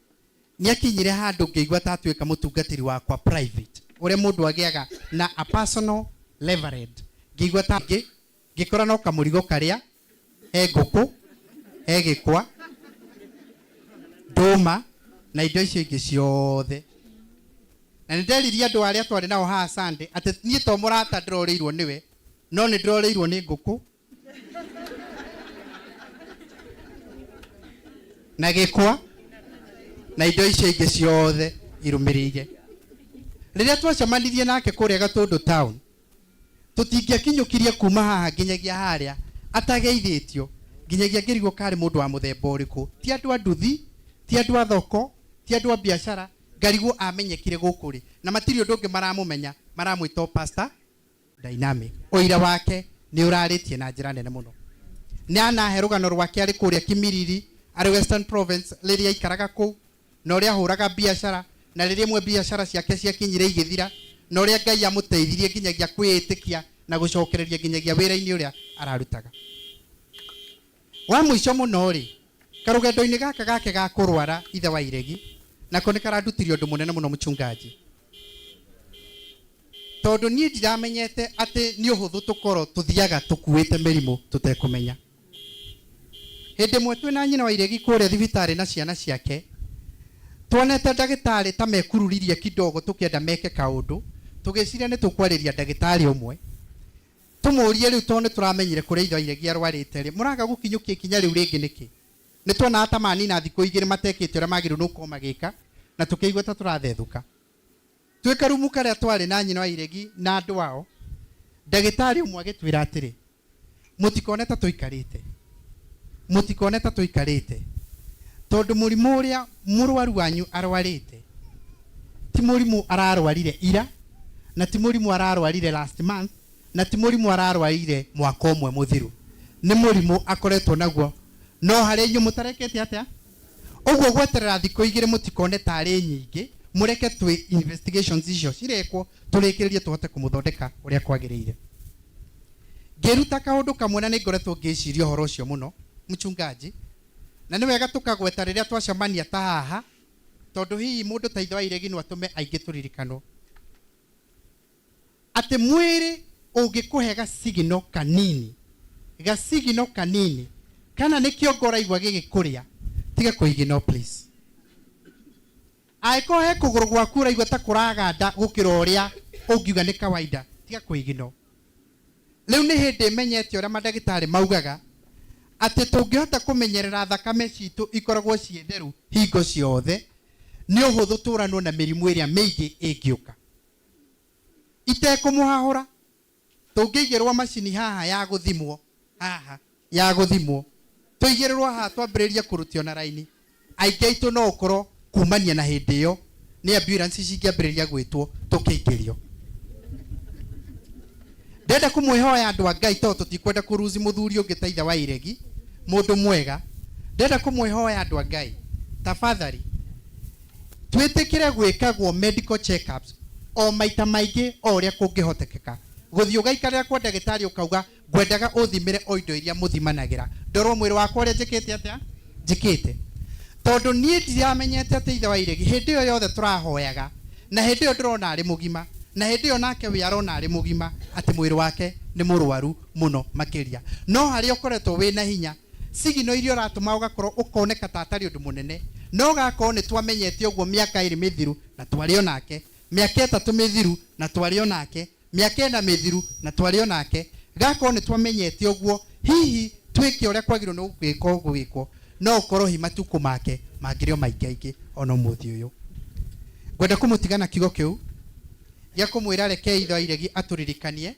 nä akinyire handå ngä igua ta atuä ka må tungatĩri wakwa private å rä a må ndå agäaga na a personal reverend. Ngä igua ta ngä kora no kamå rigo karä a he ngå kå he gä kwa ndåma na indo icio ingä ciothe. Na nä nderirie andå arä a twarä nao haha Sunday atä niä to må rata ndärorä irwo nä we no nä ndärorä irwo nä ngå kå na gä kwa na indo icio ingä ciothe irå mä rä ire. Rä rä a twacemanirie nake kå rä a Gatũndũ town tå tingä akinyå kirie kuma haha nginyagia harä a atageithä tio nginyagia ngä rigwo karä må ndå wa må themba å rä kå. Ti andå a nduthi ti andå a thoko ti andå a biacara ngarigwo amenyekire gå kå rä na matirä å ndå å ngä maramå menya maramwä ta Pastor Dynamic. Ũira wake nĩ ũrarĩtie na njĩra nene mũno. Nĩ anahe rũgano rwake arĩ kũrĩa Kimiriri arĩ Western Province rĩrĩa aikaraga kũu na ũrĩa ahũraga biacara na rĩrĩa imwe biacara ciake ciakinyire igĩthira na ũrĩa Ngai amũteithirie nginyagia kwĩĩtĩkia na gũcokereria nginyagia wĩra-inĩ ũrĩa ararutaga. Wa mũico mũno rĩ karũgendo-inĩ gaka gake ga kũrwara ithe wa iregi nako nĩ karandutirie ũndũ mũnene mũno mchungaji. Tondũ niĩ ndiramenyete atĩ nĩ ũhũthũ tũkorwo tũthiaga tũkuĩte mĩrimũ tũtekũmenya. Hĩndĩ ĩmwe twĩna nyina wa iregi kũrĩa thibitarĩ na ciana ciake tuonete ndagĩtarĩ ta mekururirie kidogo tũkĩenda meke kaũndũ tũgĩciria nĩ tũkwarĩria ndagĩtarĩ ũmwe tũmũrie rĩu tondũ nĩ tũramenyire kũrĩa ithe wa iregi arwarĩte rĩ mũraga gũkinyũkia ikinya rĩu rĩngĩ nĩkĩ. Nĩ tuona ata manina thikũ igĩrĩ matekĩte ũrĩa magĩrĩirwo nĩ gũkorwo magĩka na tũkĩigua ta tũrathethũka. Twĩ karumu karĩa twarĩ na nyina wa iregi na andũ ao ndagĩtarĩ ũmwe agĩtwĩra atĩrĩ mũtikone ta tũikarĩte tondũ mũrimũ ũrĩa mũrwaru wanyu arwarĩte ti mũrimũ ararwarire ira na ti mũrimũ ararwarire last month na ti mũrimũ ararwarire mwaka ũmwe mũthiru. Nĩ mũrimũ akoretwo naguo no harĩ inyuĩ mũtarekete atĩa. Ũguo gweterera thikũ igĩrĩ mũtikone tarĩ nyingĩ mureke twĩ investigations icio cirekwo tũrĩkĩrĩrie tũhote kũmũthondeka ũrĩa kwagĩrĩire. Ngĩruta kaũndũ kamwe na nĩ ngoretwo ngĩciria ũhoro ũcio mũno mchungaji na nĩ wega tũkagweta rĩrĩa twacemania ta haha tondũ hihi mũndũ ta ithe wa iregi no atũme aingĩ tũririkanwo atĩ mwĩrĩ ũngĩkũhe gasigino kanini kana nĩkĩo ngoraigua gĩgĩkũrĩa tiga kũigino please. Aiko he kũgũrũ gwaku ũraigua ta kũraganda gũkĩra ũrĩa ũngiuga nĩ kawaida tiga kũigino. Rĩu nĩ hĩndĩ menyete ũrĩa mandagĩtarĩ maugaga atĩ tũngĩhota kũmenyerera thakame citũ ikoragwo ciĩ theru hingo ciothe nĩ ũhũthũ tũranwo na mĩrimũ ĩrĩa mĩingĩ ĩngĩũka itekũmũhahũra. Tũngĩigĩrwo macini haha ya gũthimwo tũigĩrĩrwo haha twambĩrĩria kũrutio na raini aingĩ aitũ no ũkorwo kumania na hĩndĩ ĩyo nĩ ambulance cingĩambĩrĩria gwĩtwo tũkĩingĩrio. Ndenda kũmwĩhoya andũ a Ngai tondũ tũtikwenda kũruzi mũthuri ũngĩ ta ithe wa iregi mũndũ mwega. Ndenda kũmwĩhoya andũ a Ngai tafadhali twĩtĩkĩre gwĩkagwo medical checkups o maita maingĩ o ũrĩa kũngĩhotekeka. Gũthiĩ ũgaikarĩra kwa ndagĩtarĩ ũkauga ngwendaga ũthimĩre o indo iria mũthimanagĩra ndorwo mwĩrĩ wakwa ũrĩa njĩkĩte atĩa njĩkĩte. Tondũ niĩ ndiramenyete atĩ ithe wa iregi hĩndĩ ĩyo yothe tũrahoyaga na hĩndĩ ĩyo ndĩrona arĩ mũgima na hĩndĩ ĩyo nake we arona arĩ mũgima atĩ mwĩrĩ wake nĩ mũrwaru mũno makĩria. No harĩa ũkoretwo wĩ na hinya sigino iria ũratũma ũgakorwo ũkoneka ta atarĩ ũndũ mũnene no gakorwo nĩ twamenyete ũguo mĩaka 2 mĩthiru na twarĩ onake, mĩaka 3 mĩthiru na twarĩ onake, mĩaka 4 mĩthiru na twarĩ onake. Gakorwo nĩ twamenyete ũguo hihi twĩke ũrĩa kwagĩrĩirwo nĩ gwĩkwo no korwo hi matuko make mangĩrĩo maingĩ ona mũthĩ ũyũ. Ngwenda kũmũtigana kiugo kĩu gĩa kũmwĩra reke ithe wa Iregi atũririkanie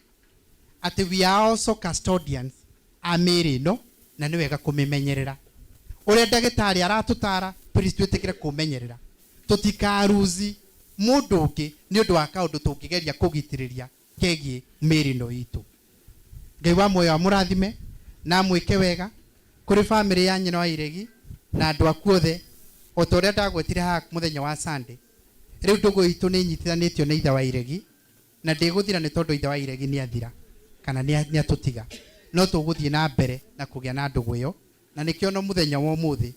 atĩ we are also custodians a mĩĩrĩ ĩno na nĩ wega kũmĩmenyerera. Ũrĩa ndagĩtarĩ aratũtara please twĩtĩkĩre kũmenyerera. Tũtikaruzi mũndũ ũngĩ nĩ ũndũ wa kaũndũ tũngĩgeria kũgitĩrĩria kegiĩ mĩĩrĩ ĩno itũ. Ngai wa muoyo amũrathime na mwĩke wega kũrĩ family ya nyina wa Iregi na andũ aku othe o ta ũrĩa ndagwetire haha mũthenya wa Sunday. Rĩu ndũgũ itũ nĩ nyitithanĩtio nĩ ithe wa Iregi na ndĩgũthira nĩ tondũ ithe wa Iregi nĩ athira kana nĩ atũtiga, no tũgũthiĩ na mbere na kũgĩa na ndũgũ ĩyo. Na nĩkĩo no mũthenya wa ũmũthĩ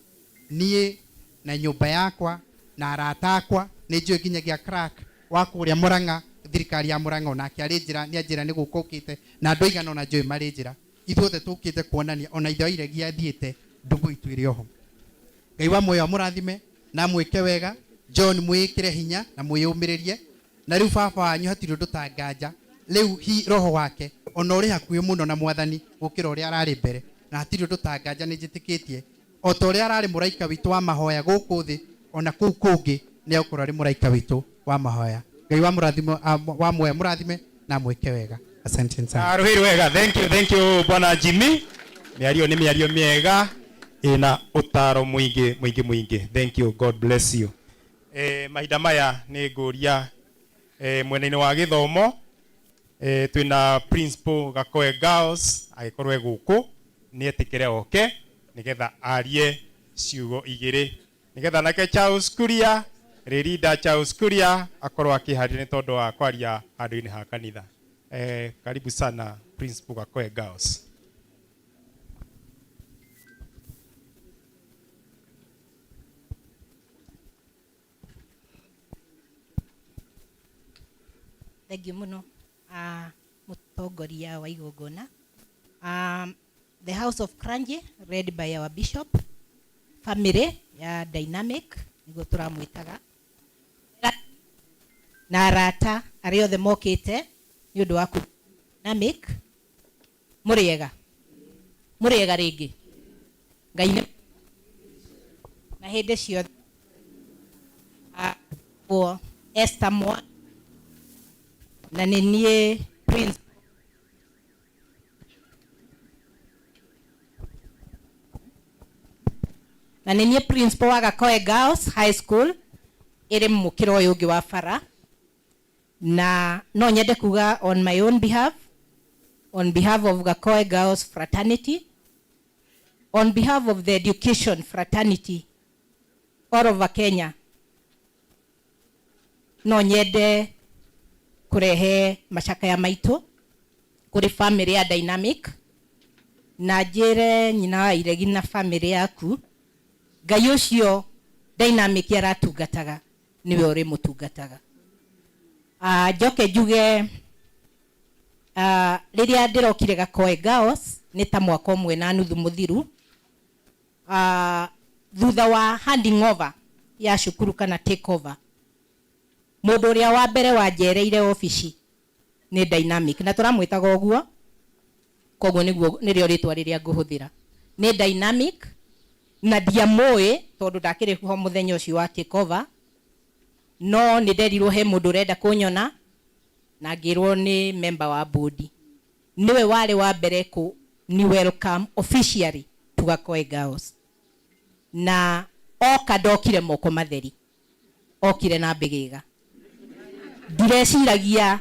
niĩ na nyũmba yakwa na arata akwa nĩ njũĩ nginyagia crack wa kũrĩa Mũrang'a, thirikari ya Mũrang'a onake arĩ njĩra nĩ njĩra nĩ gũkũkĩte na andũ aigana ona njũĩ marĩ njĩra. Ithuothe tũkĩte kuonania ona ithe wa Iregi athiĩte ndũgũ itũ ĩrĩ oho. Ngai wa muoyo amũrathime na mwĩke wega. John mwĩkĩre hinya na mwĩyũmĩrĩrie na rĩu baba wanyu hatirĩ ũndũ ta nganja. Rĩu roho wake ona ũrĩ hakuhĩ mũno na Mwathani gũkĩra ũrĩa ararĩ mbere na hatirĩ ũndũ ta nganja. Nĩ njĩtĩkĩtie o ta ũrĩa ararĩ mũraika witũ wa mahoya gũkũ thĩ ona kũu kũngĩ nĩ egũkorwo arĩ mũraika witũ wa mahoya. Ngai wa muoyo amũrathime na mwĩke wega. Asante sana. Aruhiri wega. Thank you Bwana Jimmy. Mĩario nĩ mĩario mĩega ĩna ũtaro mũingĩ. Thank you. God bless you. Mahinda maya nĩ ngũria mwena-inĩ wa gĩthomo twĩna Principal Gakoe Girls agĩkorwo gũkũ nĩ etĩkĩre oke nĩgetha arie ciugo igĩrĩ nĩgetha nake Charles Kuria Leader Charles Kuria akorwo akĩharĩria nĩ tondũ wa kwaria handũ-inĩ ha kanitha. Karibu sana Principal Gakoe Girls. Thank you muno mutongoria wa igongona. The House of Clergy led by our bishop, family ya Dynamic niguo turamwitaga, na arata arĩa othe mokĩte nĩ ũndũ wa Dynamic. Mũrĩega rĩngĩ Ngai na hĩndĩ ciothe Esther Mwa na nĩniĩ Prince Principal wa Gakoe Girls High School ĩrĩ mũkĩra ũyũ ũngĩ wa bara, na no nyende kuga on my own behalf, on behalf of Gakoe Girls Fraternity, on behalf of the education fraternity all over Kenya, no nyende kurehe macakaya maitũ kũrĩ family ya Dynamic na njĩre nyina wa Iregi na family yaku Ngai ũcio Dynamic yaratungataga niwe ũrĩ mũtungataga. Njoke njuge rĩrĩa ndĩrokire Gakoe Girls nĩ ta mwaka ũmwe na nuthu mũthiru thutha wa handing over ya cukuru kana take over. Mũndũ ũrĩa wa mbere wanjereire ofici nĩ Dynamic na tũramwĩtaga ũguo, koguo nĩrĩo rĩtwa rĩrĩa ngũhũthĩra. Nĩ Dynamic na ndiamũĩ tondũ ndakĩrĩ ho mũthenya ũcio wa take over, no nĩ nderirwo he mũndũ ũrenda kũnyona na ngĩrwo nĩ member wa board. Niwe warĩ wa mbere ni welcome officially to Gakoe Girls, na oka ndokire moko matheri, okire na mbĩgĩga. Ndireciragia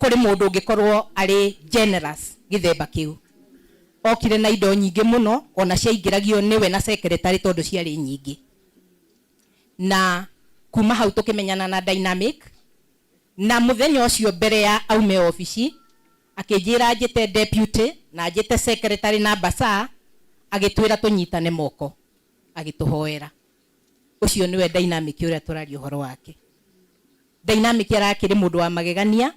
kũrĩ mũndũ ũngĩkorwo arĩ generous gĩthemba kĩu. Okire na indo nyingĩ mũno, ona ciaingĩragio niwe na secretary tondũ ciarĩ nyingĩ. Na kuma hau tũkĩmenyana na Dynamic, na mũthenya ũcio mbere ya aume ofici akĩnjĩra njĩte deputy na njĩte secretary na basa, agĩtwĩra tũnyitane moko agĩtũhoera. Ũcio niwe Dynamic ũrĩa tũraria ũhoro wake. Dynamic yarakĩrĩ mũndũ wa magegania,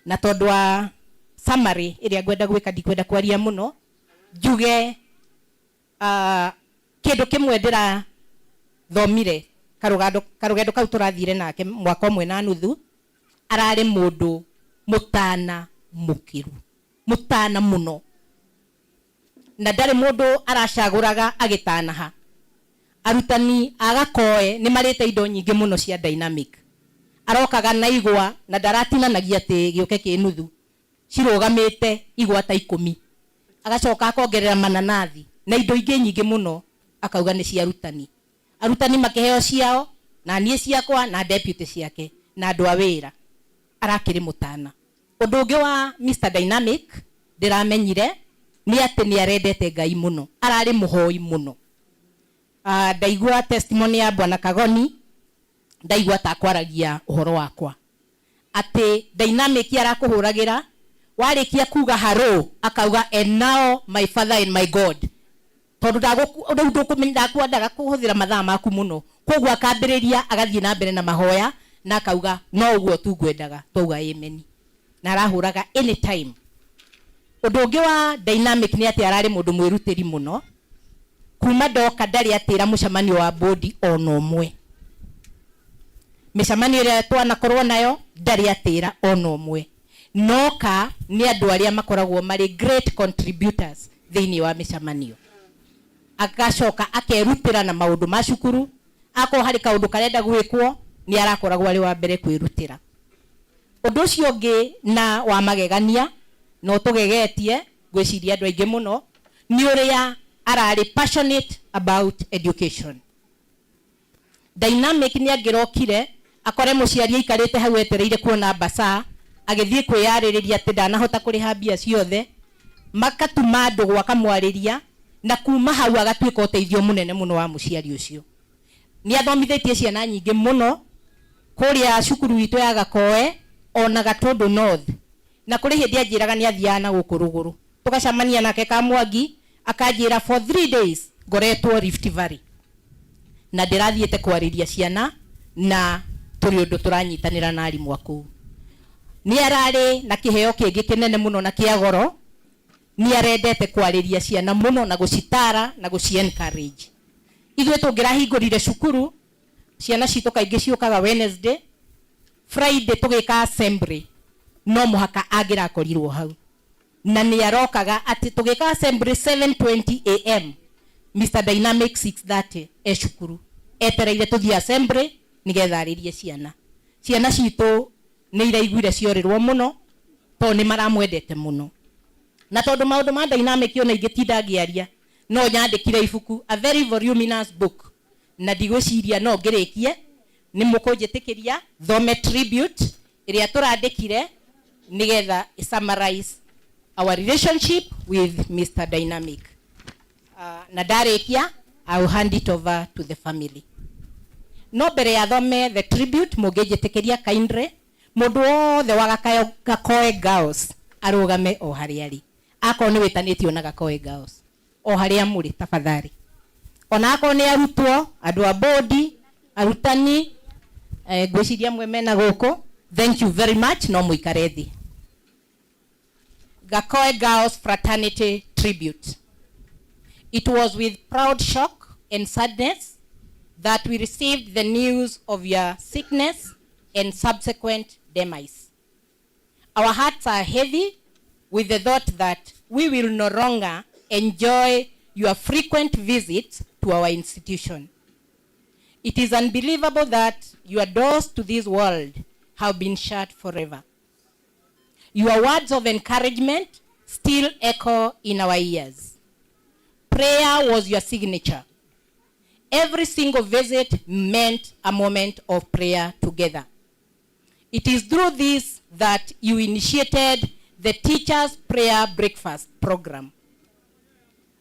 na tondũ wa summary ĩrĩa ngwenda gwĩka ndikwenda kwaria mũno, njuge kĩndũ kĩmwe ndĩrathomire karũgendo kau tũrathire nake mwaka ũmwe na nuthu. Ararĩ mũndũ mũtana mũkĩru, mũtana mũno, na ndari mundu aracaguraga agitanaha. Arutani agakoe ni marite indo nyingi muno cia dynamic. Arokaga na igwa na ndaratinanagia ati gioke kinuthu. Cirugamite igwa ta 10. Agacoka akongerera mananathi na indo ingi nyingi muno akauga ni cia arutani. Arutani makiheo ciao na nie ciakwa na deputy ciake na andu a wira arakiri mutana. Undu ungi wa Mr Dynamic ndiramenyire ni ati ni arendete Ngai muno, arari muhoi muno. Ndaigua testimony ya Bwana Kagoni, ndaigua ta kwaragia uhoro wakwa ati Dynamic arakuhuragira warikia kuga haro akauga and now my father and my God. Tondu ndakumenya kwandaga kuhuthira mathaa maku muno, kogwa akambiriria agathie na mbere na mahoya na akauga no uguo tu ngwendaga, twauga amen. Na arahuraga anytime. Undu ungi wa Dynamic ni ati arari mundu mwirutiri muno. Kuma ndoka ndari atira mucemanio wa bodi ono mwe. Micemanio ria twanakorwo nayo ndari atira ono mwe. Noka ni andu aria makoragwo mari great contributors thiini wa micemanio. Agacoka akerutira na maundu ma cukuru, ako hari kaundu karenda gwikwo ni arakoragwo ari wa mbere kwirutira. Undu ucio ungi na wa magegania no tugegetie gwiciria andu aingi muno ni uria arari passionate about education. Dynamic ni angirokire akore muciari aikarite hau etereire kuona mbasa agithie kwiyaririria ati ndanahota kuriha mbia ciothe, makatuma andu gwaka mwariria na kuma hau agatuika uteithio munene muno wa muciari ucio. Ni athomithitie ciana nyingi muno kuria cukuru itu ya Gakoe ona Gatundu North, na kuri hindi anjiraga ni athiana guku ruguru. Tugacamania nake Kamwangi akanjira for 3 days ngoretwo Rift Valley na ndirathiete kwariria ciana na turi undu turanyitanira na arimu aku. Ni arari na kiheo kingi kinene muno na kia goro, ni arendete kwariria ciana muno na gucitara na guci encourage. Ithuĩ tũngĩrahingũrire cukuru, ciana citũ kaingĩ ciũkaga Wednesday, Friday tũgĩka assembly, no mũhaka angĩrakorirwo hau. Na nĩ arokaga ati tũgĩka assembly 7:20 am, Mr Dynamic 6:30 cukuru. Etereire tũthiĩ assembly nigetha arĩrie ciana. Ciana citũ nĩ iraiguire ciorirwo muno, to nĩ maramwendete muno. Na tondu maundu ma Dynamic ona ingitinda ngiaria, no nyandikire ibuku, a very voluminous book, na ndigwiciria no ngirikie ni mukunjitikiria thome tribute iria turandikire nigetha summarize our relationship with Mr Dynamic. Na ndarikia I will hand it over to the family. No mbere ya thome the tribute munginjitikiria kindly mundu wothe wa Gakoe Girls arugame o hariari. Ako ni witanitio na Gakoe Girls o haria muri tafadhali. Ona ako ni arutwo, andu a bodi, arutani, gwiciria mwe mena guko. Thank you very much, no muikare thi. Gakoe Girls Fraternity Tribute. It was with proud shock and sadness that we received the news of your sickness and subsequent demise. Our hearts are heavy with the thought that we will no longer enjoy your frequent visits to our institution. It is unbelievable that your doors to this world have been shut forever. Your words of encouragement still echo in our ears. Prayer was your signature. Every single visit meant a moment of prayer together. It is through this that you initiated the Teachers' Prayer Breakfast program.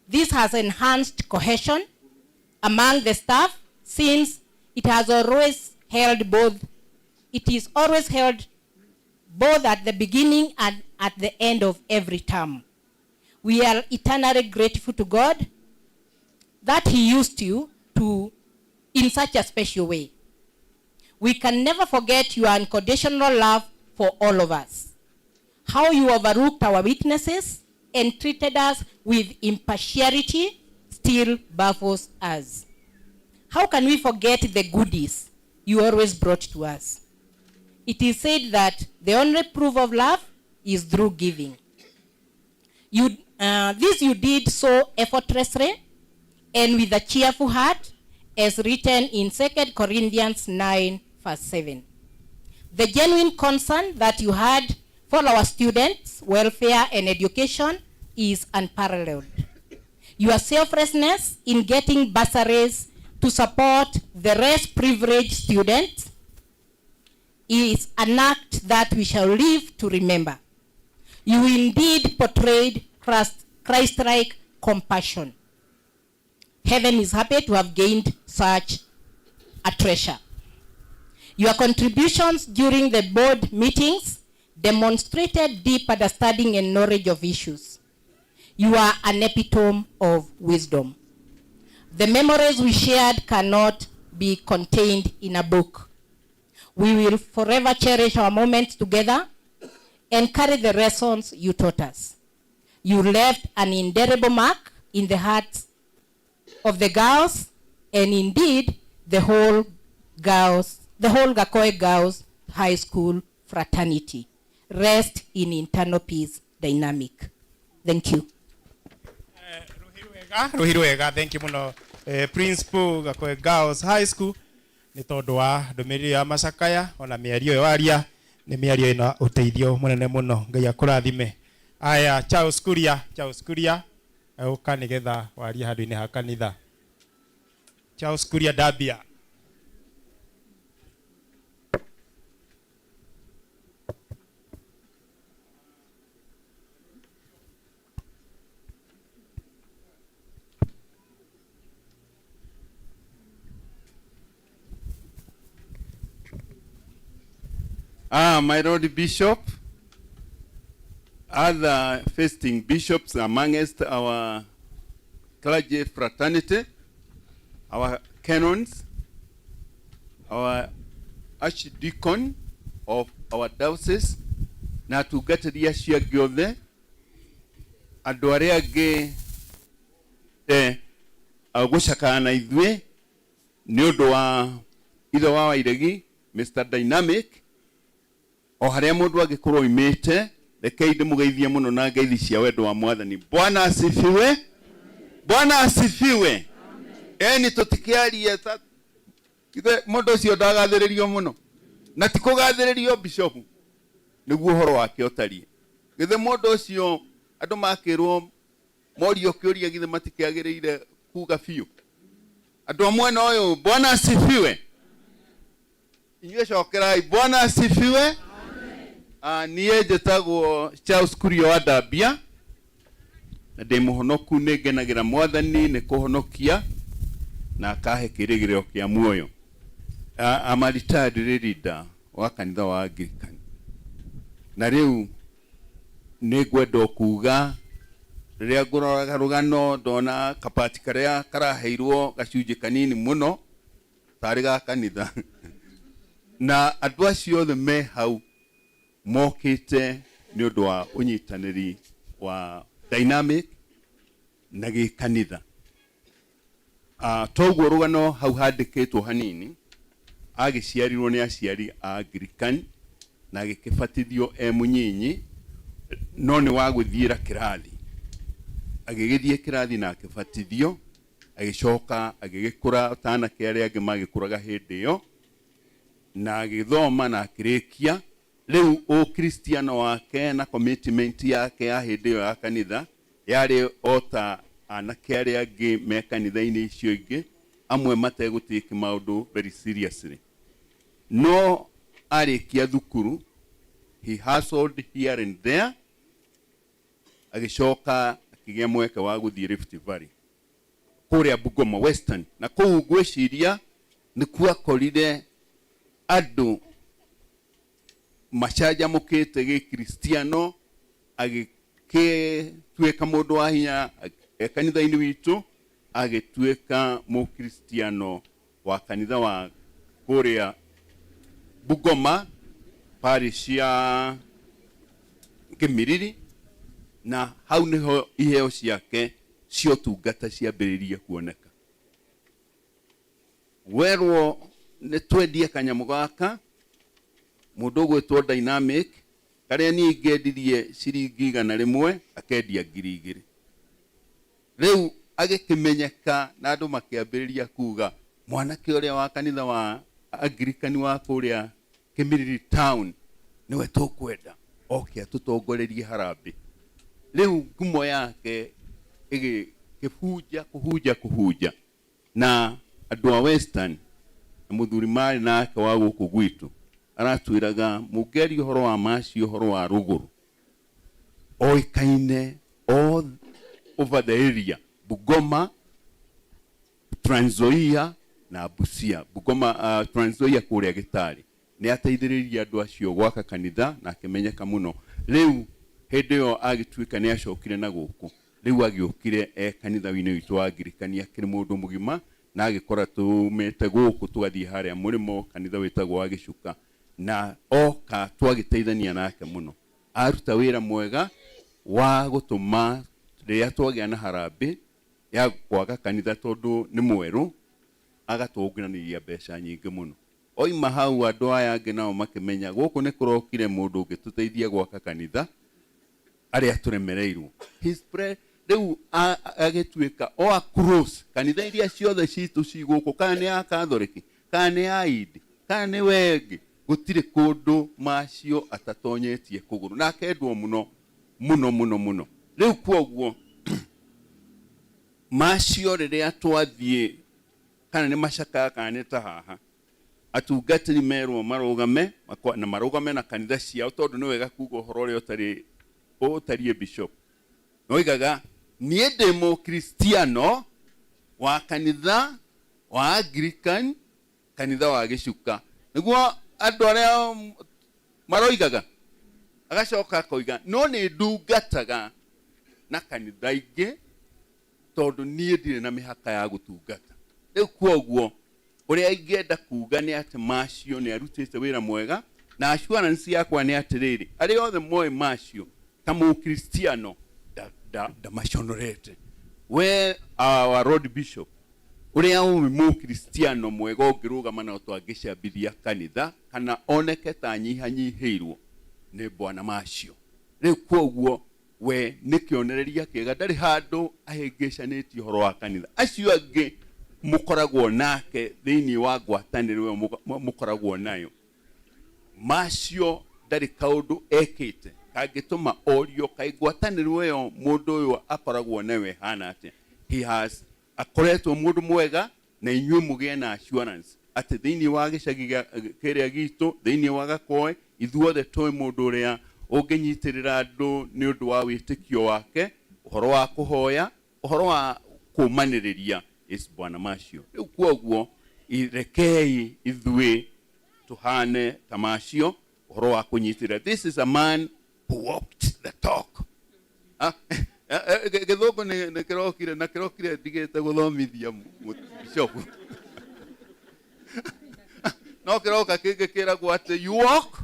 This has enhanced cohesion among the staff since it is always held both at the beginning and at the end of every term. We are eternally grateful to God that He used you in such a special way. We can never forget your unconditional love for all of us. How you overlooked our weaknesses and treated us with impartiality still baffles us. How can we forget the goodies you always brought to us? It is said that the only proof of love is through giving. You This you did so effortlessly and with a cheerful heart, as written in 2 Corinthians 9, verse 7. The genuine concern that you had for our students' welfare and education is unparalleled. Your selflessness in getting bursaries to support the less privileged students is an act that we shall live to remember. You indeed portrayed Christ-like compassion. Heaven is happy to have gained such a treasure. Your contributions during the board meetings demonstrated deep understanding and knowledge of issues. You are an epitome of wisdom. The memories we shared cannot be contained in a book. We will forever cherish our moments together and carry the lessons you taught us. You left an indelible mark in the hearts of the girls and indeed the whole Gakoe Girls High School fraternity. Rest in eternal peace dynamic. Thank you. Ruhiruega, thank you muno. Principal Gakoe Girls High School ni tondu wa ndumiriri ya macakaya ona miario yo aria ni miario ina uteithio munene muno. Ngai akurathime. Aya Charles Kuria uka nigetha waria handu-ini ha kanitha. Charles Kuria Dabia. My Lord Bishop, other fasting bishops amongst our clergy fraternity, our canons, our archdeacon of our diocese, na tugatiria cia giothe andu aria angi gucakana ithue ni undu wa ithe wa Wairegi Mr. Dynamic o haria mundu agikorwo imite rekei ndimugeithie muno na ngeithi cia wendo wa Mwathani. Bwana asifiwe. Bwana asifiwe. Eni tutikiaria ithe mundu ucio ndagathiririo muno na ti kugathiririo bishop niguo horo wake otarie githe mundu ucio andu makirwo morio kiuria githe matikiagirire kuga biu andu amwe noyo. Bwana asifiwe. Inywe cokerai. Bwana asifiwe. Niye jetagwo Charles Kuria wa Dabia na ndi muhonoku ni ngenagira Mwathani ni kuhonokia na akahe kirigiro kia muoyo. I'm a retired leader wa kanitha wa Anglican na riu ni gwenda kuga riria nguroraga rugano ndona kapati karia karaheirwo gacunji kanini muno tari ga kanitha na andu acio othe me hau mokite ni undu wa unyitaniri wa Dynamic na gikanitha. Toguo rugano hau handikitwo hanini agiciarirwo ni aciari a Anglican na agikibatithio munyinyi no ni wa guthiira kirathi agigithie kirathi na akibatithio agicoka agigikura tana kiaria angi magikuraga hindi yo na agithoma na akirikia riu ukristiano wake na commitment yake ya hindi yo ya kanitha yari ota anake aria angi me kanitha-ini icio ingi amwe mategutiki maundu very seriously. No arikia thukuru he hustled here and there agicoka akigia mweke wa guthii Rift Valley kuria Bungoma Western na kuu gwiciria ni kwakorire andu machaja mukite gi Kristiano agituika mundu wa hinya kanitha-ini witu agituika mu Kristiano wa kanitha wa kuria Bungoma parish ya Kimiriri na hau niho iheo ciake cio tungata ciambiririe kuoneka. Werwo ni twendie kanyamu gaka mundu gwitwo Dynamic karia ni ngendirie ciringi 100 akendia 2,000. Riu agikimenyeka na andu makiambiriria kuga mwanake uria wa kanitha wa Anglikani wa kuria Kimiriri town niwe tukwenda oke atutongorerie harambe. Riu ngumo yake kuhuja na andu a Western na muthuri mari nake wa guku gwitu aratwiraga mugeri uhoro wa maci uhoro wa ruguru oikaine all over the area, Bungoma, Trans Nzoia na Busia. Bungoma, Trans Nzoia kuria Gitari ni ateithiriria andu acio gwaka kanitha na akimenyeka muno. Riu hindi yo agituika ni acokire na guku, riu agiukire kanitha-ini witu wa Anglikani akiri mundu mugima na agikora tumete guku tugathie haria murimo kanitha witagwo wa Gicuka na oka twagiteithania nake muno. Aruta wira mwega wa gutuma riria twagia na harambe ya kwaga kanitha tondu ni mweru agatungiraniria mbeca nyingi muno. Oima hau andu aya angi nao makimenya guku ni kurokire mundu ungituteithia gwaka kanitha aria turemereirwo. His prayer riu agituika o across kanitha iria ciothe citu ciguku, kana ni ya Catholic, kana ni ya Idi, kana ni wengi, gutire kundu macio atatonyetie kuguru na kendwo muno muno muno muno. Riu kwoguo macio riria twathie kana ni macaka kana ni ta haha atungatiri merwo marugame na marugame na kanitha ciao tondu ni wega kuga uhoro uria utari bishop noigaga nie demo Kristiano wa kanitha wa Anglican kanitha wa Gicuka niguo andu aria maroigaga agacoka koiga no ni ndungataga na kanitha ingi tondu nie ndire na mihaka ya gutungata. Riu kwoguo uria ingenda kuga ni ati macio ni arutite wira mwega na assurance yakwa ni atiriri ari othe moe macio ta mu Kristiano da maconorete we our road bishop uria mu Kristiano mwega ungirugama na twangicambithia kanitha kana oneke ta nyihanyihirwo ni Bwana macio. Riu kwoguo we nikionereria kiega ndari handu ahingicanĩtie uhoro wa kanitha. Acio angi mukoragwo nake thiini wa ngwatanĩro mukoragwo nayo macio ndari kaundu ekite kangituma orio kaigwatanĩro yo mundu uyu akoragwo nawe hana atia. He has akoretwo mundu mwega na inyuĩ mugie na assurance ati thiini wa gicagi kiria gitu thiini wa Gakoe ithuothe twi mundu uria unginyitirira andu ni undu wa witikio wake, uhoro wa kuhoya, uhoro wa kumaniriria is Bwana macio. Riu kwoguo irekei ithui tuhane ta macio uhoro wa kunyitirira. This is a man who walked the talk. Githungu ni kirokire ndigite guthomithia bishop no kiroka kigikiragwo ati you walk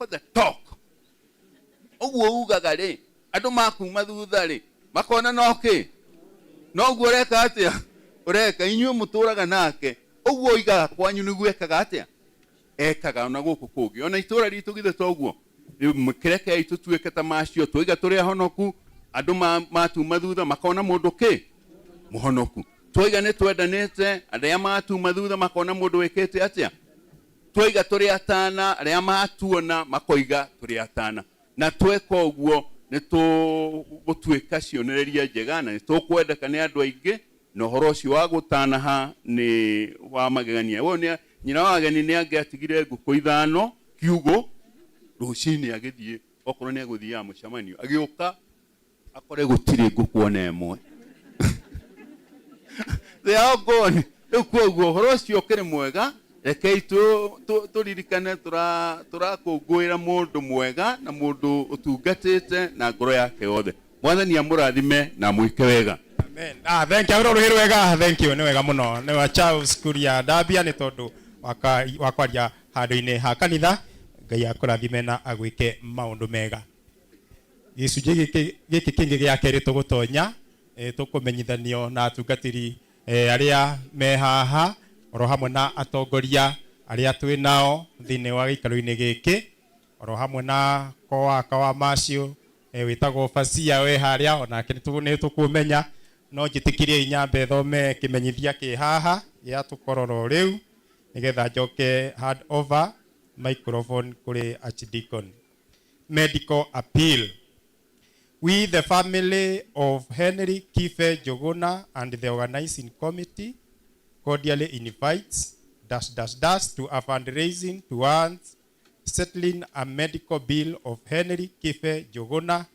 the talk. Uguo ugaga ri andu makuma thutha ri makona noki no guo reka atia ureka inyuĩ muturaga nake uguo igaga kwanyu niguo ekaga atia ekaga ona guku kungi ona itura ritu githe toguo mukireke itu tuike ta macio twiga turi ahonoku andu matuma thutha makona mundu ki muhonoku twiga ni twendanite aria matuma thutha makona mundu wikite atia twiga turi atana aria matuona makoiga turi atana na tweka uguo ni tugutuika cionereria njega na ni tukwendeka ni andu aingi na uhoro ucio wa gutanaha ni wa magegania. Wo ni nyina wa ageni ni angiatigire nguku 5 kiugo rucini agithie okorwo ni aguthia mucemanio agiuka akore gutire nguku ona emwe they are gone. Kwoguo uhoro ucio kiri mwega rekei turirikane turakungwira mundu mwega na mundu utungatite na ngoro yake yothe. Mwathani amurathime na mwike wega. Amen. Thank you. Ro ruhiru wega. Thank you. Ni wega muno. Ni wa Charles Kuria Dabia ni tondu wakwaria handu-ini ha kanitha. Ngai akurathime na agwike maundu mega. Gicunjĩ gĩkĩ kĩngĩ gĩa kerĩ tũgũtonya tũkũmenyithanio na atungatĩri arĩa me haha oro hamwe na atongoria arĩa twĩ nao thĩinĩ wa gĩikaro-inĩ gĩkĩ oro hamwe na koaka wa Macio witagwo Facia we haria ona nĩ tũkũmenya no njĩtĩkirie inyambe thome kĩmenyithia kĩ haha gĩa tũkororo rĩu nigetha njoke hand over microphone kuri Archdeacon. Medical appeal. We, the family of Henry Kife Joguna and the organizing committee, cordially invites to a fundraising towards settling a medical bill of Henry Kife Joguna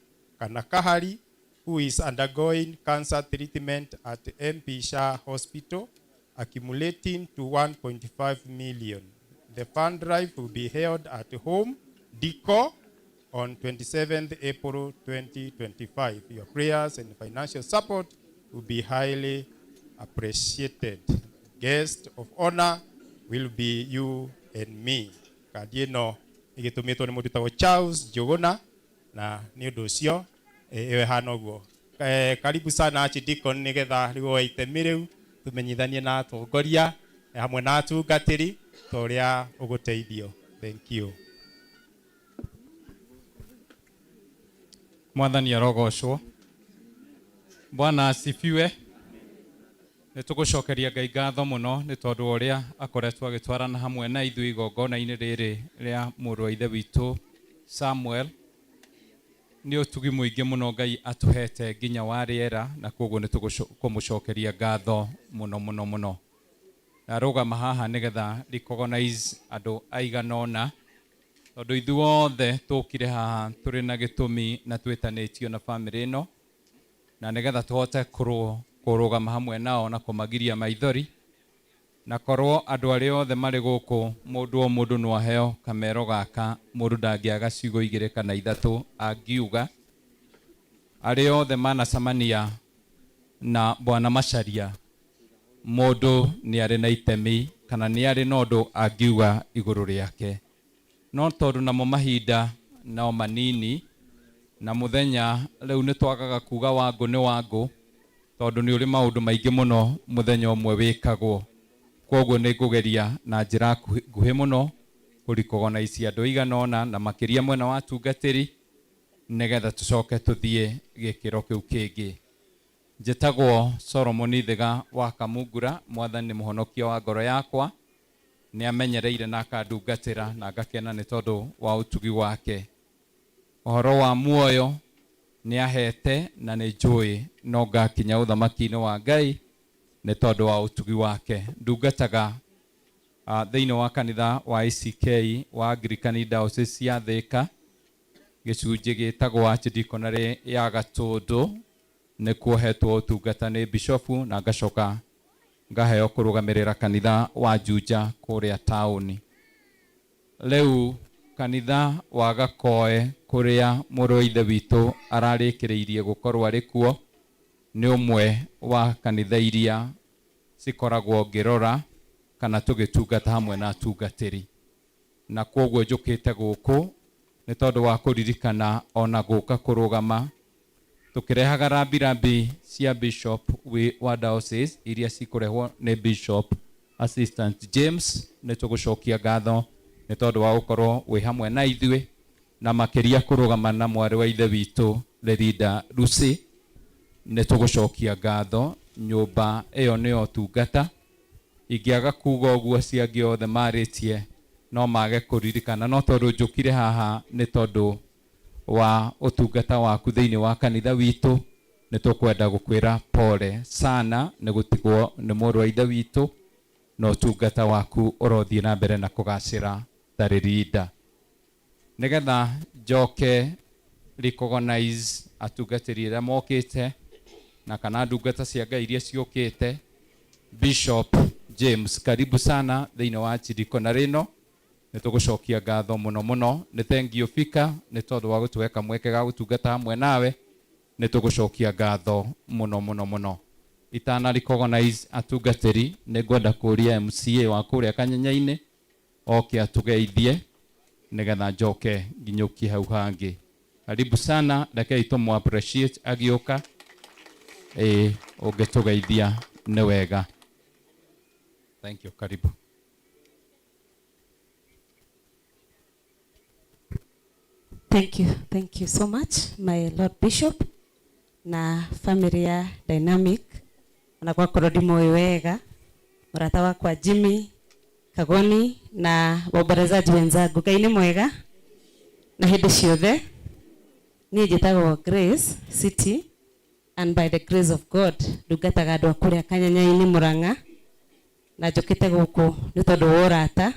Kanakahari, who is undergoing cancer treatment at MP Shah Hospital, accumulating to 1.5 million. The fund drive will be held at home, Deco, on 27th April 2025. Your prayers and financial support will be highly appreciated. Guest of honor will be you and me. Kadi ĩno ĩgĩtũmĩtwo nĩ mũndũ wĩtagwo Charles Joguna na nĩ ũndũ ũcio hana ũguo. Karibu sana Archdeacon nĩgetha rĩu itemi rĩu tumenyithanie na atongoria hamwe na atungatĩri torĩa ũgũteithio. Thank you. Mwathani arogocwo. Bwana asifiwe. Nĩtũgũcokeria Ngai ngatho mũno nĩ tondũ ũrĩa akoretwo agĩtwarana hamwe na ithuĩ igongona-inĩ rĩrĩ rĩa mũrũ wa ithe witũ Samuel. Nĩ ũtugi mũingĩ mũno Ngai atũhete nginya wa rĩera na koguo nĩtũkũmũcokeria ngatho mũno mũno mũno. Narũgama haha nĩgetha recognize andũ aigana ũna tondũ ithuothe tũkire haha tũrĩ na gĩtũmi na twĩtanĩtio na family ĩno na nĩgetha tũhote kũrũgama hamwe nao na kũmagiria maithori na korwo andũ arĩa othe marĩ gũkũ mũndũ no aheo kamero gaka mũndũ ndangĩaga ciugo 2 kana 3 angiuga arĩa othe manacamania na Bwana Macharia mũndũ nĩ arĩ na itemi kana nĩ arĩ na ũndũ angiuga igũrũ rĩake no tondũ namo mahinda no manini na mũthenya rĩu nĩ twagaga kuga wangũ nĩ wangũ tondũ nĩ ũrĩ maũndũ maingĩ mũno mũthenya ũmwe wĩkagwo koguo nĩ ngũgeria na njĩra nguhĩ mũno kũricognize andũ aigana ũna na makĩria mwena wa atungatĩri nĩgetha tũcoke tũthiĩ gĩkĩro kĩu kĩngĩ. Njĩtagwo Solomon Thiga wa Kamungura. Mwathani nĩ mũhonokia wa ngoro yakwa, nĩ amenyereire na akandungatĩra na ngakena nĩ tondũ wa ũtugi wake. Ũhoro wa muoyo nĩ ahete na nĩ njũĩ no ngakinya ũthamaki-inĩ wa Ngai nĩ tondũ wa ũtugi wake. Ndungataga thĩinĩ wa kanitha wa ICK wa Anglican Diocese ya Thika, gĩcunjĩ gĩtagwo Archdeaconry ya Gatũndũ, nĩ kuohetwo ũtungata nĩ bishopu na ngacoka ngaheo kũrũgamĩrĩra kanitha wa Juja kũrĩa taũni. Rĩu kanitha wa Gakoe kũrĩa mũrũ wa ithe witũ ararĩkĩrĩirie gũkorwo arĩ kuo nĩ ũmwe wa kanitha iria cikoragwo ngĩrora kana tũgĩtungata hamwe na atungatĩri, na koguo njũkĩte gũkũ nĩ tondũ wa kũririkana ona gũka kũrũgama tũkĩrehaga rambirambi cia bishop wa diocese iria cikũrehwo nĩ Bishop Assistant James. Nĩ tũgũcokia ngatho nĩ tondũ wa gũkorwo wĩ hamwe na ithuĩ na makĩria kũrũgama na mwarĩ wa ithe witũ Lerida Lucy. Nĩ tũgũcokia ngatho, nyũmba ĩyo nĩyo ũtungata, ingĩaga kuga ũguo ciangĩ othe marĩtie no mage kũririkana, no tondũ njũkire haha nĩ tondũ wa ũtungata waku thĩinĩ wa kanitha witũ, nĩ tũkwenda gũkwĩra pole sana nĩ gũtigwo nĩ mũrũ wa ithe witũ na ũtungata waku ũrothiĩ na mbere na kũgacĩra ta Lerida. Nĩgetha njoke recognize atungatĩri arĩa mokĩte na kana ndungata cia Ngai iria ciũkĩte. Bishop James, karibu sana thĩinĩ wa Archdeaconry ĩno. Nĩ tũgũcokia ngatho mũno mũno, nĩ thank you fika nĩ tondũ wa gũtũhe mweke ga gũtungata hamwe nawe. Nĩ tũgũcokia ngatho mũno mũno mũno. Itana recognize atungatĩri, nĩ ngwenda kũria MCA wa kũrĩa Kanyenya-inĩ oke atũgeithie nĩgetha njoke nginyũkie hau hangĩ. Karibu sana, rekei tũmũ appreciate agĩũka ũngĩtũgeithia nĩ wega. Thank you, karibu. Thank you so much, my Lord Bishop na family ya Dynamic. Na kwa kurudi moyo wega, murata wakwa Jimmy Kagoni na waomborezaji wenzangu, Ngai ni mwega na hindi ciothe. Niĩ njĩtagwo Grace City, and by the grace of God ndungataga andũ a kũrĩa Kanyanya-inĩ Mũrang'a, na njũkĩte gũkũ nĩ tondũ wa ũrata.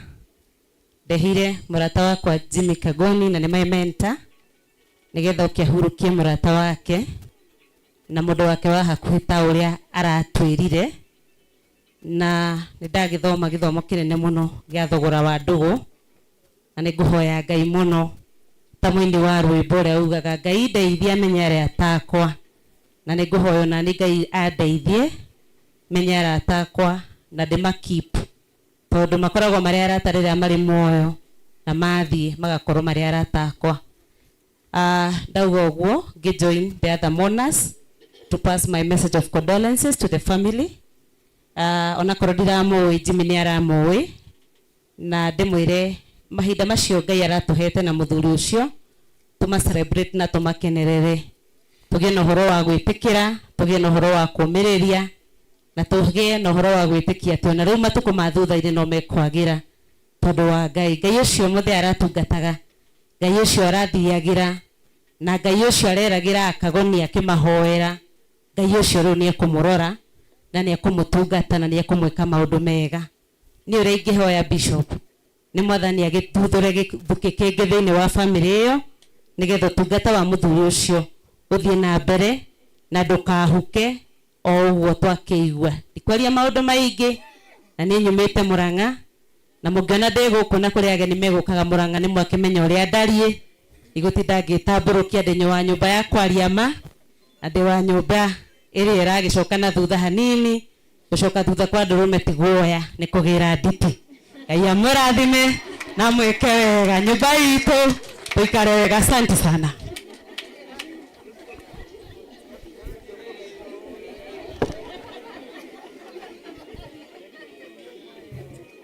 Ndehire mũrata wakwa Jimmy Kagoni na nĩ my mentor, nĩgetha ũkĩhurukie mũrata wake na mũndũ wake wa hakuhĩ ta ũrĩa aratwĩrire. Na nĩndagĩthoma gĩthomo kĩnene mũno gĩa thogora wa ndũgũ, na nĩngũhoya Ngai mũno ta mũini wa rwĩmbo ũrĩa ugaga Ngai ndeithia menye arĩa atakwa, na nĩngũhoya na nĩ Ngai andeithie menye arĩa atakwa na ndĩmakeep, tondũ makoragwo marĩ arata rĩrĩa marĩ muoyo na mathiĩ magakorwo marĩ arata akwa. Ndauga ũguo ngĩjoin the other mourners to pass my message of condolences to the family. Ona korwo ndiramũĩ, Jimmy nĩ aramũĩ, na ndĩmwĩre mahinda macio Ngai aratũhete na mũthuri ũcio tũma celebrate na tũmakenerere, tũgĩe na ũhoro wa gwĩtĩkĩra, tũgĩe na ũhoro wa kũũmĩrĩria, na tũgĩe na ũhoro wa gwĩtĩkia atĩ ona rĩu matukũ ma thutha-inĩ no mekwagĩra tondũ wa Ngai. Ngai ũcio mũthĩ aratungataga, Ngai ũcio arathiagĩra, na Ngai ũcio areragĩra Akagoni akĩmahoera. Ngai ũcio rĩu nĩ ekũmũrora na nĩ ekũmũtungata na nĩ ekũmwĩka maũndũ mega. Nĩ ũrĩa ingĩhoya Bishop nĩ Mwathani agĩtuthũre gĩthukĩ kĩngĩ thĩinĩ wa family ĩyo, nĩgetha ũtungata wa mũthuri ũcio ũthiĩ na mbere na ndũkahuke o ũguo twakĩigua. Ndikwaria maũndũ maingĩ na nĩ nyumĩte Mũrang'a, na mũngĩona ndĩ gũkũ na kũrĩ ageni megũkaga Mũrang'a nĩ mwakĩmenya ũrĩa ndariĩ. Igũtinda ngĩtambũrũkia ndĩ wa nyũmba ya kwaria ma, na ndĩ wa nyũmba ĩrĩa ĩragĩcoka na thutha hanini, gũcoka thutha kwa ndũrũme ti guoya nĩ kũgĩra nditi. Ngai amũrathime na mwĩke wega, nyũmba itũ tũikare wega. Asante sana.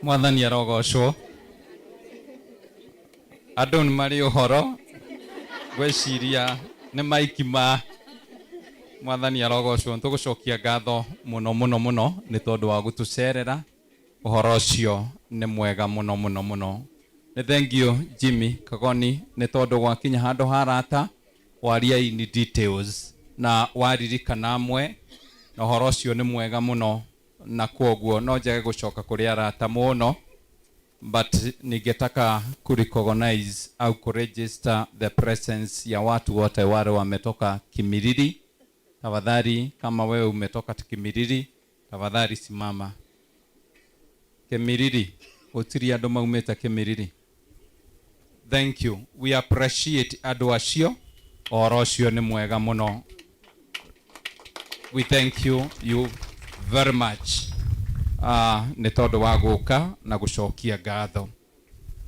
Mwathani arogocwo. Andũ nĩ marĩ ũhoro, gwĩciria nĩ maiki ma Mwathani arogocwo. Tũgũcokia ngatho mũno mũno mũno nĩ tondũ wa gũtũcerera. Ũhoro ũcio nĩ mwega mũno mũno mũno. Nĩ thank you Jimmy Kagoni nĩ tondũ gwakinya handũ harata waria in details na waririkana amwe, na ũhoro ũcio nĩ mwega mũno, na kwoguo no njage gũcoka kũrĩ arata mũno, but ningetaka kurecognize au kuregister the presence ya watu wote wale wametoka Kimiriri. Tafadhali kama wewe umetoka Kimiriri, tafadhali simama. Kimiriri, utiri andũ maumĩte Kimiriri. Thank you. We appreciate andũ acio. Ũhoro ũcio nĩ mwega mũno. We thank you very much. Nĩ tondũ wa gũka na gũcokia ngatho.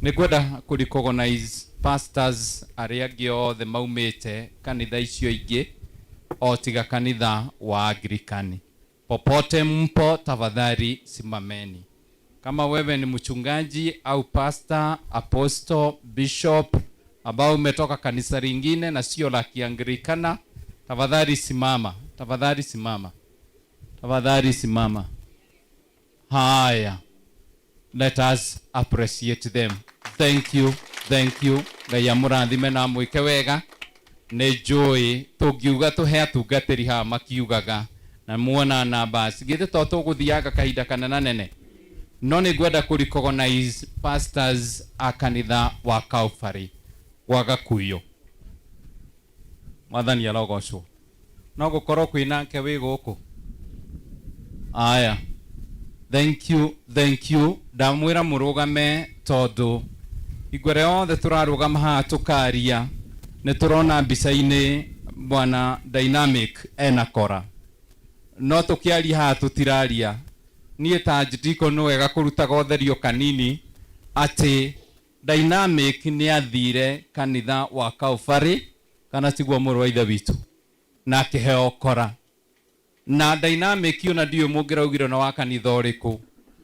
Nĩngwenda kũrecognize pastors arĩa angĩ othe maumĩte kanitha icio ingĩ o tiga kanitha wa Anglikani. Popote mpo tafadhali simameni. Kama wewe ni mchungaji au pastor, apostle, bishop ambao umetoka kanisa lingine na sio la Kianglikana, tafadhali simama. Tafadhali simama. Tafadhali simama. Haya. Let us appreciate them. Thank you. Thank you. Ngai amũrathime na mwĩke wega. Nĩ njũĩ tũngiuga tũhe atungatĩri haha makiugaga na muona nambas. Githĩ to tũgũthiaga kahinda kanene nene. No nĩ ngwenda kũrecognize pastors a kanitha wa Calvary wa Gakuyu. Mwathani arogocwo. No gũkorwo kwĩnake wĩ gũkũ. Aya. Thank you. Thank you. Ndamwĩra mũrũgame tondũ igwere othe tũrarũgama haha tũkaria nĩ tũrona mbica-inĩ bwana Dynamic ena kora. No tũkĩaria haha tũtiraria. Niĩ ta njidiko nĩ wega kũrutaga ũtherio kanini atĩ Dynamic nĩ athire kanitha wa Calvary, kana tiguo mũrũ wa ithe witũ, na akĩheo kora. Na Dynamic ona ndiũ mũngĩraugire na wa kanitha ũrĩkũ,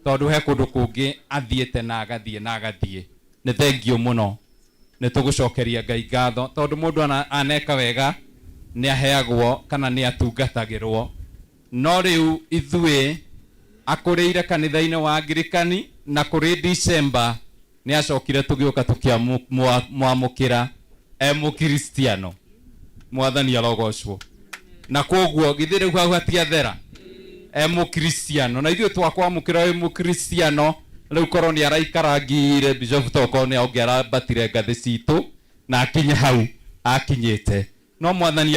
tondũ he kũndũ kũngĩ athiĩte na agathiĩ na agathiĩ. Nĩ thengio mũno. nĩ tũgũcokeria Ngai ngatho tondũ mũndũ aneka wega nĩ aheagwo kana nĩ atungatagĩrwo. No rĩu ithuĩ akũrĩire kanitha-inĩ wa Anglikani na kũrĩ December nĩ acokire tũgĩũka tũkĩamũkĩra mũkristiano. Mwathani arogocwo. Na koguo githĩ rĩu hau hatiathera mũkristiano, na ithuĩ twakwamũkĩra mũkristiano rĩu korwo nĩ araikarangire Bishop toko nĩ ongerera batire ngathĩ citũ na akinye hau akinyĩte. No Mwathani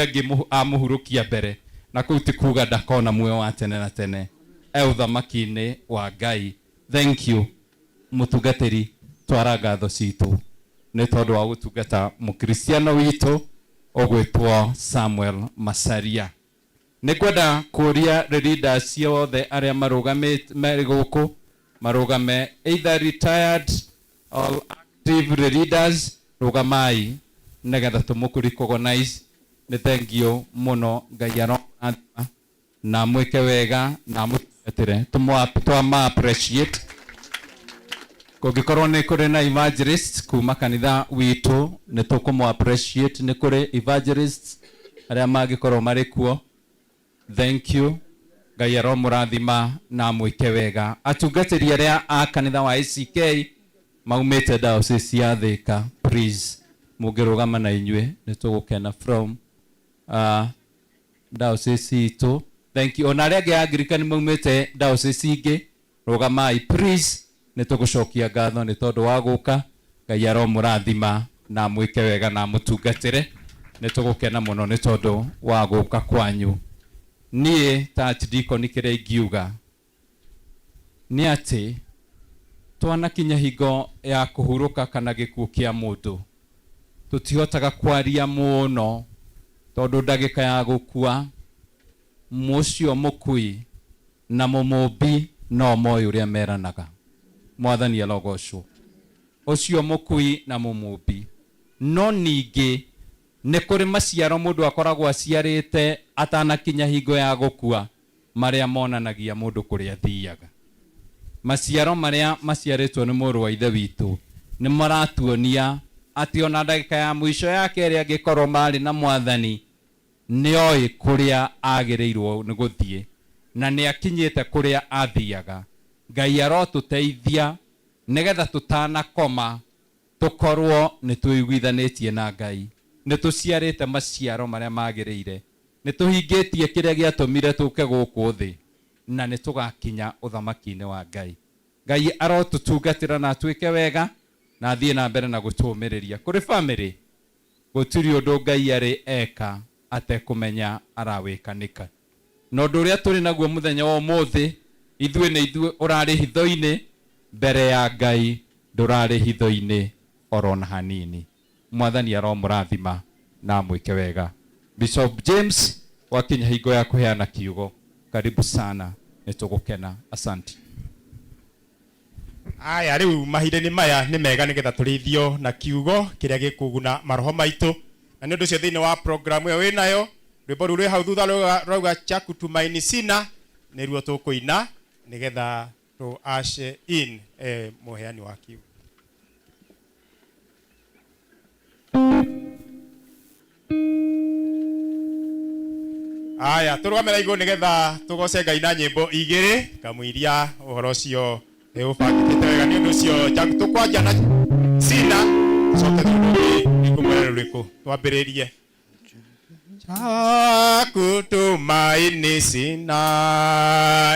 amũhurũkia mbere na kũu ti kuga ndakona muoyo wa tene na tene ũthamaki-inĩ wa Ngai. Thank you mũtungatĩri, twara ngatho citũ nĩ tondũ wa gũtungata mũkristiano witũ ũgwĩtwo Samuel Masaria. Nĩ kwenda kũria leaders ciothe arĩa marũgamĩte gũkũ marũgame, either retired or active leaders, rũgamai nĩgetha tũmũrecognize. Nĩ thank you mũno, Ngai arorathima na mwĩke wega na mũtungatĩre, twama appreciate. Kũngĩkorwo nĩ kũrĩ na evangelist kuma kanitha witũ nĩ tũkũmũ appreciate. Nĩ kũrĩ evangelists arĩa mangĩkorwo marĩ kuo, thank you. Ngai aromũrathima na mwĩke wega. Atungatĩri arĩa a kanitha wa ACK maumĩte diocese ya Thika, please mũngĩrũgama na inyuĩ nĩ tũgũkena from diocese itũ. Thank you. Ona arĩa angĩ Anglikani maumĩte diocese ingĩ rũgamai please, nĩ tũgũcokia ngatho nĩ tondũ wa gũka. Ngai aromũrathima na mwĩke wega na mũtungatĩre, nĩ tũgũkena mũno nĩ tondũ wa gũka kwanyu. Niĩ ta Archdeacon kĩrĩa ingiuga nĩ atĩ twanakinya hingo ya kũhurũka kana gĩkuũ kĩa mũndũ tũtihotaga kwaria mũno tondũ ndagĩka ya gũkua mũcio mũkui na mũmũmbi no moĩ ũrĩa meranaga. Mwathani arogocwo. Ũcio mũkui na mũmũmbi. No ningĩ nĩ kũrĩ maciaro mũndũ akoragwo aciarĩte atanakinya hingo ya gũkua marĩa monanagia mũndũ kũrĩa athiaga. Maciaro marĩa maciarĩtwo nĩ mũrũ wa ithe witũ nĩ maratuonia atĩ ona ndagĩka ya mũico yake ĩrĩa angĩkorwo marĩ na Mwathani nĩoĩ kũrĩa agĩrĩirwo nĩ gũthiĩ na nĩ akinyĩte kũrĩa athiaga. Ngai arotũteithia nĩgetha tũtanakoma tũkorwo nĩ twĩiguithanĩtie na Ngai, nĩ tũciarĩte maciaro marĩa magĩrĩire, nĩ tũhingĩtie kĩrĩa gĩatũmire tũke gũkũ thĩ na nĩ tũgakinya ũthamaki-inĩ wa Ngai. Ngai arotũtungatĩra na twĩke wega na athiĩ na mbere na gũtũũmĩrĩria. Kũrĩ family gũtirĩ ũndũ Ngai arĩ eka atekũmenya arawĩkanĩka. Na ũndũ ũrĩa tũrĩ naguo mũthenya wa ũmũthĩ, ithuĩ nĩ ithuĩ ũrarĩ hitho-inĩ mbere ya Ngai, ndũrarĩ hitho-inĩ orona hanini. Mwathani aromũrathima na mwĩke wega. Bishop James wakinya hingo ya kũheana kiugo, karibu sana, nĩ tũgũkena. Asante. Aya rĩu mahinda-inĩ maya nĩ mega nĩgetha tũrĩithio na kiugo kĩrĩa gĩkũguna maroho maitũ, na nĩ ũndũ ũcio thĩinĩ wa program ĩyo wĩnayo rwĩmbo rũrĩ hau thutha rwauga cha kutumaini sina nĩruo tũkũina nĩgetha tũ usher in mũheani wa kiugo. Aya tũrũgamĩra igũrũ nĩgetha tũgoce Ngai na nyĩmbo igĩrĩ kamũiria ũhoro ũcio ũbangĩkĩte wega. Nĩ ũndũ ũcio tũkwanjia na sina coke thutha nĩngũmwĩra rũrĩkũ twambĩrĩrie. Cha kutumaini sina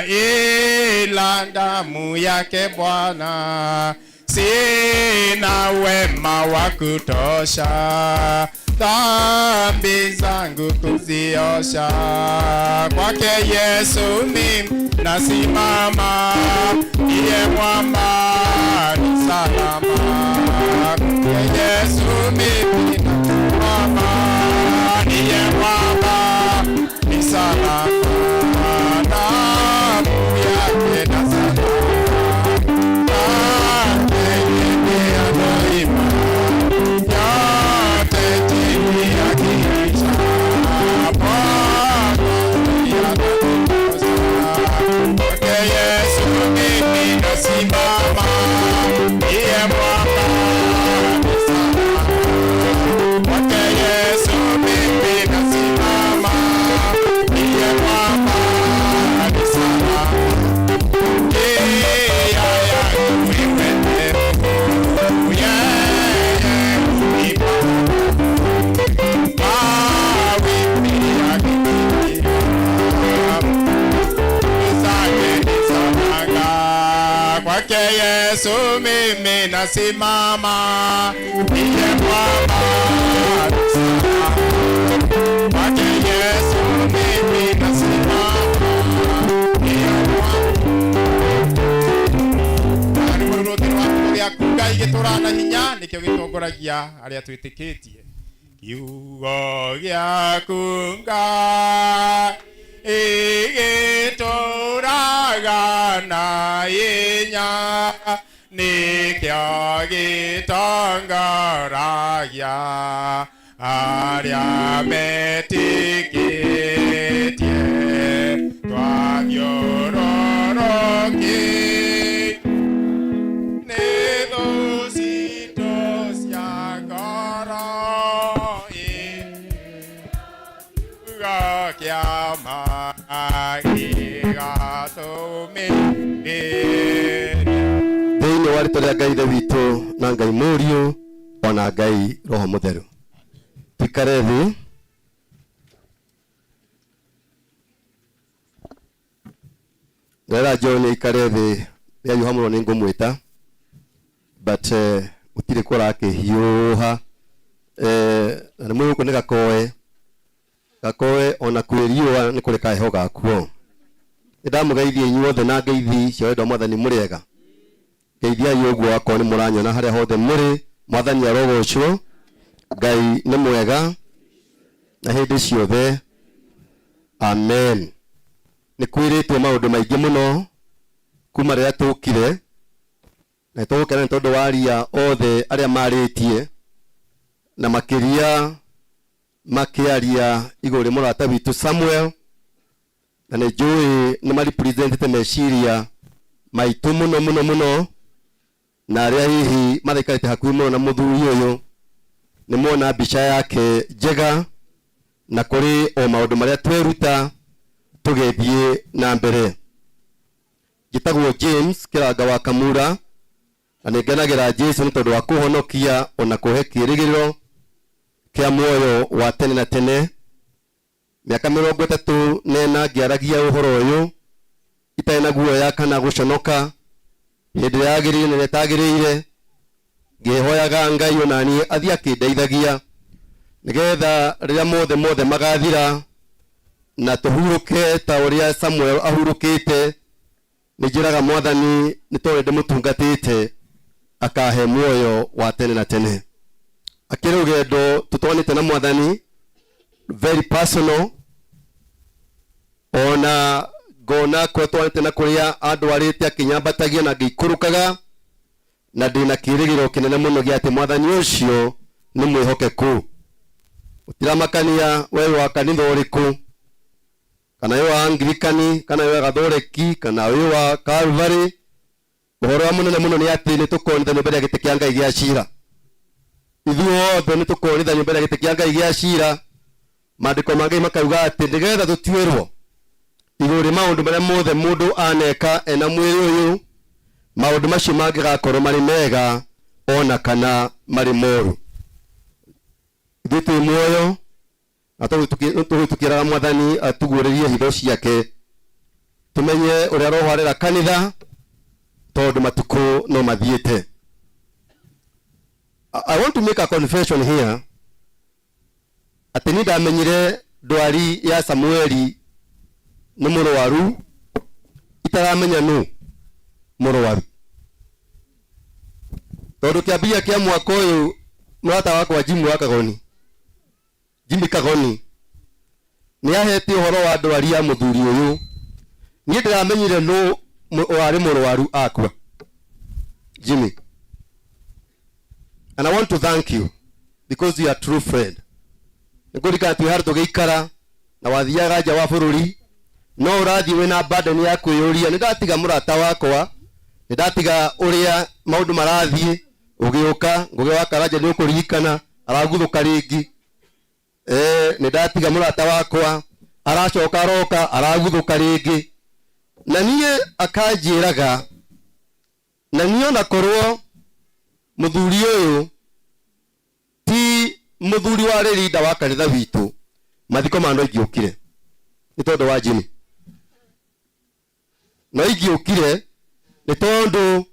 ila damu yake Bwana, sina wema wa kutosha dhambi zangu kuziosha, kwake Yesu mimi nasimama, ndiye mwamba ni salama, kwake Yesu mimi nasimama, ndiye mwamba ni salama, damu yake na simama, ndiye mwamba ni salama. kwake Yesu mimi nasimama, ndiye mwamba kwake Yesu mimi nasimama, ndiye mwamba gĩaku Ngai gĩtũrana hinya nĩkĩo gĩtongoragia arĩa twĩtĩkĩtie. Kiugo gĩaku Ngai gĩtũraga na hinya nĩkĩo gĩtongoragia arĩa metĩkĩtie twathiũrũrũkĩte thĩinĩ wa rĩtwa rĩa Ngai Ithe witũ na Ngai Mũriũ ona Ngai Roho Mũtheru. Tuikare thĩ. Ndĩrenda John aikare thĩ rĩrĩa Yuha mũno nĩ ngũmwĩta, but gũtirĩ kũrakĩhiũha, na nĩ mũĩ gũkũ nĩ Gakoe. Gakoe ona kwĩriũa nĩ kũrĩ kaheho gakuo. Nĩndamũgeithia inyuothe na ngeithi cia wendo Mwathani mũrĩega. Geithia ũguo wakwa nĩ mũranyona harĩa hothe mũrĩ. Mwathani arogocwo. Ngai nĩ mwega na hĩndĩ ciothe. Amen. Nĩ kwĩrĩtwo maũndũ maingĩ mũno kuma rĩrĩa tũkire, na tũgũkena nĩ tondũ wa aria othe arĩa marĩtie na makĩria makĩaria igũrũ rĩa mũrata witũ Samuel, na nĩ njũĩ nĩ marepresentĩte meciria maitũ mũno mũno mũno, na arĩa hihi mathaikarĩte hakuhĩ mũno na mũthuri ũyũ nĩ mona mbica yake njega, na kũrĩ o maũndũ marĩa tweruta tũgĩthiĩ na mbere. Njĩtagwo James Kĩranga wa Kamura, na nĩngenagĩra Jesũ nĩ tondũ wa kũhonokia ona kũhe kĩĩrĩgĩrĩro kĩa muoyo wa tene na tene. Mĩaka 30 nena ngĩaragia ũhoro ũyũ itarĩ na guoya kana gũconoka, hĩndĩ ĩrĩa yagĩrĩire na ĩrĩa ĩtagĩrĩire, ngĩhoyaga Ngai ona niĩ athiĩ akĩndeithagia nĩgetha rĩrĩa mothe magathira na tũhurũke ta ũrĩa Samuel ahurũkĩte. Nĩnjĩraga Mwathani nĩ tondũ ndĩmũtungatĩte akahe muoyo wa tene na tene. Akĩrĩ rũgendo tũtwanĩte na Mwathani very personal, ona ngona kwa twanĩte na kũrĩa andũ arĩte akĩnyambatagia na ngĩikũrũkaga, na ndĩna kĩĩrĩgĩrĩro kĩnene mũno gĩa atĩ Mwathani ũcio nĩ mwĩhokeku. Ũtiramakania we wa kanitha ũrĩkũ, kana we wa Anglikani, kana we wa Gathoreki, kana we wa Calvary. Ũhoro wa mũnene mũno nĩ atĩ nĩ tũkonithanio mbere ya gĩtĩ kĩa Ngai gĩa ciira. Ithuĩ othe nĩ tũkonithanio mbere ya gĩtĩ kĩa Ngai gĩa ciira. Maandĩko ma Ngai makauga atĩ nĩgetha tũtuĩrwo igũrũ rĩa maũndũ marĩa mothe mũndũ aneka ena mwĩrĩ ũyũ, maũndũ macio mangĩgakorwo marĩ mega ona kana marĩ moru. Ithuĩ twĩ muoyo na tũgĩtũkĩraga Mwathani atuguũrĩrie hitho ciake, tũmenye ũrĩa Roho arera kanitha tondũ matukũ no mathiĩte. I want to make a confession here. Atĩ nĩ ndamenyire ndwari ya Samueli nĩ mũrwaru, itaramenya nũ mũrwaru. Tondũ kĩambia kĩa mwaka ũyũ mũrata wakwa Jimmy Kagoni nĩ ahete ũhoro wa ndwari ya mũthuri ũyũ. Niĩ ndĩramenyire nũ warĩ mũrwaru akua, Jimmy. And I want to thank you because you are a true friend. Nĩkũrikana twĩ harĩ tũgĩikara na wathiaga nja wa bũrũri, no ũrathiĩ wĩna burden ya kwĩyũria, nĩndatiga mũrata wakwa, nĩndatiga ũrĩa maũndũ marathiĩ, ũgĩũka ngũgĩ wa Karanja nĩ ũkũririkana araguthũka rĩngĩ. Nĩndatiga mũrata wakwa aracoka aroka araguthũka rĩngĩ, na niĩ akanjĩraga, na niĩ ona korwo mũthuri ũyũ ti mũthuri warĩ leader wa kanitha witũ, mathiko ma andũ aingĩ ũkire nĩ tondũ wa Jimmy. No aingĩ ũkire nĩ tondũ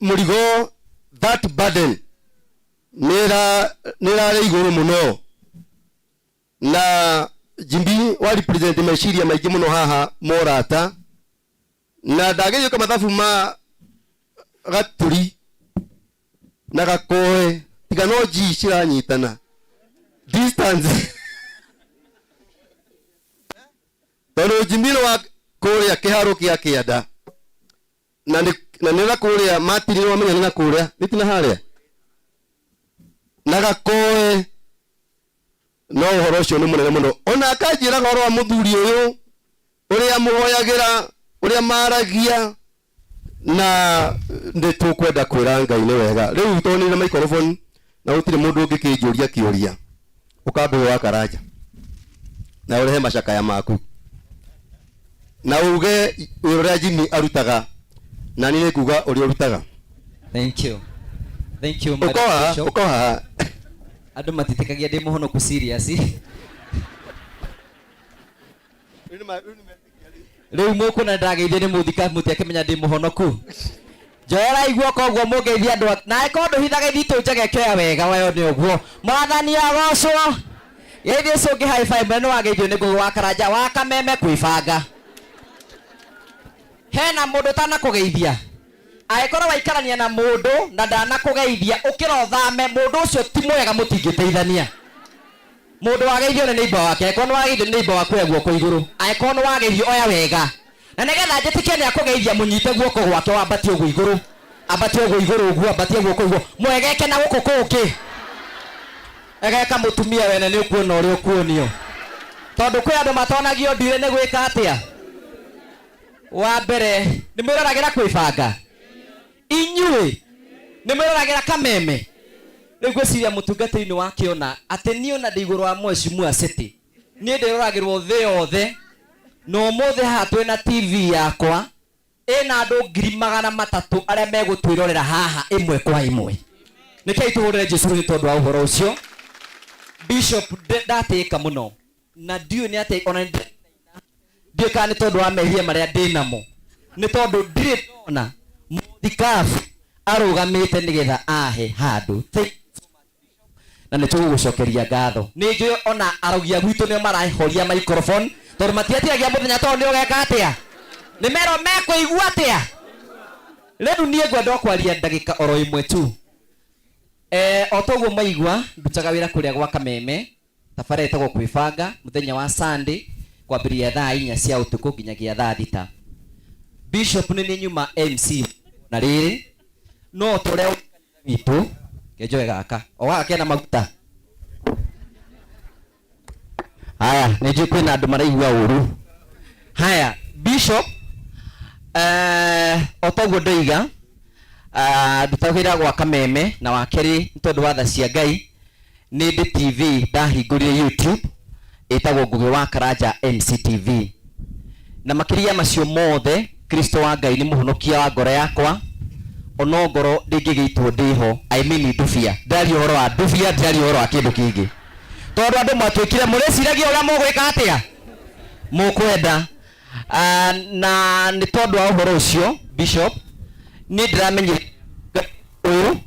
murigo that burden nira iguru muno na Jimbi wa represent meshiria maigi muno haha morata na ndagerio kama mathabu ma gaturi na gakoe tiganoji ciranyitana distance tono Jimbi wa kuria kiharo kia kianda na nira kuria matiri no menya nina kuria nitina haria na gakoe no horo cio ni munene muno ona akanjira horo wa muthuri uyu uria muhoyagira uria maragia na nditukwenda kwira Ngai ni wega riu toni na microphone na utire mundu ungikinjuria kioria ukambe wa karaja na urehe macakaya maku na uge uria Jimmy arutaga na nini kuga uri urutaga. Thank you Madam Bishop. Ukoha Andu matitikagia ndi muhonoku serious. Riu mukuna ndageithie ni muthika mutiakimenya ndi muhonoku. Joera igwo koguo mugeithia andu na ikondo hithaga thitu njagekea wega wayo ni uguo. Mwathani agocwo. Yeithie songi high five no wageithio ni gugu wa karanja wa kameme kwibanga. Hena mundu tana kugeithia. Aikora waikarania na mundu na ndana kugeithia ukira thame mundu ucio ti mwega mutingiteithania. Mundu wageithio ni neighbor wake kono wageithio ni neighbor waku egwo ko iguru aikono wageithio oya wega na nigetha njitikie ni akugeithia munyite guoko gwake wambatie ugu iguru ambatie ugu iguru ugu ambatie guoko iguru mwegeke na guko kuki egeka mutumia wene ni ukuona uri ukuonio tondu kwi andu matonagio ndire ni gwika atia wa mbere ni mwiragira kwibanga inyue ni mwiragira kameme Nigwe siria mutungati-ini wakiona ati niona ndiguru wa Mheshimiwa City ni ndiroragirwo thi yothe no mothe hatwe na TV yakwa ina andu 300,000 aria megutwirorera haha imwe kwa imwe nikei tuhurire Jesu ni tondu wa uhoro ucio Bishop ndatika muno na ndio ni ati ona ndio kana tondu wa mehia maria ndinamo ni tondu ndirona muthikafu arugamite nigetha ahe handu na nitugucokeria ngatho ni njui ona arogia gwitu nio marahoria microphone tondu matiatiragia muthenya tondu nio geka atia ni mero mekuigua atia riu nie ngwenda kwaria ndagika oro imwe tu otoguo maigua ndutaga wira kuria gwa kameme tabara etagwo kwibanga muthenya wa Sunday kwambiria thaa 4 cia utuku nginyagia thaa 6 Bishop ni nyuma MC na riri no tore witu kejoe gaka ogake na maguta haya neje kwina andu maraigua uru haya Bishop otoguo ndeiga ndutawira gwa kameme na wakeri ntondu wa tha cia Ngai ni ndi TV ndahingurire YouTube etagwo Ngugi wa Karanja MCTV na makiria macio mothe Kristo wa Ngai ni muhonokia wa ngoro yakwa onongoro ndingigitwo ndiho I mean ndufia ndari uhoro wa ndufia ndari uhoro wa kindu kingi tondu andu matwikire mureciragia uria mugwika atia mukwenda na ni tondu wa uhoro ucio Bishop ni ndiramenye uyu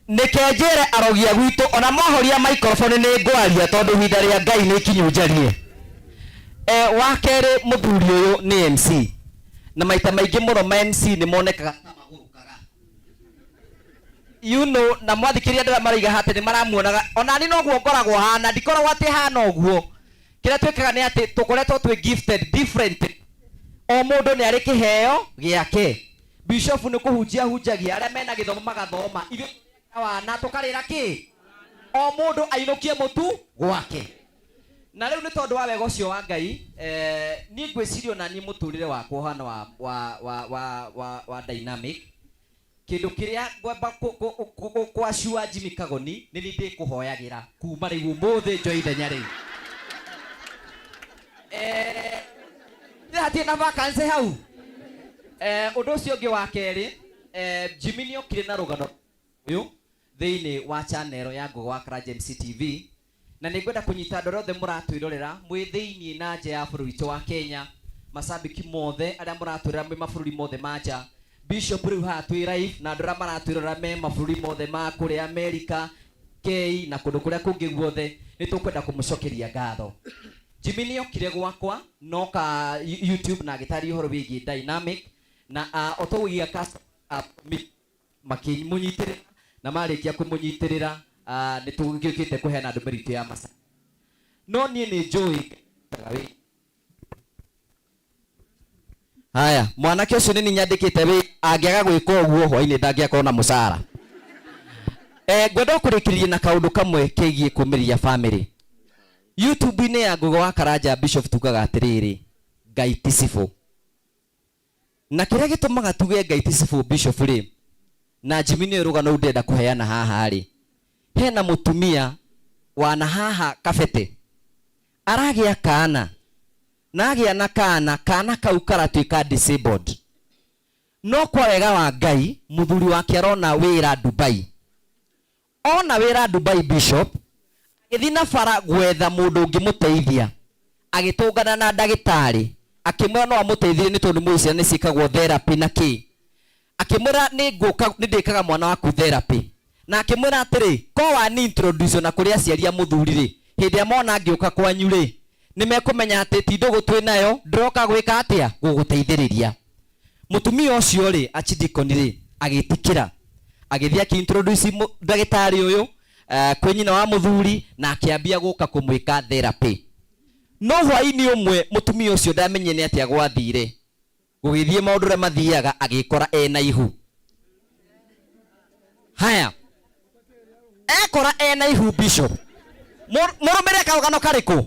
nikenjere arogia gwitu ona mwahoria microphone ni ngwaria tondu hinda ria Ngai ni kinyu njarie wakere muthuri uyu ni MC na maita maingi muno ma MC ni monekaga you know na mwathikiria ndara maraiga hate ni maramuonaga ona ni noguo ngoragwo hana ndikoragwo ati hana uguo kira twikaga ni ati tukoretwo twi gifted different o mundu ni ari kiheo giake Bishop ni kuhunjia hunjagia aria mena githomo magathoma ithu wana tukarira ki o mundu ainukie mutu gwake na riu ni tondu wa wega ucio wa Ngai ni ngwicirio na ni muturire wakwa hana wa dynamic kindu kiria ngwamba kwa shua Jimmy Kagoni ni ndi kuhoyagira kuma riu muthe njoi thenya riu hati na vacancy hau undu ucio ngi wa keri Jimmy ni okire na rugano uyu thiini wa channel ya Ngugi wa Karanja MCTV na ningwenda kunyita ndorothe muratwirorera mwi thiini na nje ya bururi wa Kenya masabiki mothe aria muratwira me mabũrũri mothe manja. Bishop riu ha twi live na ndora maratwirora me mabũrũri mothe ma kũrĩ America, K na kũndũ kũrĩa kũngĩ guothe nĩ tũkwenda kũmũcokeria ngatho. Jimmy nĩ okire gwakwa noka YouTube na agĩtaria ũhoro wĩgiĩ Dynamic na otogũgia makĩmũnyitĩrĩra na marĩkia kũmũnyitĩrĩra nĩ tũgĩũkĩte kũheana ndũmĩrĩri ya masa. No niĩ nĩ njũĩ haya mwanake ũcio nĩ nyandĩkĩte wĩ angĩaga gwĩka ũguo hwainĩ ndangĩakorwo na mũcara. Ngwenda kũrĩkĩrĩria na kaũndũ kamwe kegiĩ kũmĩria family. YouTube-inĩ ya Ngũgĩ wa Karanja Bishop tugaga atĩrĩrĩ, Ngai ti cibũ. Na kĩrĩa gĩtũmaga tuge Ngai ti cibũ Bishop rĩ, na Jimmy nĩ rũgano ndenda kũheana haha rĩ, hena mũtumia wana haha Kabete aragĩa kana na agĩa na kana kau karatuĩka disabled. No kwa wega wa Ngai mũthuri wake arona wĩra Dubai. Ona wĩra Dubai Bishop agĩthiĩ na bara gwetha mũndũ ũngĩmũteithia, agĩtũngana na ndagĩtarĩ akĩmwĩra no amũteithie nĩ tondũ mũici nĩ ciĩkagwo therapy na kĩ. Akĩmwĩra nĩ ndĩkaga mwana waku therapy na akĩmwĩra atĩrĩ ko wa ni introduce na kũrĩ aciari a mũthuri rĩ, hĩndĩ ya mona angĩũka kwanyu rĩ nĩ mekũmenya atĩ ti ndũgũ twĩ nayo ndĩroka gwĩka atĩa gũgũteithĩrĩria. Mũtumia ũcio rĩ achidikoni rĩ agĩtikĩra agĩthiĩ akĩintroduce ndagĩtarĩ ũyũ kwĩ nyina wa mũthuri na akĩambia gũka kũmwĩka therapy. No hwainĩ ũmwe mũtumia ũcio ndamenye nĩ atĩa gwathire gũgĩthiĩ maũndũ ũrĩa mathiaga agĩkora ena ihu. Haya ekora ena ihu Bishop mũrũmĩrĩre karũgano karĩkũ.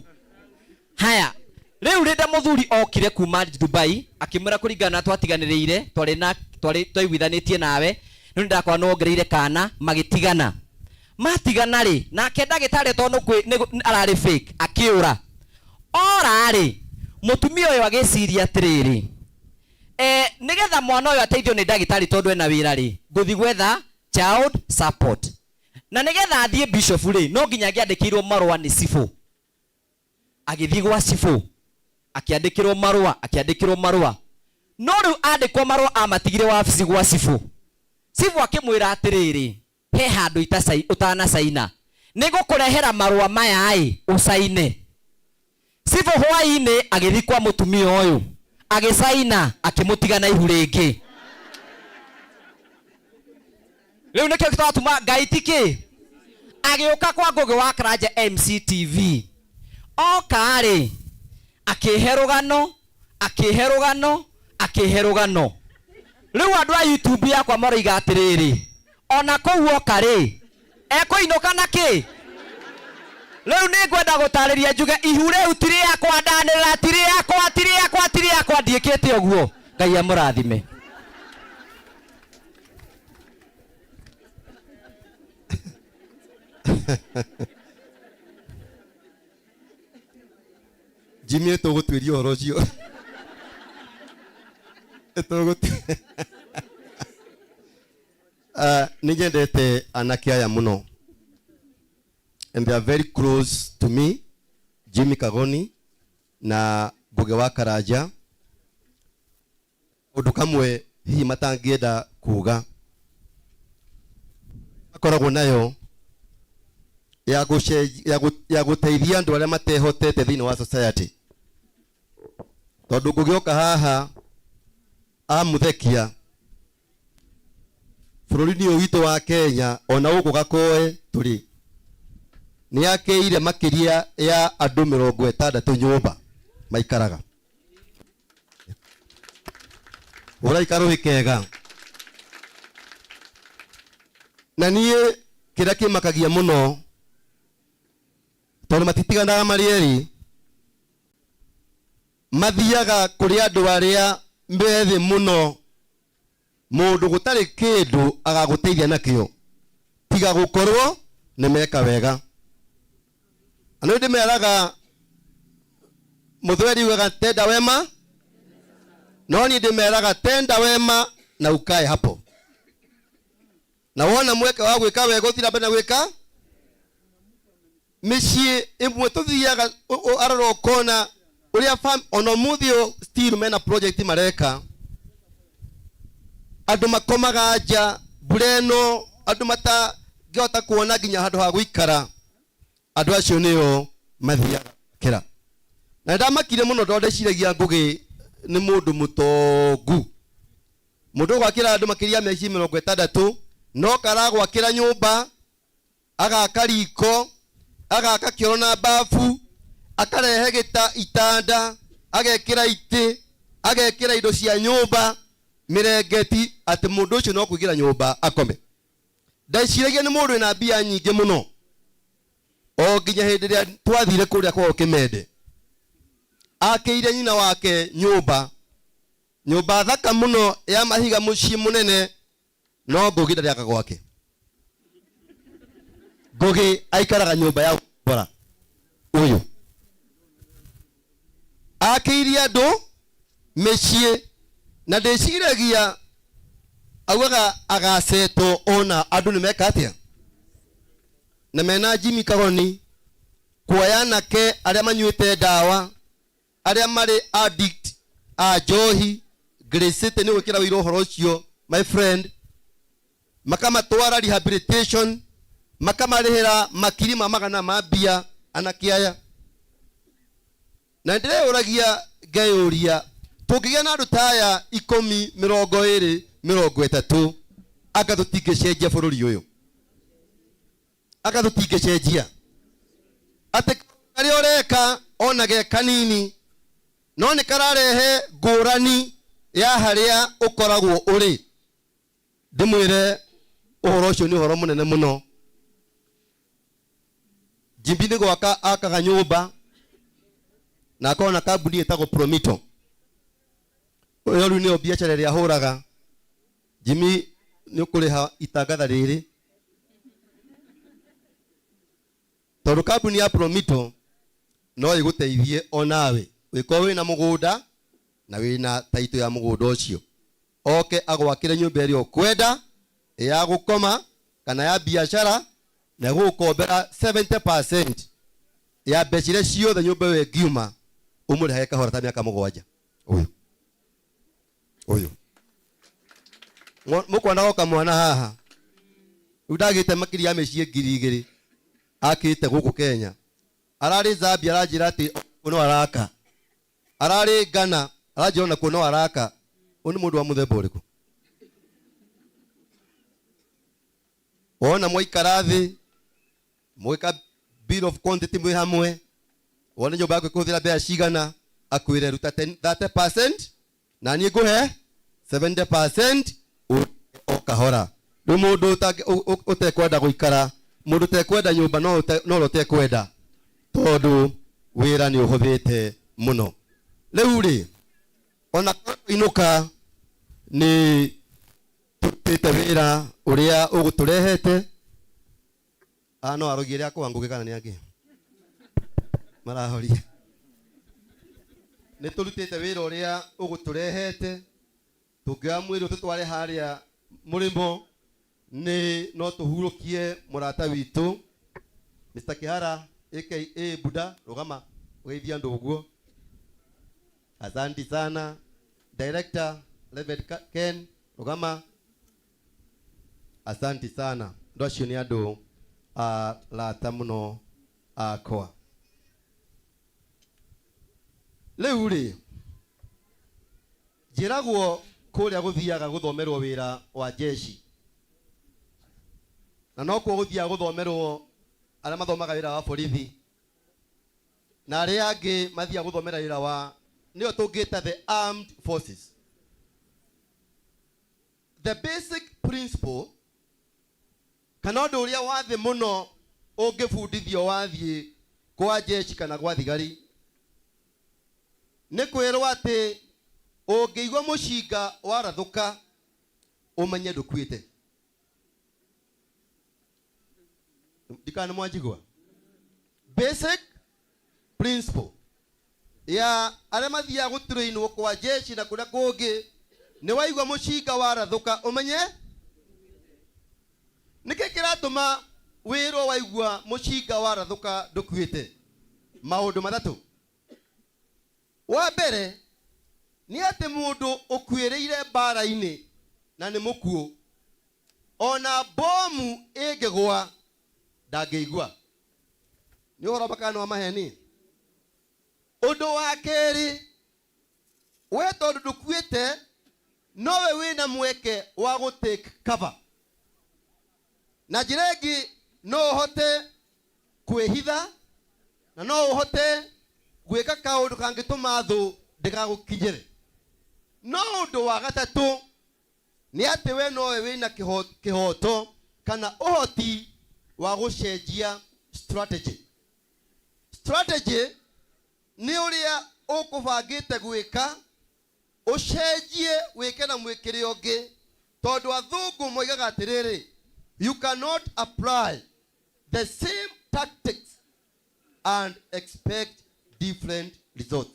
Haya rĩu rĩrĩa mũthuri okire kuma Dubai akĩmwĩra kũringana na twatiganĩrĩire twaiguithanĩtie nawe nĩ ndakorwo nongereire kana magĩtigana. Matigana rĩ nake ndagĩtarĩ tondũ ararĩ fake akĩũra. Ora rĩ mũtumia ũyũ agĩciria atĩrĩrĩ, nĩgetha mwana ũyũ ateithio nĩ ndagĩtarĩ tondũ ena wĩra rĩ, ngũthiĩ gwetha child support. Na nĩgetha athiĩ Bishop rĩ no nginya angĩandĩkĩirwo marũa nĩ cibũ. Agĩthiĩ gwa cibũ akĩandĩkĩrwo marũa. No rĩu andĩkwo marũa amatigire wabici gwa cibũ. Cibũ akĩmwĩra atĩrĩrĩ, he handũ ũtanacaina nĩ gũkũrehera marũa maya ũcaine. Cibũ hwainĩ agĩthiĩ kwa mũtumia ũyũ agĩcaina akĩmũtiga na ihu rĩngĩ. Rĩu nĩkĩo gĩtũma Ngai ti kĩ. Agĩũka kwa Ngũgĩ wa Karanja MCTV oka rĩ akĩhe rũgano. Rĩu andũ a YouTube yakwa maroiga atĩrĩrĩ, ona kũu oka rĩ ekũinũka na kĩ. Rĩu nĩ ngwenda gũtarĩria njuge ihu rĩu ti rĩakwa ndanĩrĩra, ti rĩakwa ndiĩkĩte ũguo. Ngai amũrathime. Jimmy tũgũtuĩria ũhoro ũcio. Nĩ nyendete anake aya mũno. And they are very close to me. Jimmy Kagoni na Ngũgĩ wa Karanja. Ũndũ kamwe hihi matangĩenda kuga akoragwo nayo ya gũteithia andũ arĩa matehotete thĩinĩ wa society. Tondũ ngũgĩoka haha amũthekia bũrũri-inĩ ũyũ witũ wa Kenya ona gũkũ Gakoe tũrĩ nĩ akĩire makĩria ya andũ 60 nyũmba maikaraga. Ũraikaro wĩkega. Na niĩ kĩrĩa kĩmakagia mũno tondũ matitiganaga marĩ erĩ mathiaga kũrĩ andũ arĩa mbethĩ mũno. Mũndũ gũtarĩ kĩndũ agagũteithia nakĩo tiga gũkorwo nĩ meka wega. Ano ndĩmeraga mũthweri wega tenda wema, no niĩ ndĩmeraga tenda wema na ukae hapo. Na wona mweke wa gwĩka wega ũthiĩ na mbere na gwĩka. Mĩciĩ ĩmwe tũthiaga arora ũkona uria ono muthio still mena project mareka andu makomaga nja bureno andu mata giota kuona ginya handu ha guikara andu acio nio mathiaga kira na ndamakire muno ndondeciragia Ngugi ni mundu mutongu mundu gwakira andu makiria meci 60 no karagwakira nyumba agaka riko agaka kioro na bafu akarehe gita itanda agekira ite agekira indo cia nyumba mirengeti ati mundu ucio no kugira nyumba akome ndaciragia ni mundu ina mbia nyingi muno o ginya hindi ria twathire kuria kwa Kimende akeire nyina wake nyumba thaka muno ya mahiga mucii munene no Ngugi ndari aka gwake Ngugi aikaraga nyumba ya bora uyu akeire andu mecii na ndeciragia augaga agaceto ona andu ni meka atia na mena Jimmy Kagoni kuoya nake aria manyuite dawa aria mari addict a njohi Grace ni gwikira wiro horo ucio my friend makamatwara rehabilitation makamarihira makirima magana mabia anakiaya na ndireuragia ngayuria tungigia na andu taya 10 20 30 agathutingecenjia bururi uyu agathutingecenjia ate kari oreka onage kanini no ni kararehe ngurani ya haria ukoragwo uri ndimwire uhoro ucio ni uhoro munene muno Jimbi ni gwaka akaga nyumba na akona kambuni itago Promito uyo riu ni biashara ria huraga Jimmy ni ukuriha itangatha riri tondu kambuni ya Promito no iguteithie onawe wiko wina mugunda na wina taito ya mugunda ucio oke agwakire nyumba ĩrĩa ũkwenda ya gukoma kana ya biashara na gukombera 70% ya becire ciothe nyumba ĩyo ĩngiuma umurihe kahora ta miaka 7 uyu mukwana goka mwana haha udagite makiria mecii 2,000 akite guku Kenya arari Zambia arajira ati uno araka arari Ghana arajira na kuno araka uni mundu wa muthemba uriku ona moikarathi moika bill of quantity mwe hamwe wona nyumba yako ikuthira bea cigana akwire ruta 30% na ni nguhe 70% okahora ni mundu utekwenda guikara mundu tekwenda nyumba no utekwenda tondu wira ni uhuthite muno riu ri ona inuka ni tutite wira uria uguturehete no arugire akwa Ngugi kana ni angi marahoria ni turutite wira uria uguturehete tungia mwiri tutware haria murimo ni no tuhurukie murata witu Mr. Kihara aka Buda rugama ugeithia andu uguo asante sana director Levet Ken rugama asante sana ndocio ni andu lata muno akwa riu ri njiragwo kuria guthiaga guthomerwo wira wa jeshi na no ko guthia guthomerwo aria mathomaga wira wa borithi na aria angi mathia guthomera wira wa nio tungita the armed forces. The basic principle kana undu uria wathi muno ungibundithio wathie kwa jeshi kana kwa thigari ni kwirwo ati ungiigwa mucinga warathuka umenye ndukwite dikana mwanjigwa basic principle ya aria mathia gutrainwo kwa jeshi na kuria kungi ni waigwa mucinga warathuka umenye niki kiratuma wiro waigwa mucinga warathuka ndukwite maundu mathatu wa mbere ni ati mundu ukwireire mbara-ini na ni mukuo ona bomu ingigwa ndangĩigua. Nĩ ũhoro makana wa maheni. Ũndũ wa kerĩ, we tondũ ndũkuĩte nowe wĩna mweke wa gũtake cover. Na njĩra ĩngĩ no ũhote kwĩhitha na no ũhote gwĩka kaũndũ kangĩtũma thũ ndĩgagũkinyĩre. No ũndũ wa gatatũ nĩ atĩ we nowe wĩna kĩhoto kana ũhoti wa gũcenjia strategy. Strategy nĩ ũrĩa ũkũbangĩte gwĩka ũcenjie wĩke na mwĩkĩre ũngĩ, tondũ athũngũ moigaga atĩrĩrĩ, you cannot apply the same tactics and expect different results.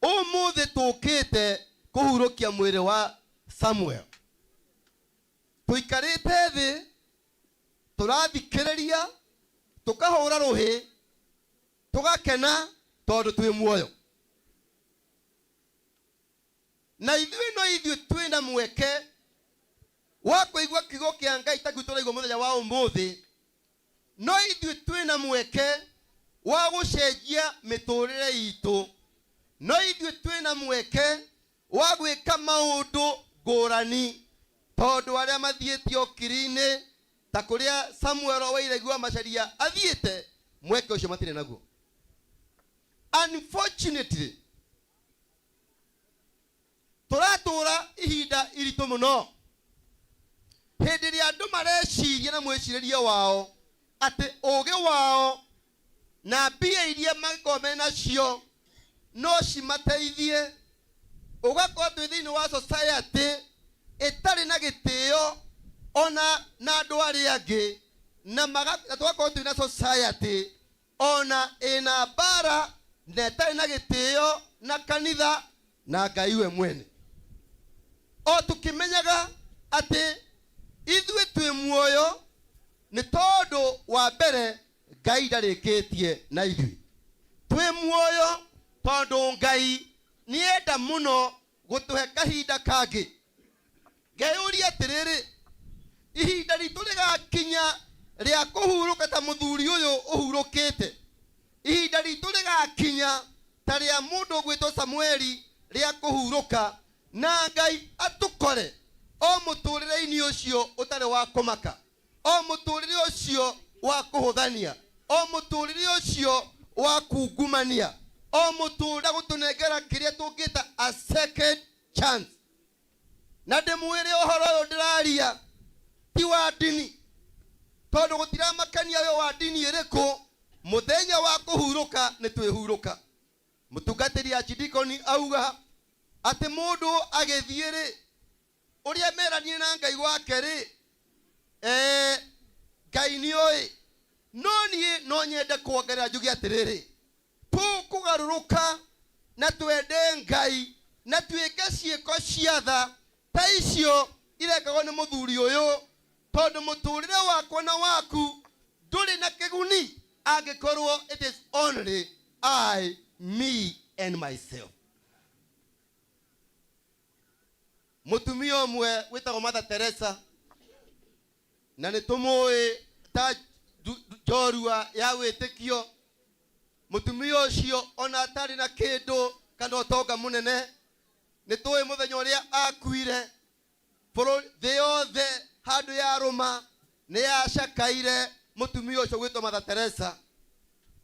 Ũmũthĩ tũkĩte kũhurũkia mwĩrĩ wa Samuel. Tũikarĩte thĩ tũrathikĩrĩria tũkahũra rũhĩ tũgakena tondũ twĩ muoyo. Na ithuĩ no ithuĩ twĩna mweke wa kũigua kiugo kĩa Ngai ta tũraigua mũthenya wa ũmũthĩ. No ithuĩ twĩna mweke wa gũcenjia mĩtũrĩre itũ. No ithuĩ twĩna mweke wa gwĩka maũndũ ngũrani, tondũ arĩa mathiĩte okiri-inĩ ta kũrĩa Samuel Wairaigua Macharia athiĩte, mweke ũcio matirĩ naguo. Unfortunately, tũratũra ihinda iritũ mũno. Hĩndĩ ĩrĩa andũ mareciria na mwĩcirĩrie wao atĩ ũũgĩ wao na mbia iria mangĩkorwo menacio no cimateithie, ũgakorwo twĩ thĩinĩ wa society ĩtarĩ na gĩtĩo ona na andũ arĩa angĩ, na tũgakorwo twĩ na society ona ĩna mbara na ĩtarĩ na gĩtĩo na kanitha na Ngai we mwene. O tũkĩmenyaga atĩ ithuĩ twĩ muoyo nĩ tondũ wa mbere Ngai ndarĩkĩtie na ithuĩ. Twĩ muoyo tondũ Ngai nĩenda mũno gũtũhe kahinda kangĩ. Ngai ũria atĩrĩrĩ, ihinda ritũ rĩgakinya rĩa kũhurũka ta mũthuri ũyũ ũhurũkĩte. Ihinda ritũ rĩgakinya ta rĩa mũndũ ũgwĩtwo Samueli rĩa kũhurũka, na Ngai atũkore o mũtũrĩre-inĩ ũcio ũtarĩ wa kũmaka, o mũtũrĩre ũcio wa kũhũthania, o mũtũrĩre ũcio wa kungumania, o mũtũrĩre gũtũnengera kĩrĩa tũngĩta a second chance. Na ndĩmwĩre ũhoro ũyũ ndĩraria ti wa ndini, tondũ gũtiramakania ũyũ wa ndini ĩrĩkũ. Mũthenya wa kũhurũka nĩ twĩhurũka. Mũtungatĩri Archdeacon auga atĩ mũndũ agĩthiĩ-rĩ, ũrĩa meranie na Ngai wake-rĩ, Ngai nĩoĩ. No niĩ no nyende kuongerera njuge atĩrĩrĩ, tũkũgarũrũka na twende Ngai na twĩke ciĩko cia tha ta icio irekagwo nĩ mũthuri ũyũ, tondũ mũtũrĩre wakwa na waku ndũrĩ na kĩguni angĩkorwo it is only I, me and myself. Mũtumia ũmwe wĩtagwo Mother Teresa, na nĩ tũmũĩ ta njorua ya wĩtĩkio. Mũtumia ũcio ona atarĩ na kĩndũ kana ũtonga mũnene, nĩ tũĩ mũthenya ũrĩa akuire thĩ yothe handũ ya rũma nĩ yacakaire mũtumia ũcio gwĩtwo Mother Teresa.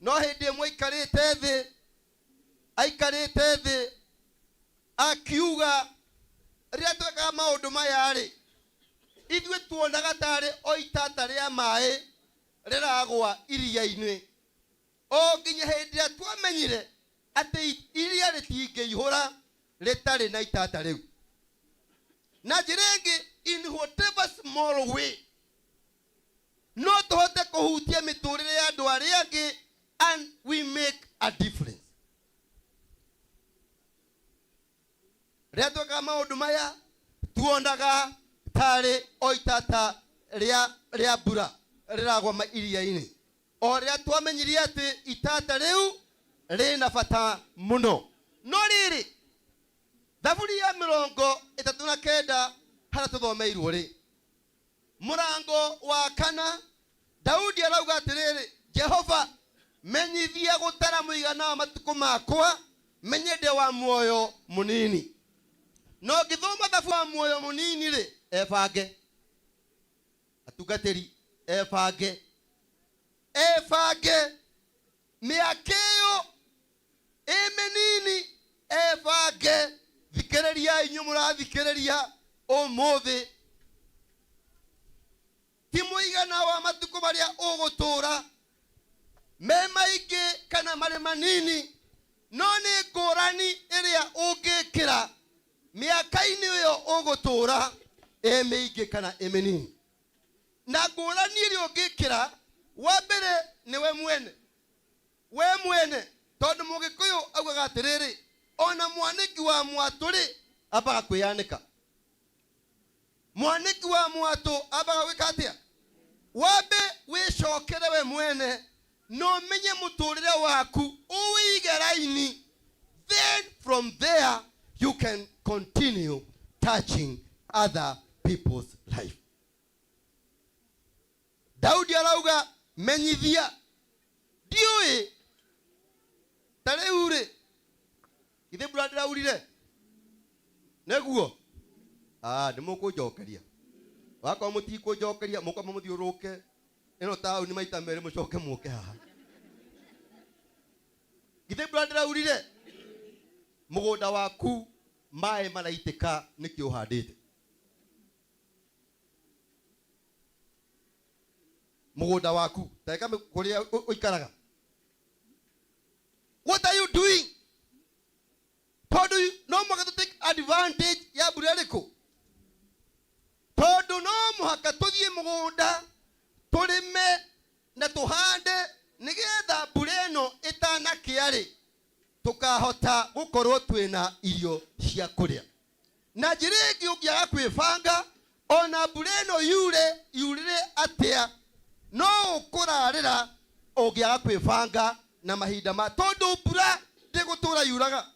No hĩndĩ ĩmwe aikarĩte thĩ akiuga, rĩrĩa twekaga maũndũ maya-rĩ, ithuĩ tuonaga tarĩ o itata rĩa maĩ rĩragwa iria-inĩ, o nginya hĩndĩ ĩrĩa twamenyire atĩ iria rĩtingĩihũra rĩtarĩ na itata rĩu. Na njĩra ĩngĩ, in whatever small way, no tũhote kũhutia mĩtũrĩre ya andũ arĩa angĩ and we make a difference. Rĩrĩa twekaga maũndũ maya tuonaga tarĩ o itata rĩa mbura rĩragwa iria-inĩ, o rĩrĩa twamenyirie atĩ itata rĩu rĩna bata mũno. No rĩrĩ, Thaburi ya 39 harĩa tũthomeirwo rĩ, mũrango wa 4, Daudi arauga atĩrĩrĩ, Jehova, menyithia gũtara mũigana wa matukũ makwa, menye ndĩ wa muoyo mũnini. No ngĩthoma thabu wa muoyo mũnini rĩ, ebange. Atungatĩri, ebange. Ebange. Mĩaka ĩyo mĩnini, ebange. Thikĩrĩria inyuĩ mũrathikĩrĩria ũmũthĩ. Ti mũigana wa matukũ marĩa ũgũtũra, me maingĩ kana marĩ manini, no nĩ ngũrani ĩrĩa ũngĩkĩra mĩaka-inĩ ĩyo ũgũtũra, mĩingĩ kana mĩnini. Na ngũrani ĩrĩa ũngĩkĩra, wa mbere nĩ we mwene. We mwene, tondũ Mũgĩkũyũ augaga atĩrĩrĩ, ona mwanĩki wa mwatũ rĩ, ambaga kwĩyanĩka. Mwanĩki wa mwatũ ambaga gwĩka atĩa? Wambe wĩcokere we mwene, no menye mũtũrĩre waku ũwĩige raini. Then from there you can continue touching other people's life. Daudi arauga menyithia. Ndiũĩ ta rĩu rĩ, ithe mbura ndĩraurire nĩguo? Nĩmũkũnjokeria. Wakorwo mũtikũnjokeria, mũkamba mũthiũrũke ĩno taũni maita merĩ mũcoke mũke haha. Ithe mbura ndĩraurire? Mũgũnda waku maĩ maraitĩka nĩkĩ ũhandĩte? Mũgũnda waku taika kũrĩa ũikaraga. What are you doing? Tondũ no mũhaka take advantage ya mbura ĩrĩkũ? Tondũ no mũhaka tũthiĩ mũgũnda tũrĩme na tũhande nĩgetha mbura ĩno ĩtanakĩa-rĩ, tũkahota gũkorwo twĩna irio cia kũrĩa. Na njĩra ĩngĩ ũngĩaga kwĩbanga, ona mbura ĩno yurire atĩa, no ũkũrarĩra ũngĩaga kwĩbanga na mahinda ma, tondũ mbura ndĩgũtũra yuraga,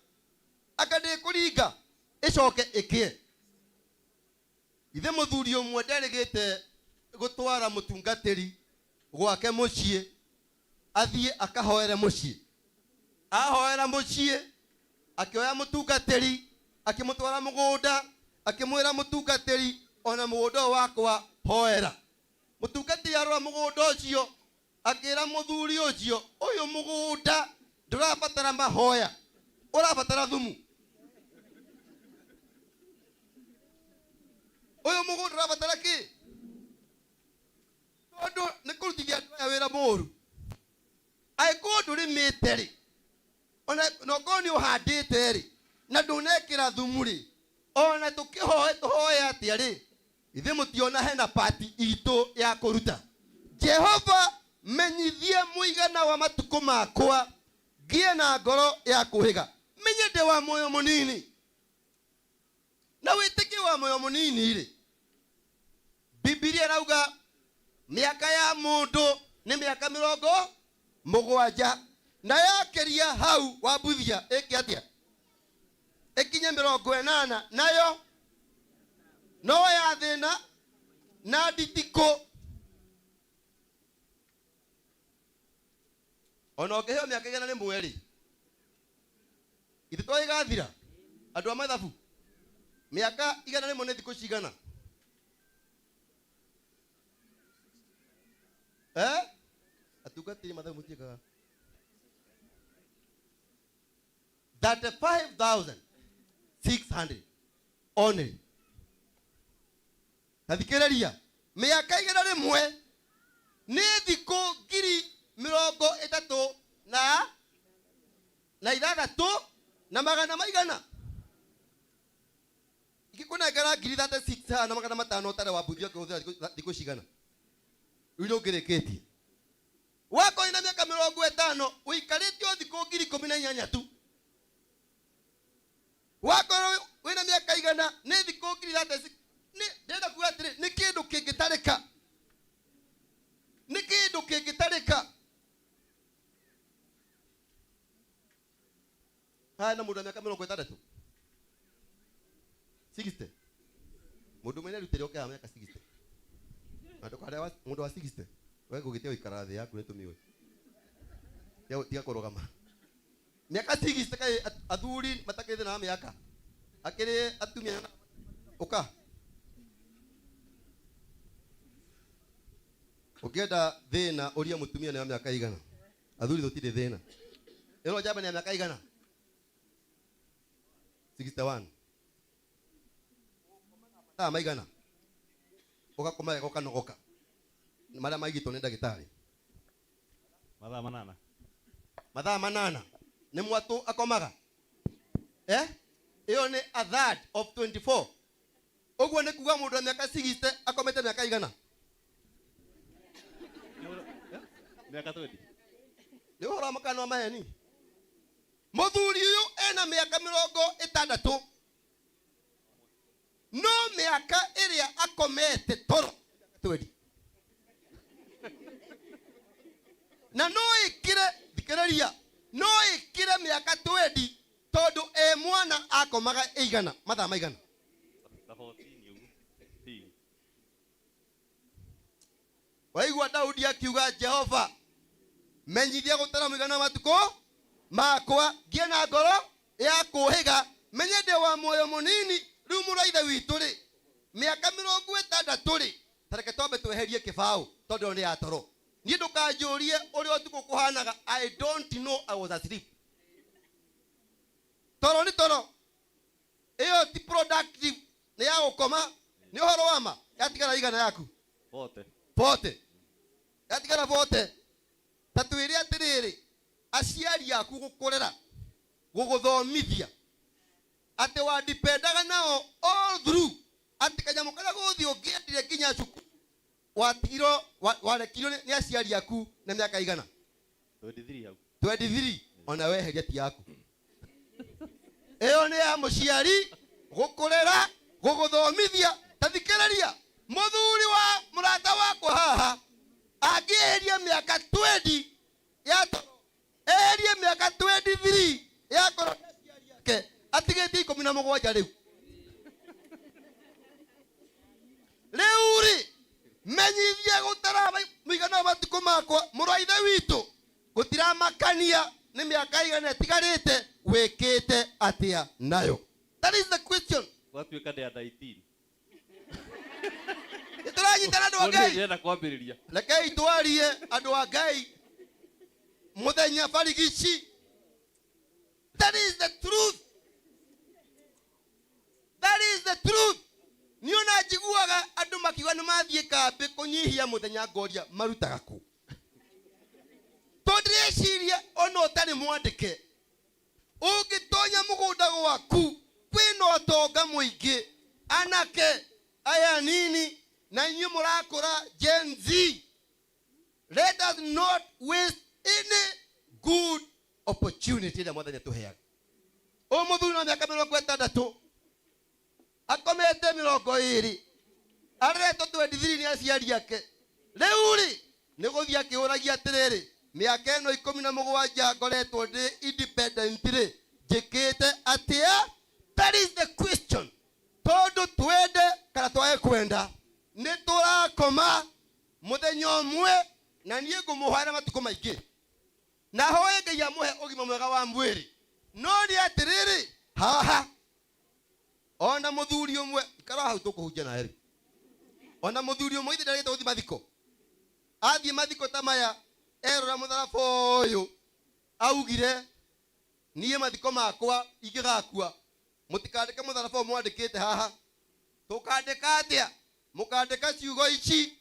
aka ndĩkũringa ĩcoke ĩkĩe. Ithe mũthuri ũmwe nderĩgĩte gũtwara mũtungatĩri gwake mũciĩ, athiĩ akahoere mũciĩ. Ahoera mũciĩ, akĩoya mũtungatĩri, akĩmũtwara mũgũnda, akĩmwĩra mũtungatĩri, ona mũgũnda wakwa hoera. Mũtungatĩri arora mũgũnda ũcio, akĩra mũthuri ũcio, ũyũ mũgũnda ndũrabatara mahoya, ũrabatara thumu. Ũyũ mũgũnda ũrabatara kĩ? Tondũ nĩ kũrutithia andũ aya wĩra mũru. Angĩkorwo ndũrĩmĩte-rĩ, ona nokorwo nĩ ũhandĩte-rĩ, na ndũnekĩra thumu-rĩ, ona tũhoe atĩa-rĩ, ithe mũtiona hena pati itũ ya kũruta. Jehova, menyithie mũigana wa matukũ makwa, ngie na ngoro ya kũhĩga. Menye ndĩ wa muoyo mũnini. Na wĩtĩkie wa muoyo mũnini-rĩ, Biblia ĩrauga mĩaka ya mũndũ nĩ mĩaka 70, na yakĩria hau wambuthia ĩkĩ atĩa? Ĩkinye 80, nayo no ya thĩna na nditiko. Ona ũngĩheo mĩaka 100-rĩ, ithe to ĩgathira. Andũ a mathabu, mĩaka 100 nĩ thikũ cigana? Atungatĩri mathabu mũtiĩkaga. 35,600 only. Nathikĩrĩria, mĩaka 100 nĩ thikũ 36,000 na magana maigana. Ikĩkũnengera 36,500 ũtarĩ wambuthia ũkĩhũthĩra thikũ cigana? Rĩu nĩ ũngĩrĩkĩtie. Wakorwo na mĩaka 50 ũikarĩte o thikũ 18,000 tu. Wakorwo wĩna mĩaka 100 nĩ thikũ 36. Ndĩrenda kuuga atĩrĩ, nĩ kĩndũ kĩngĩtarĩka. Nĩ kĩndũ kĩngĩtarĩka. na mundu miaka 60 60 mundu mwene rutire oka miaka 60 andukare mundu wa 60 wewe gugitia ikara thi yaku nitumiwe yao tiga korogama miaka 60 kai athuri matakithe na miaka akiri atumia oka ukienda thina uria mutumia na miaka igana athuri thutire thina ero jaba na miaka igana 61 maigana ukakoma ukanogoka mara maigito ni ndagitari mathaa manana ni mwatu akomaga iyo ni a third of 24 ogwo ni kuga mundu miaka 60 akomete miaka igana miaka 20 ni hora makano wa maheni muthuri uyu ena miaka 60 no miaka iria akomete toro 20 na no ikire thikiraria no ikire miaka 20 tondu mwana akomaga igana mathaa maigana waigua Daudi akiuga Jehova menyithia gutara muigana matuko makwa ngie na ngoro ya kuhiga menye ndi wa moyo munini riu muraithe witu ri miaka 60 ri tareke twambe tweherie kibao tondu ni ya toro ni ndukanjurie uri otuko kuhanaga I don't know I was asleep toro ni toro iyo ti productive ni ya gukoma ni horo wama yatigara igana yaku pote yatigara pote tatwiri atiriri aciari yaku gukurera guguthomithia ate wa dipendaga nao all through ati kanyamu kana guthi ungiendire kinya cuku watigiro warekiro ni aciari yaku na miaka igana 23 ona weheria ti yaku eyo ni ya muciari gukurera guguthomithia tathikiriria muthuri wa murata wakwa haha angieheria miaka 20 ya eherie miaka 23 ya korona aciari yake atigeti 17 riu ri menyithia gutara muigana matuko makwa muraithe witu gutiramakania ni miaka igana tigarite wikite atia nayo. That is the question. Watuika ndia 19 ituranyitana andu agai rekei twarie andu agai muthenya barigici. That is the truth. That is the truth. Niona jiguaga andu makiwa ni mathie kambe kunyihia muthenya ngoria marutaga ku tondreciria ono utari mwandike ugitonya mugunda gwaku kwino tonga muingi anake aya nini na inyu murakora Gen Z. Let us not waste any good opportunity that mwathani tuheaga. O muthuri na miaka 60 akomete 20 areto 23 ni aciari yake riu ri ni guthia kiuragia atiriri miaka eno 17 ngoretwo ndi independent ri jikite atia. That is the question. Tondu twende kana twae kwenda ni turakoma muthenya umwe na nie ngumuhara matuko maingi na hoye ngai amuhe ugima mwega wa mwiri no ni atiriri haha ona muthuri umwe ikara hau tukuhunjia na heri ona muthuri umwe ithira rito uthi mathiko athie mathiko tamaya erora mutharaba uyu augire nie mathiko makwa ingigakua mutikandike mutharaba mwandikite haha tukandika atia mukandika ciugo ici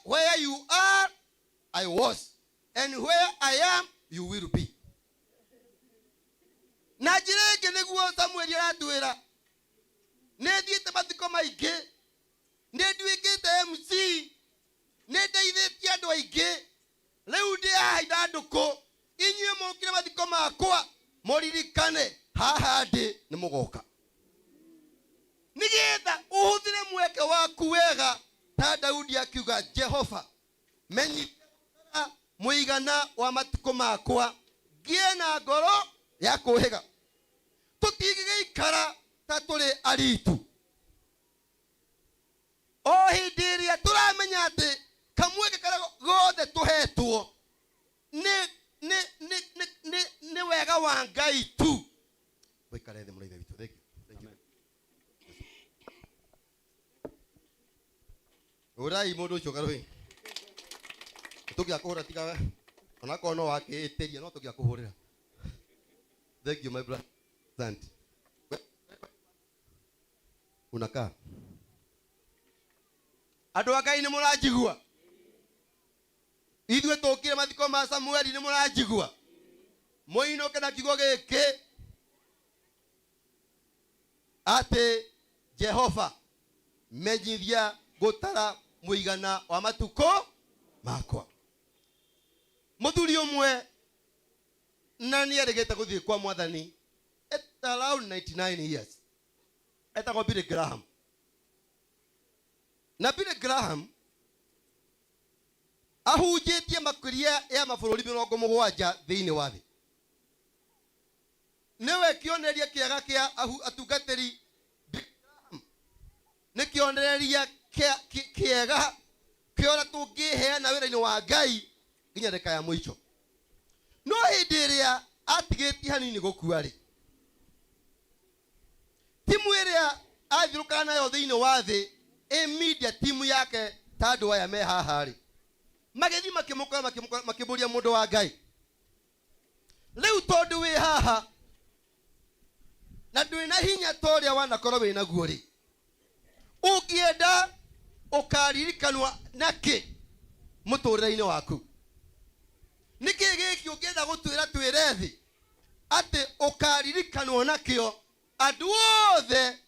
where you are I was and where I am you will be. Na jireke niguo Samuel aratwira ne thiete mathiko maingi ne nduikite MC ne ndeithitie andu aingi riu ndi haida nduku inyue mukire mathiko makwa muririkane haha ndi ni mugoka nigetha uhuthire mweke waku wega ta Daudi akiuga Jehova menyithia muigana wa matuko makwa ngie na ngoro ya kuhega tutigigeikara ta tuli aritu o hindiria turamenya ati kamweke kara gothe tuhetwo ni wega wa Ngai tu. Wikare thĩ mũraithe witũ. Thank you. Urai mũndũ ũcio karũĩ tukia kuhura tiga ona kono wakĩtĩria no tukia kuhurira. Thank you my brother. Asante. Unakaa andũ a Ngai nĩ mũranjigua? Ithuĩ tũkire mathiko ma Samueli nĩ mũranjigua? Mũinũke na kiugo gĩkĩ atĩ Jehova menyithia gũtara mũigana wa matukũ makwa. Mũthuri ũmwe na nĩerĩgĩte gũthiĩ kwa Mwathani at around 99 years. Etagwo Billy Graham. Na Billy Graham ahunjĩtie makĩria ya mabũrũri 70 thĩinĩ wa thĩ. Nĩwe kĩonereria kĩega kĩa atungatĩri. Nĩ kĩonereria kĩega kĩora tũngĩheana wĩra-inĩ wa Ngai nginya ndeka ya mũico. No hĩndĩ ĩrĩa atigĩtie hanini gũkua rĩ, timu ĩrĩa athiũrũkaga nayo thĩinĩ wa thĩ, media timu yake ta andũ aya me haha rĩ, magĩthiĩ makĩmũria mũndũ wa Ngai, rĩu tondũ wĩ haha na ndũrĩ na hinya ta ũrĩa wanakorwo wĩ naguo rĩ, ũngĩenda ũkaririkanwo nakĩ mũtũrĩre-inĩ waku? Nĩkĩ gĩkĩ ũngĩenda gũtwĩra twĩre thĩ atĩ ũkaririkanwo nakĩo andũ othe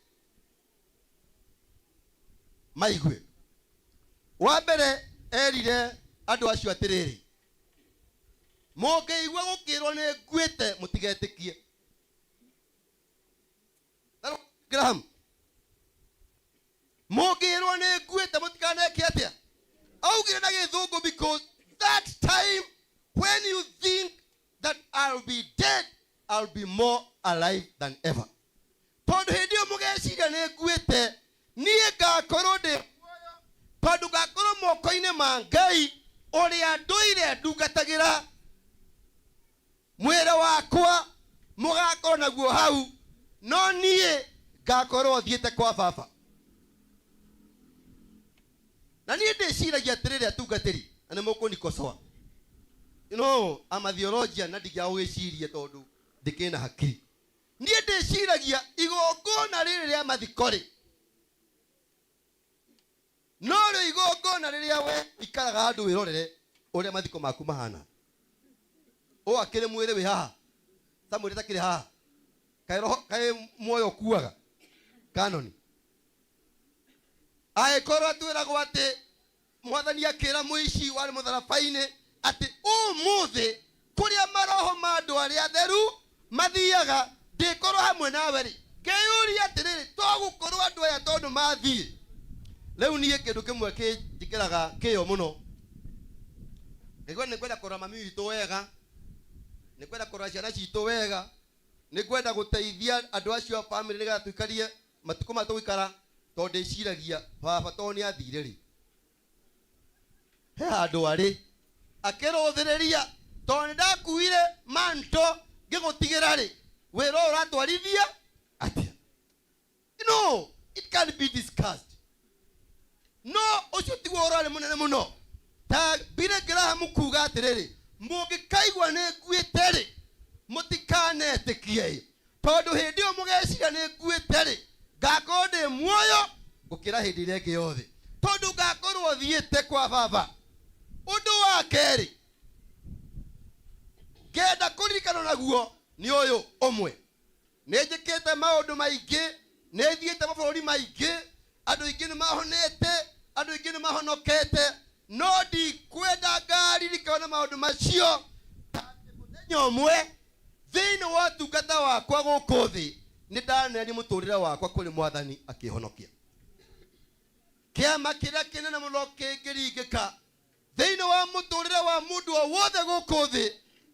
maigue? Wa mbere erire andũ acio atĩrĩrĩ, mũngĩigua gũkĩrwo nĩ nguĩte mũtigetĩkie. Graham, mũngĩrwo nĩ nguĩte mũtikaneke atĩa? Augire na gĩthũngũ because that time when you think that I'll be dead, I'll be more alive than ever. Tondũ hĩndĩ ĩyo mũgeciria nĩ nguĩte, niĩ ngakorwo ndĩ tondũ ngakorwo moko-inĩ ma Ngai ũrĩa ndũire ndungatagĩra. Mwĩrĩ wakwa mũgakorwo naguo hau, no niĩ ngakorwo thiĩte kwa Baba. Na niĩ ndĩciragia atĩrĩrĩ atungatĩri, na nĩ mũkũnikosoa. No, I'm a theologian na ndigagũgĩcirie tondũ ndĩkĩna hakiri. Niĩ ndĩciragia igongona rĩrĩ rĩa mathiko rĩ, no rĩo igongona rĩrĩa we ikaraga handũ wĩrorere ũrĩa mathiko maku mahana. O akĩrĩ mwĩrĩ wĩ haha, Samuel takĩrĩ haha, kaĩ muoyo kuaga kanoni. Agĩkorwo atwĩragwo atĩ Mwathani akĩra mũici warĩ mũtharaba-inĩ atĩ ũmũthĩ kũrĩa maroho ma andũ arĩa atheru mathiaga ndĩkorwo hamwe nawe rĩ, ngĩyũria atĩrĩrĩ, togũkorwo andũ aya tondũ mathiĩ. Rĩu niĩ kĩndũ kĩmwe kĩnjĩkĩraga kĩyo mũno, nĩkwenda kũrora mami witũ wega, nĩkwenda kũrora ciana citũ wega, nĩkwenda gũteithia andũ acio a family nĩgetha tũikarie matukũ ma tũgũikara, tondũ ndĩciragia baba tondũ nĩ athire rĩ, he handũ arĩ akĩrũthĩrĩria tondũ nĩndakuire manto ngĩgũtigĩra rĩ, wĩra ũyũ ũratwarithia atĩa? No, it can be discussed. No, ũcio tiguo ũrarĩ mũnene mũno. Ta Billy Graham kuuga atĩrĩrĩ, mũngĩkaigua nĩ nguĩte rĩ, mũtikanetĩkie, tondũ hĩndĩ ĩyo mũgeciria nĩ nguĩte rĩ, ngakorwo ndĩ muoyo gũkĩra hĩndĩ ĩrĩa ĩngĩ yothe, tondũ ngakorwo thiĩte kwa Baba. Ũndũ wa kerĩ ngenda kũririkanwo naguo nĩ ũyũ ũmwe, nĩ njĩkĩte maũndũ maingĩ, nĩ thiĩte mabũrũri maingĩ, andũ aingĩ nĩ mahonete, andũ aingĩ nĩ mahonokete, no ndikwenda ngaririkana na maũndũ macio. Mũthenya ũmwe thĩinĩ wa ũtungata wakwa gũkũ thĩ nĩ ndanereria mũtũrĩre wakwa kũrĩ Mwathani akĩhonokia. Kĩama kĩrĩa kĩnene mũno kĩngĩringĩka thĩinĩ wa mũtũrĩre wa mũndũ o wothe gũkũ thĩ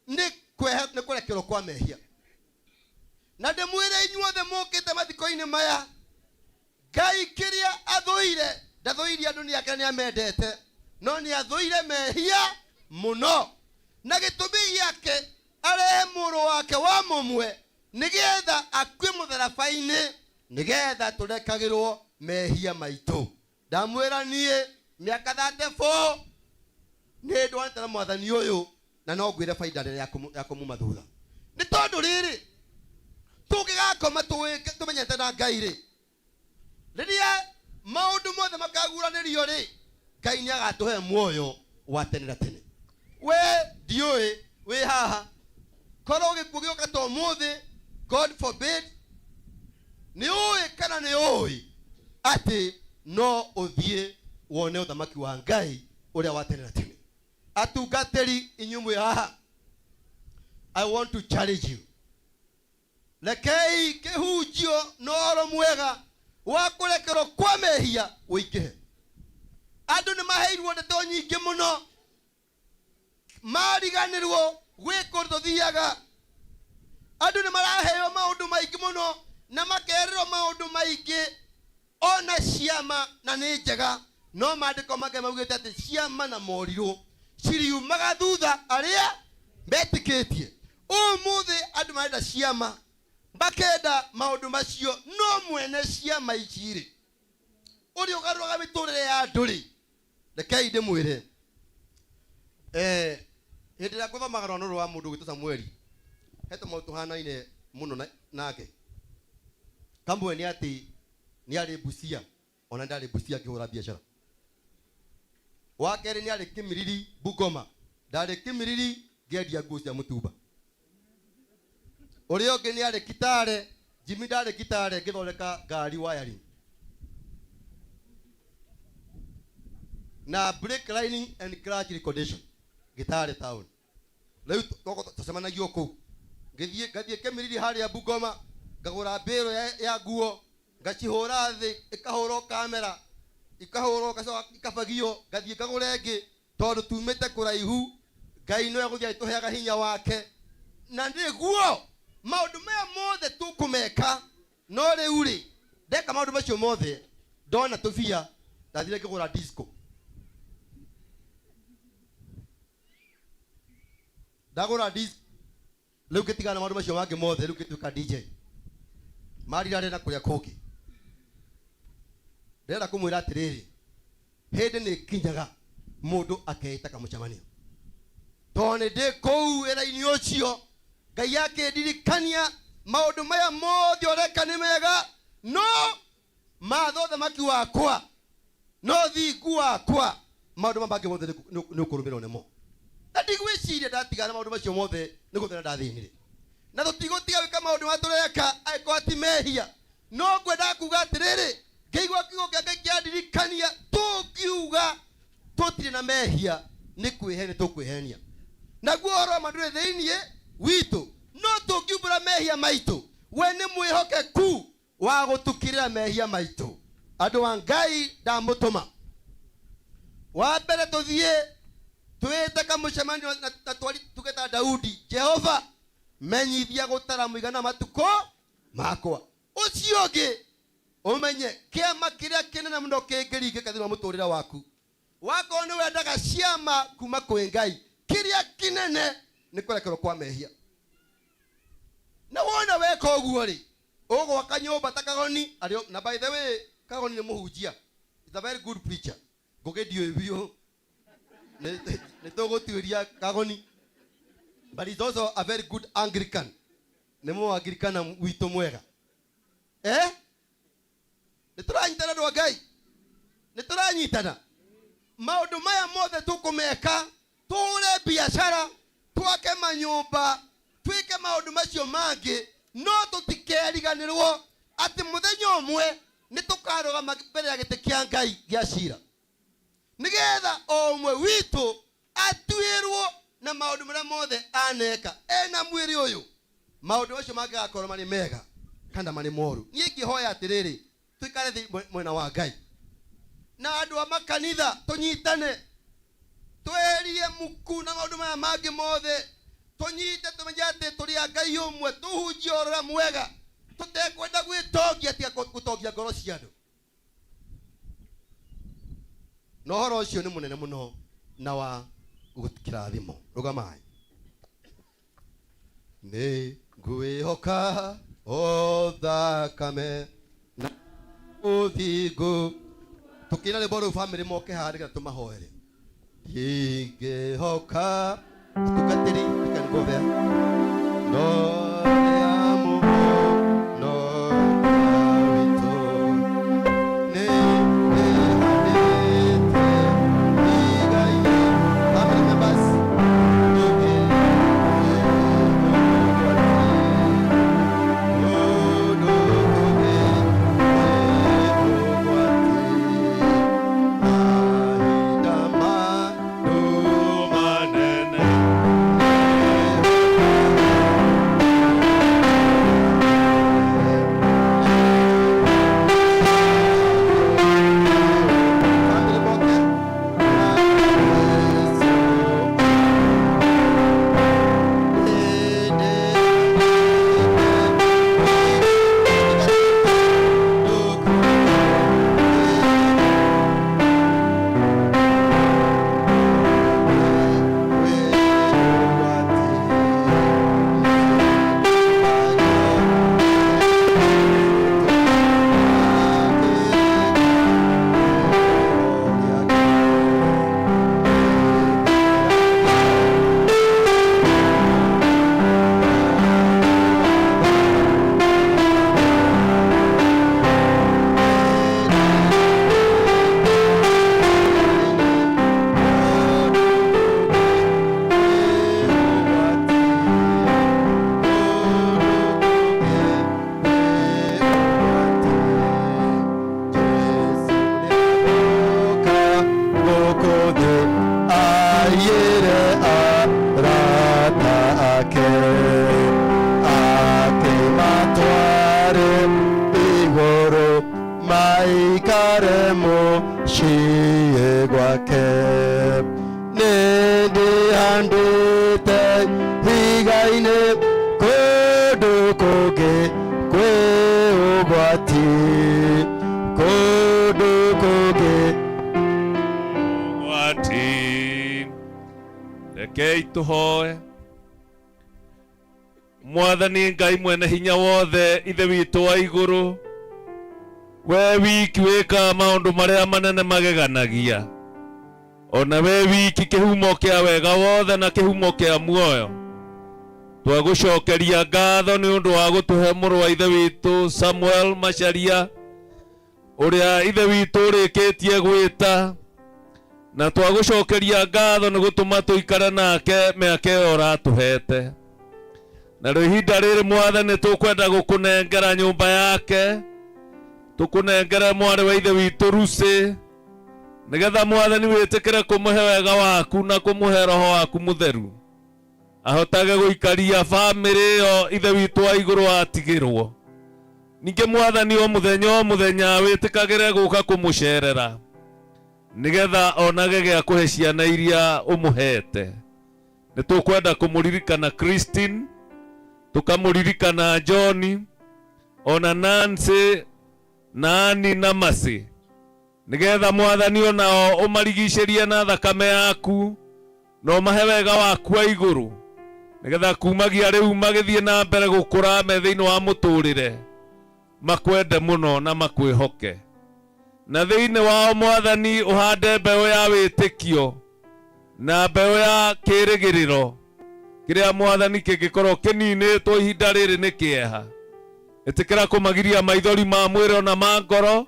nĩ kũrekerwo kwa mehia. na ndimwire inyuothe mukite mathiko-ini maya Ngai kiria athuire ndathuirie andu ni ake ni amendete no ni athuire mehia muno na gitumi giake arehe muru wake wa mumwe nigetha akue mutharabai-ini nigetha turekagirwo mehia maitu. Ndamwira nie miaka 34 ni ndwantara mwathani uyu na no ngwire faida ya kumuma thutha ni tondu riri tungigakoma tumenyete na Ngai ri riria maundu mothe makaguranirio ri Ngai ni agatuhe muoyo wa tene na tene. We ndiui we haha korwo gikuo gioka to muthi God forbid ni ui kana ni ui ati no uthie wone uthamaki wa Ngai uria wa tene na tene. Atungateri inyumwe haha, I want to challenge you. Lekei kihujio noro mwega wa kurekero kwa mehia uingihe. Andu ni maheirwo ndeto nyingi muno mariganirwo gwiko tuthiaga. Andu ni maraheo maundu maingi muno na makererwo maundu maingi ona ciama na ni njega no mandiko make maugite ati ciama na moriru ciriumaga thutha aria betikitie. Umuthi andu marenda ciama bakenda maundu macio no mwene ciama iciri uri ugaruga miturire ya andu ri rekei ndimwire hindi ya guthomaga rwano rwa mundu gwitu Samueli heto mautu hanaine muno nake kamwe ni ati ni ari Busia ona ndari Busia kihura biashara wakeri ni ari Kimiriri Bungoma ndari Kimiriri ngendia nguo cia mutumba uri ongi ni ari Kitale Jimmy ndari Kitale ngithondeka ngari wiring na brake lining and clutch recondition Kitale town. Leo tusemanagio ku gathie Kimiriri haria Bungoma ngagura mbiro ya nguo ngacihura thi ikahurwo kamera ikahurwo ikabagio gathie ngagura ingi tondu tumite kuraihu Ngai no eguthia ituheaga hinya wake na ndiguo maundu maya mothe tukumeka no riu ri ndeka maundu macio mothe ndona tubia ndathire ngigura disco ndagura disco riu gitigana maundu macio mangi mothe riu gituika DJ marira na kuria kungi ndenda kumwira atiriri hindi ni kinyaga mundu akeita kamucemanio tone de kou era-ini ucio Ngai yake ndirikania maundu maya mothe oreka ni mega no matho thamaki wakwa no thingu wakwa maundu mabangi mothe ni ukurumirwo nimo na ndigwiciria ndatigana maundu macio mothe ni guthera ndathinire na tutigutiga wika maundu matureka aiko ati mehia no ngwenda kuga atiriri ngeigua kiugo kia Ngai kiandirikania tukiuga tutire na mehia ni kwihenia tukwihenia naguo oro mandure thiini witu no tungiumbura mehia maitu we ni mwihokeku wa gutukirira mehia maitu andu wa Ngai ndamutuma wa mbere tuthie twite kamucemanio na twari tugeta Daudi Jehova menyithia gutara muigana matuko makwa ucio ngi umenye kiama kiria kinene muno kingiringe kathira muturira waku wako ni wendaga ciama kuma kwi Ngai kiria kinene ni kurekerwo kwa mehia na wona weka uguo ri ugwaka nyumba ta Kagoni ario na by the way Kagoni ni muhunjia is a very good preacher gogedio bio ne tuguturia Kagoni but he's also a very good Anglican ni mu Anglican witu mwega nituranyitana ndo Ngai nituranyitana maundu maya mothe tukumeka ture biashara twake manyumba twike maundu macio mangi no tutikeriganirwo ati muthenya umwe nitukarugama mbere ya giti kia Ngai gia cira nigetha omwe witu atwirwo na maundu maria mothe aneka ena mwiri uyu maundu macio mangigakorwo mari mega kana mari moru nie ngihoya atiriri twikare thi mwena wa Ngai na andu a makanitha tunyitane twerie muku na maundu maya mangi mothe tunyite tumenye ati turi a Ngai umwe tuhunjie ũhoro mwega tutekwenda gwĩtongia tia gũtongia ngoro cia andũ na ũhoro ũcio nĩ mũnene mũno na wa kĩrathimo rũgamai nĩ ngwĩhoka o thakame na ũthingu tukina rĩmbo rĩu bamĩrĩ moke haha nĩgetha tũmahoere ingĩhoka tugatĩri tukanigobea no tuhoe mwathani Ngai mwene hinya wothe ithe witũ wa igũrũ we wiki wĩka maũndũ marĩa manene mageganagia ona we wiki kĩhumo kĩa wega wothe na kĩhumo kĩa muoyo twagũcokeria ngatho nĩ ũndũ wa gũtũhe mũrũ wa ithe witũ Samuel Macharia ũrĩa ithe witũ ũrĩkĩtie gwĩta na twagũcokeria ngatho nĩ gũtũma tũikare nake mĩaka ĩyo ũratũhete na rĩu ihinda rĩrĩ mwathani tũkwenda gũkũnengera nyũmba yake tũkũnengere mwarĩ wa ithe witũ Lucy nĩgetha mwathani wĩtĩkĩre kũmũhe wega waku na kũmũhe roho waku mũtheru ahotage gũikaria bamĩrĩ ĩyo ithe witũ wa igũrũ atigĩrwo ningĩ mwathani o mũthenya wĩtĩkagĩre gũka kũmũcerera nigetha onage gĩa kũhe ciana iria ũmũhete nĩ tũkwenda kũmũririkana Christine tũkamũririkana John ona Nancy na Annie na Mercy nigetha mwathani onao ũmarigicĩrie na thakame yaku no mahe wega waku wa igũrũ nigetha kumagia rĩu magĩthiĩ na mbere gũkũra me thĩinĩ wa mũtũrĩre makwende mũno na makwĩhoke na thĩinĩ wao mwathani ũhande mbeũ ya wĩtĩkio na mbeũ ya kĩrĩgĩrĩro kĩrĩa mwathani kĩngĩkorwo kĩninĩtwo ihinda rĩrĩ nĩ kĩeha ĩtĩkĩra kũmagiria maithori ma mwĩrĩ na ma ngoro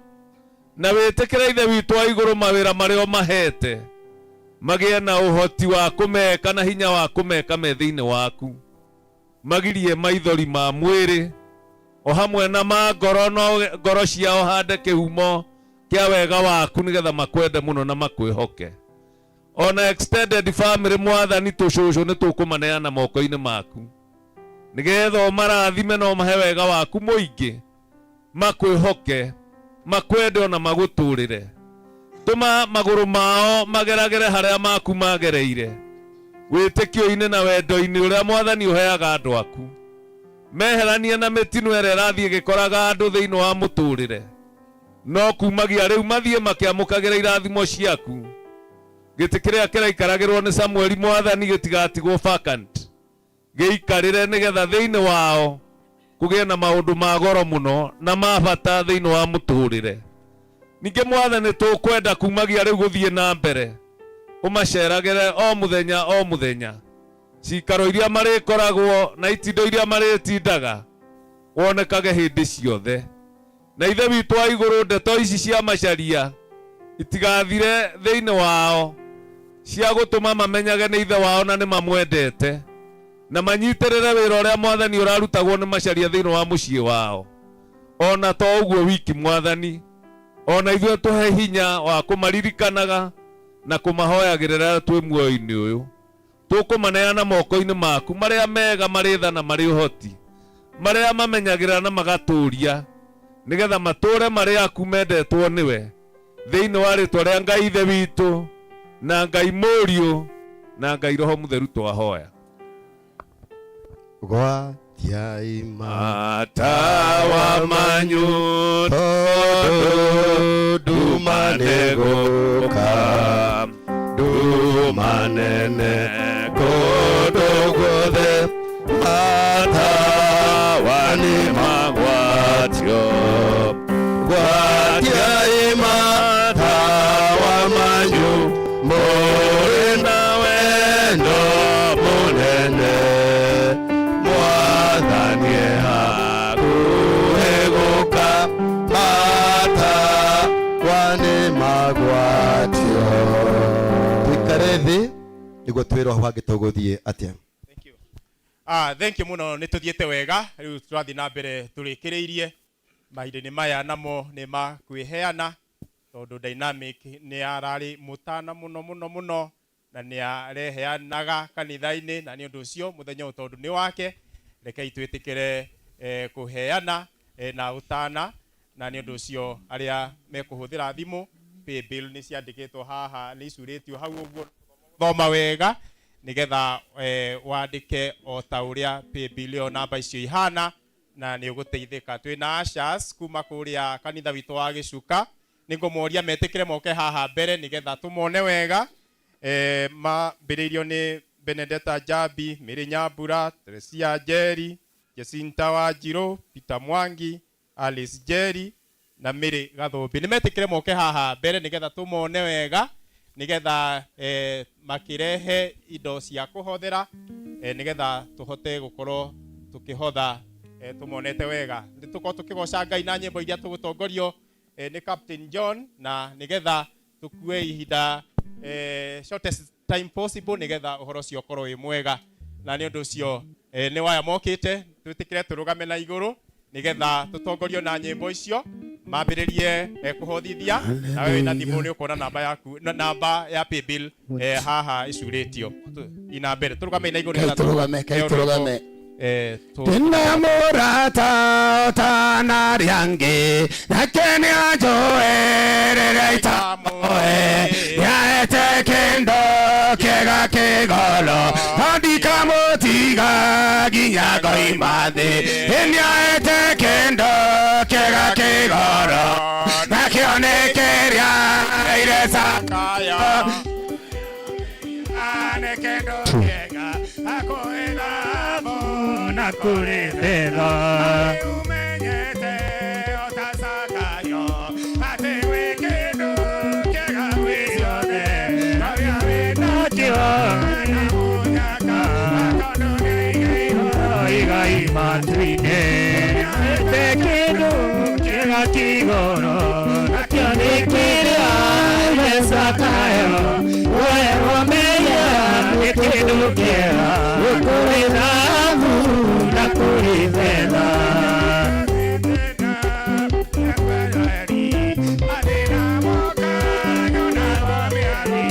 na wĩtĩkĩra ithe witũ wa igũrũ mawĩra marĩa mahete magĩe na ũhoti wa kũmeka na hinya wa kũmeka me thĩinĩ waku magirie maithori ma mwĩrĩ o hamwe na ma ngoro no ngoro ciao hande kĩhumo kĩa wega waku nigetha makwende mũno na makwĩhoke ona extended family mwathani tũcũcũ nĩ tũkũmaneana moko-inĩ maku nigetha marathime no mahe wega waku mũingĩ makwĩhoke makwende ona magũtũrĩre tũma magũrũ mao mageragere harĩa maku magereire wĩtĩkio-inĩ na wendo-inĩ ũrĩa Mwathani ũheaga andũ aku. Meherania na mĩtino ĩrĩa ĩrathiĩ ĩgĩkoraga andũ thĩinĩ wa mũtũrĩre, no kumagia rĩu mathiĩ makĩamũkagĩra irathimo ciaku. Gĩtĩ kĩrĩa kĩraikaragĩrwo nĩ Samueli Mwathani gĩtigatigwo vacant, gĩikarĩre nĩgetha thĩinĩ wao kũgĩe na maũndũ ma goro mũno na ma bata thĩinĩ wa mũtũrĩre. Ningĩ Mwathani tũkwenda kumagia rĩu gũthiĩ na mbere, ũmaceragĩre o mũthenya, cikaro iria marĩkoragwo na itindo iria marĩtindaga wonekage hĩndĩ ciothe. Na ithe witũ wa igũrũ, ndeto ici cia Macharia itigathire thĩinĩ wao, cia gũtũma mamenyage nĩ ithe wao na nĩ mamwendete, na manyitĩrĩre wĩra ũrĩa Mwathani ũrarutagwo nĩ Macharia thĩinĩ wa mũciĩ wao. Ona to ũguo wiki Mwathani, ona ithuĩ tũhe hinya wa kũmaririkanaga na kũmahoyagĩrĩra twĩ muoyo-inĩ ũyũ. Tũkũmaneana moko-inĩ maku marĩa mega, marĩ tha na marĩ ũhoti, marĩa mamenyagĩrĩra na magatũũria, nĩgetha matũũre marĩ aku mendetwo nĩwe, thĩinĩ wa rĩtwa rĩa Ngai ithe witũ na Ngai Mũriũ na Ngai Roho Mũtheru twahoya. Gwatiai matawa manyu tondũ nduma nĩgũka, nduma nene kũndũ guothe, matawa nĩ magwatio. Gwatiai matawa manyu mũrĩ na wendo mũnene, Mwathani e hakuhĩ gũka, matawa nĩ magwatio. Tũikare thĩ nĩguo twĩrwo hangĩ tũgũthiĩ atĩa. Thank you muno, nĩ tũthiĩte wega, rĩu tũrathiĩ na mbere tũrĩkĩrĩirie. Mahinda-inĩ maya namo nĩ ma kwĩheana, tondũ Dynamic nĩ ararĩ mũtana mũno na nĩ areheanaga kanitha-inĩ, na nĩ ũndũ ũcio mũthenya ũyũ tondũ nĩ wake, rekei twĩtĩkĩre kũheana na ũtana, na nĩ ũndũ ũcio arĩa mekũhũthĩra thimũ, paybill nĩ ciandĩkĩtwo haha, nĩ icurĩtio hau ũguo, thoma wega nĩgetha wandĩke o ta ũrĩa paybill ĩyo namba icio ihana, na nĩ ũgũteithĩka. Twĩna ushers kuma kũrĩa kanitha witũ wa Gĩcuka, nĩngũmoria metĩkĩre moke haha mbere nĩgetha tũmone wega. Mambĩrĩirio nĩ Benedetta Jambi, Mĩrĩ Nyambura, Teresia Njeri, Jacinta Wanjirũ, Peter Mwangi, Alice Njeri na Mĩrĩ Gathũmbi. Nĩ metĩkĩre moke haha mbere nĩgetha tũmone wega, nĩgetha makĩrehe indo cia kũhothera, nĩgetha tũhote gũkorwo tũkĩhotha tũmonete wega. Nĩtũkorwo tũkĩgoca Ngai na nyĩmbo iria tũgũtongorio nĩ Captain John, na nĩgetha tũkue ihinda shortest time possible nĩgetha ũhoro ũcio ũkorwo wĩ mwega. Na nĩ ũndũ ũcio nĩ waya mokĩte, twĩtĩkĩre tũrũgame na igũrũ nĩgetha tũtongorio na nyĩmbo icio, mambĩrĩrie kũhothithia. Na wewe na thimũ nĩ ũkuona namba yaku, namba ya paybill haha icurĩtio ina mbere. Tũrũgame na igũrũ nĩgetha tũrũgame. Tena mũrata ũtanarĩa ngĩ, nake nĩanjoerera itamoe, yaete kĩndo kĩega kĩgolo, ndikamũtiga nginya ngoima thĩ. Nĩaete kĩndo kĩega kĩgolo, nakĩo nĩ kĩrĩa ire Sakaya, nĩ kĩndo kĩega akwĩra na kurethera umenyete otasakayo ate wekedo kega wisione kavya wenakio na munyaka akonone igai matwine ate kedo kega kigoro nakio nikiria wesakayo wewe meya wekedo kega ukurethera kurithena adena moka yona wamiani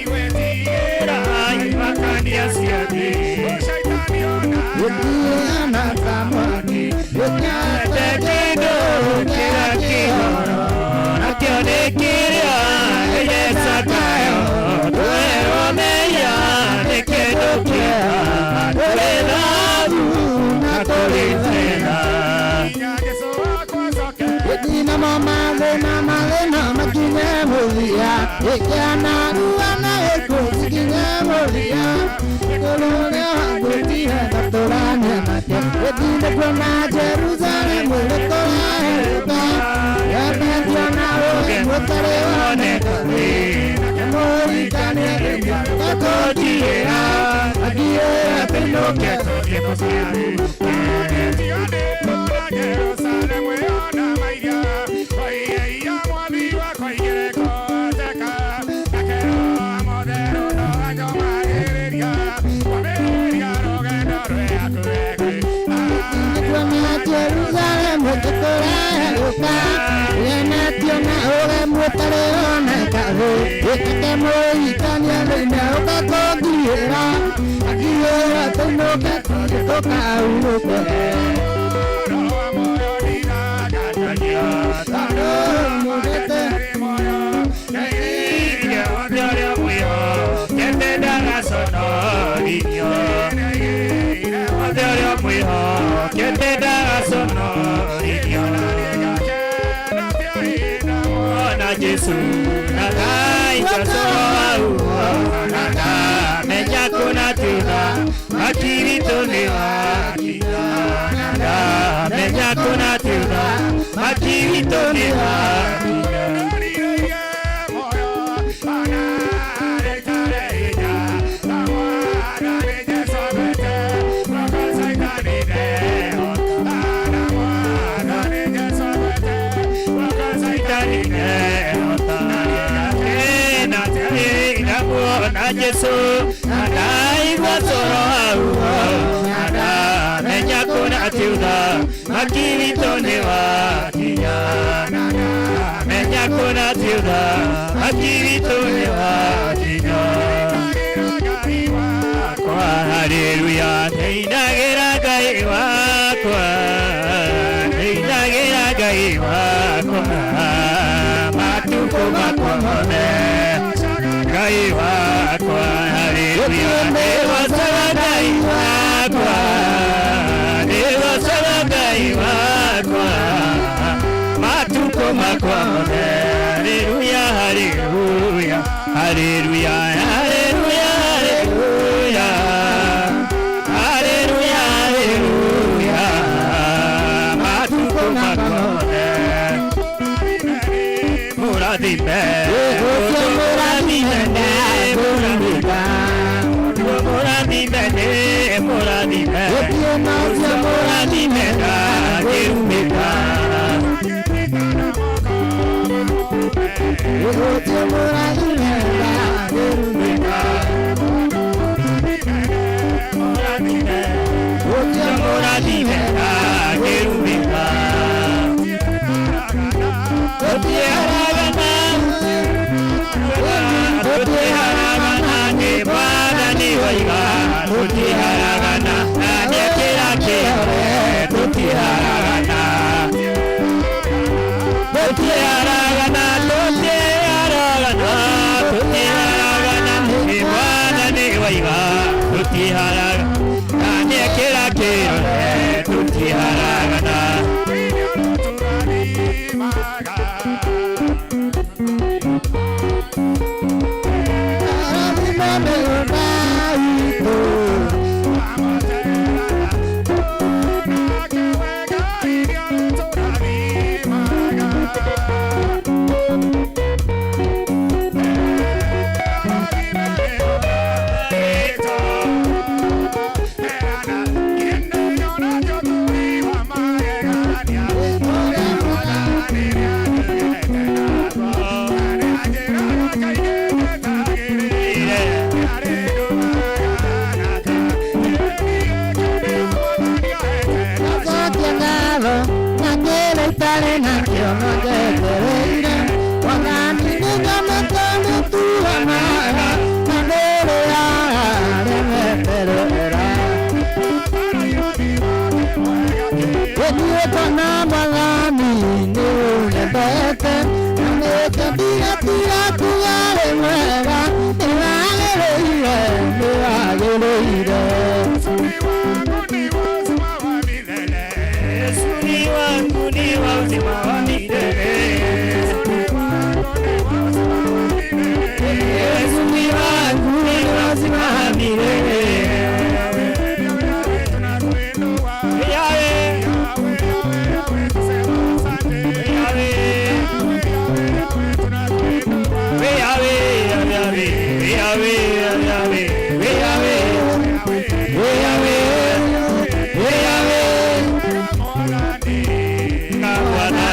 iwetiera imakania siati shaitani ona kamani tekido kira kihoro nakione kiria yesakayo tuero meya neke moria ekana ruana ekusikinya moria kolone hagutia tatorane mate edine kona Jerusalem lekola ya badiana oge motare one kale mori kane kakotiera agiera penoke ke posible Yesu nagai kasau nana meja kuna tuna akiri tonewa nana meja kuna tuna akiri tonewa Yesu anai wasoro ana menya kuna tiuda makiri tonewa kiya menya kuna tiuda makiri tonewa kiya kwa haleluya teinagira gaiwa kwa teinagira gaiwa kwa matuko makomone gaiwa kwa haleluya dewa gaiwa kwa dewa gaiwa kwa matuko makomone haleluya haleluya haleluya haleluya haleluya haleluya matuko makomone muradime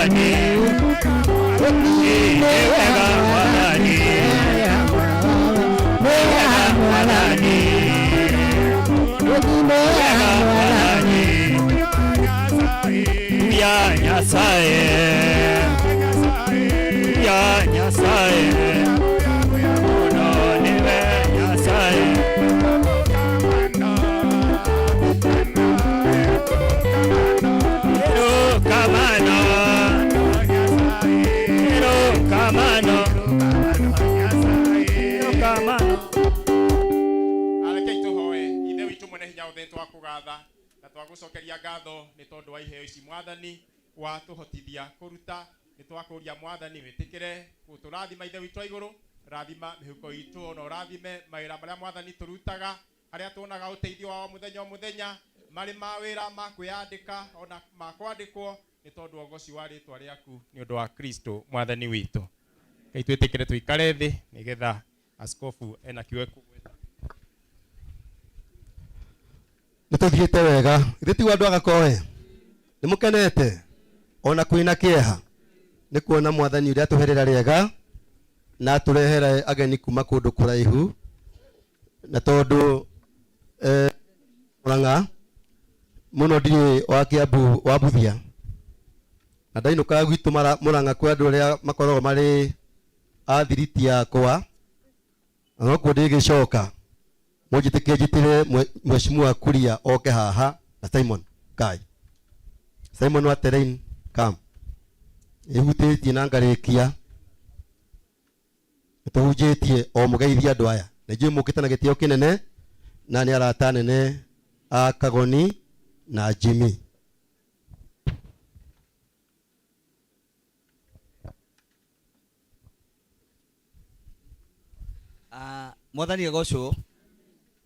mwathani ni wega mwathani wega mwathani wega mwathani ya nyasaye ya nyasaye uno niwe nyasaye Arekei tuhoe ithe witũ mwene hinya wothe twakugatha na twagucokeria ngatho nĩ tondũ wa iheo ici mwathani wa tuhotithia kuruta nĩ twakũria mwathani wĩtĩkĩre gũtũrathima ithe witũ wa igũrũ rathima mĩhuko itũ ona ũrathime mawĩra marĩa mwathani tũrutaga harĩa tuonaga ũteithio wa mũthenya o mũthenya marĩ ma wĩra ma kwĩyandĩka ona ma kwandĩkwo nĩ tondũ wa ũgoci wa rĩtwa rĩaku nĩ ũndũ wa Kristo mwathani witũ. Ngai twĩtĩkĩre tũikare thĩ nĩgetha askofu ena kiugo kũgweta. Nĩtũthiĩte wega ithuĩ tigwo andũ agakoe nĩmũkenete ona kwĩna kĩeha nĩ kuona mwathani ũrĩa atũherera rĩega na atũrehere ageni kuma kũndũ kũraihu na tondũ Murang'a mũno ndirĩ wa Kiambu wa Buthia na ndainũkaga gwitũ Murang'a kwĩ andũ arĩa makoragwo marĩ a thiriti yakwa na nokuo ndĩgĩcoka mũnjĩtĩkie njĩtĩre Mheshimiwa Kuria oke haha na Simon Kai. Simon wa Terrain come. Ihutĩtie na ngarĩkia nĩtũhunjĩtie o mũgeithia andũ aya na njũĩ mũkĩte na gĩtĩo kĩnene na nĩ arata nene a Kagoni na Jimmy. Mwathani agocwo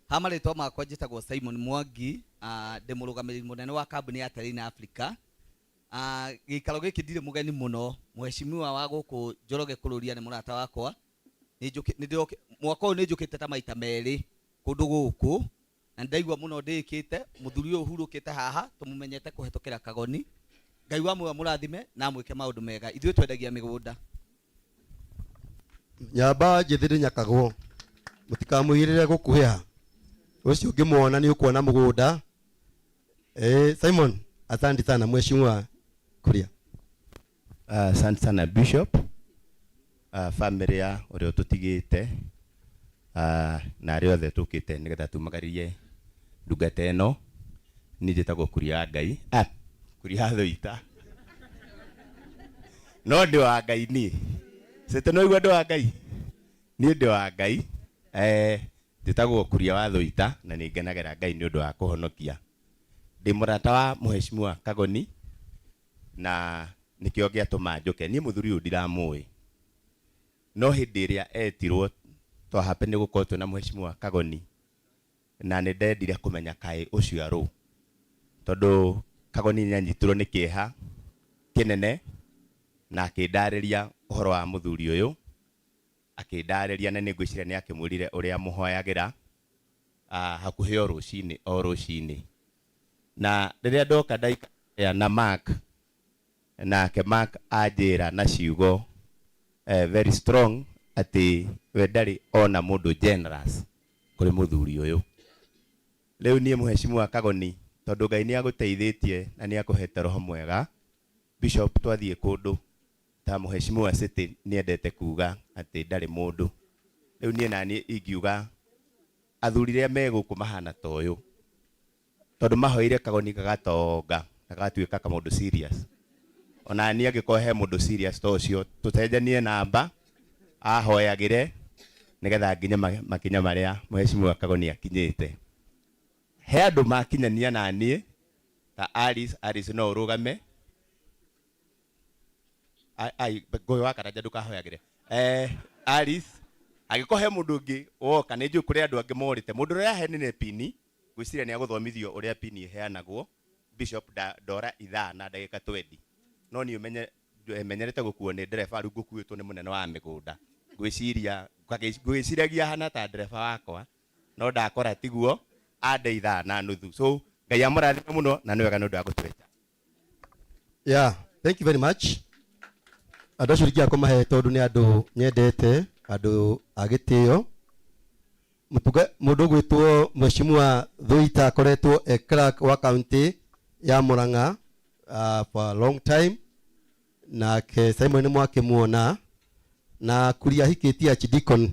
hamarĩtwa makwa njĩtagwo Simon Mwangi ndĩ mũrũgamĩrĩri mũnene wa kambuni ya Terrain Africa. Gĩikaro gĩkĩ ndirĩ mũgeni mũno, Mheshimiwa wa gũkũ Njoroge Kũrũria nĩ mũrata wakwa, mwaka ũyũ nĩnjũkĩte ta maita merĩ kũndũ gũkũ na ndaigua mũno ndĩkĩte mũthuri ũyũ ũhurũkĩte haha tũmũmenyete kũhetũkĩra Kagoni. Ngai wa muoyo mũrathime na mwĩke maũndũ mega, ithuĩ twendagia mĩgũnda. Nyamba njĩthĩrĩ nyakagwo mũtikamũigĩrĩre gũkuhĩha ũcio ũngĩmuona nĩ ũkuona mũgũnda. Simon, asante sana Mheshimiwa Kuria. Asante sana Bishop, family ya ũrĩa tũtigĩte na arĩa othe tũkĩte nĩgetha tumagaririe ndungata ĩno. Niĩ njĩtagwo Kuria Ngai, Kuria Thũita no ndĩ wa Ngai niĩ setenoigua ndĩ wa Ngai niĩ ndĩ wa Ngai. Njĩtagwo Kuria wa Thũita na nĩ ngenagĩra Ngai nĩ ũndũ wa kũhonokia. Ndĩ mũrata wa Mheshimiwa Kagoni na nĩkĩo gĩatũma njũke. Niĩ mũthuri ũyũ ndiramũĩ no hĩndĩ ĩrĩa etirwo twahape nĩ gũkorwo twĩna Mheshimiwa Kagoni na nĩ ndendire kũmenya kaĩ ũcio arũ tondũ Kagoni nĩ anyitirwo nĩ kĩeha kĩnene na akĩndarĩria ũhoro wa mũthuri ũyũ, akĩndarĩria na nĩngwĩciria nĩ akĩmwĩrire ũrĩa mũhoyagĩra hakuhĩ o rũcinĩ. Na rĩrĩa ndoka ndaikara na Mark nake Mark anjĩra na ciugo very strong atĩ we ndarĩ ona mũndũ generous kũrĩ mũthuri ũyũ. Rĩu niĩ Mheshimiwa Kagoni tondũ Ngai nĩ agũteithĩtie na nĩ akũhete roho mwega, Bishop twathiĩ kũndũ ta Mheshimiwa City nĩ endete kuga atĩ ndarĩ mũndũ. Rĩu niĩ naniĩ ingiuga athuri rĩa megũkũ mahana ta ũyũ tondũ mahoire Kagoni gagatonga na gatuĩka kamũndũ serious. Ona niĩ angĩkorwo he mũndũ serious ta ũcio tũcenjanie namba ahoyagĩre nĩgetha nginya makinya marĩa Mheshimiwa Kagoni akinyĩte. He andũ makinyania na niĩ ta Alice no ũrũgame. Ngũĩ wa Karanja ndũkahoyagĩre. Alice agĩkorwo he mũndũ ũngĩ woka nĩ njũĩ kũrĩ andũ angĩ morĩte mũndũ ũrĩa yaheanire pini gwĩciria nĩ agũthomithio ũrĩa pini ĩheanagwo. Bishop Dora ithaa na ndagĩka 20 no niĩ menyerete gũkuo nĩ ndereba rĩu ngũkuĩtwo nĩ mũnene wa mĩgũnda gwĩciragia hana ta ndereba wakwa no ndakora tiguo ande ithaa na nuthu. So Ngai amũrathime mũno na nĩ wega nĩ ũndũ wa gũtwĩta. Thank you very much. Ado shirikia kwa mahe tondu ni andu nyendete, andu agitio. Mutuga mundu gwitwo Mheshimiwa Thuita akoretwo clerk wa county ya Murang'a for a long time. Na ke Simon mwakimuona na kuria hikitia Archdeacon.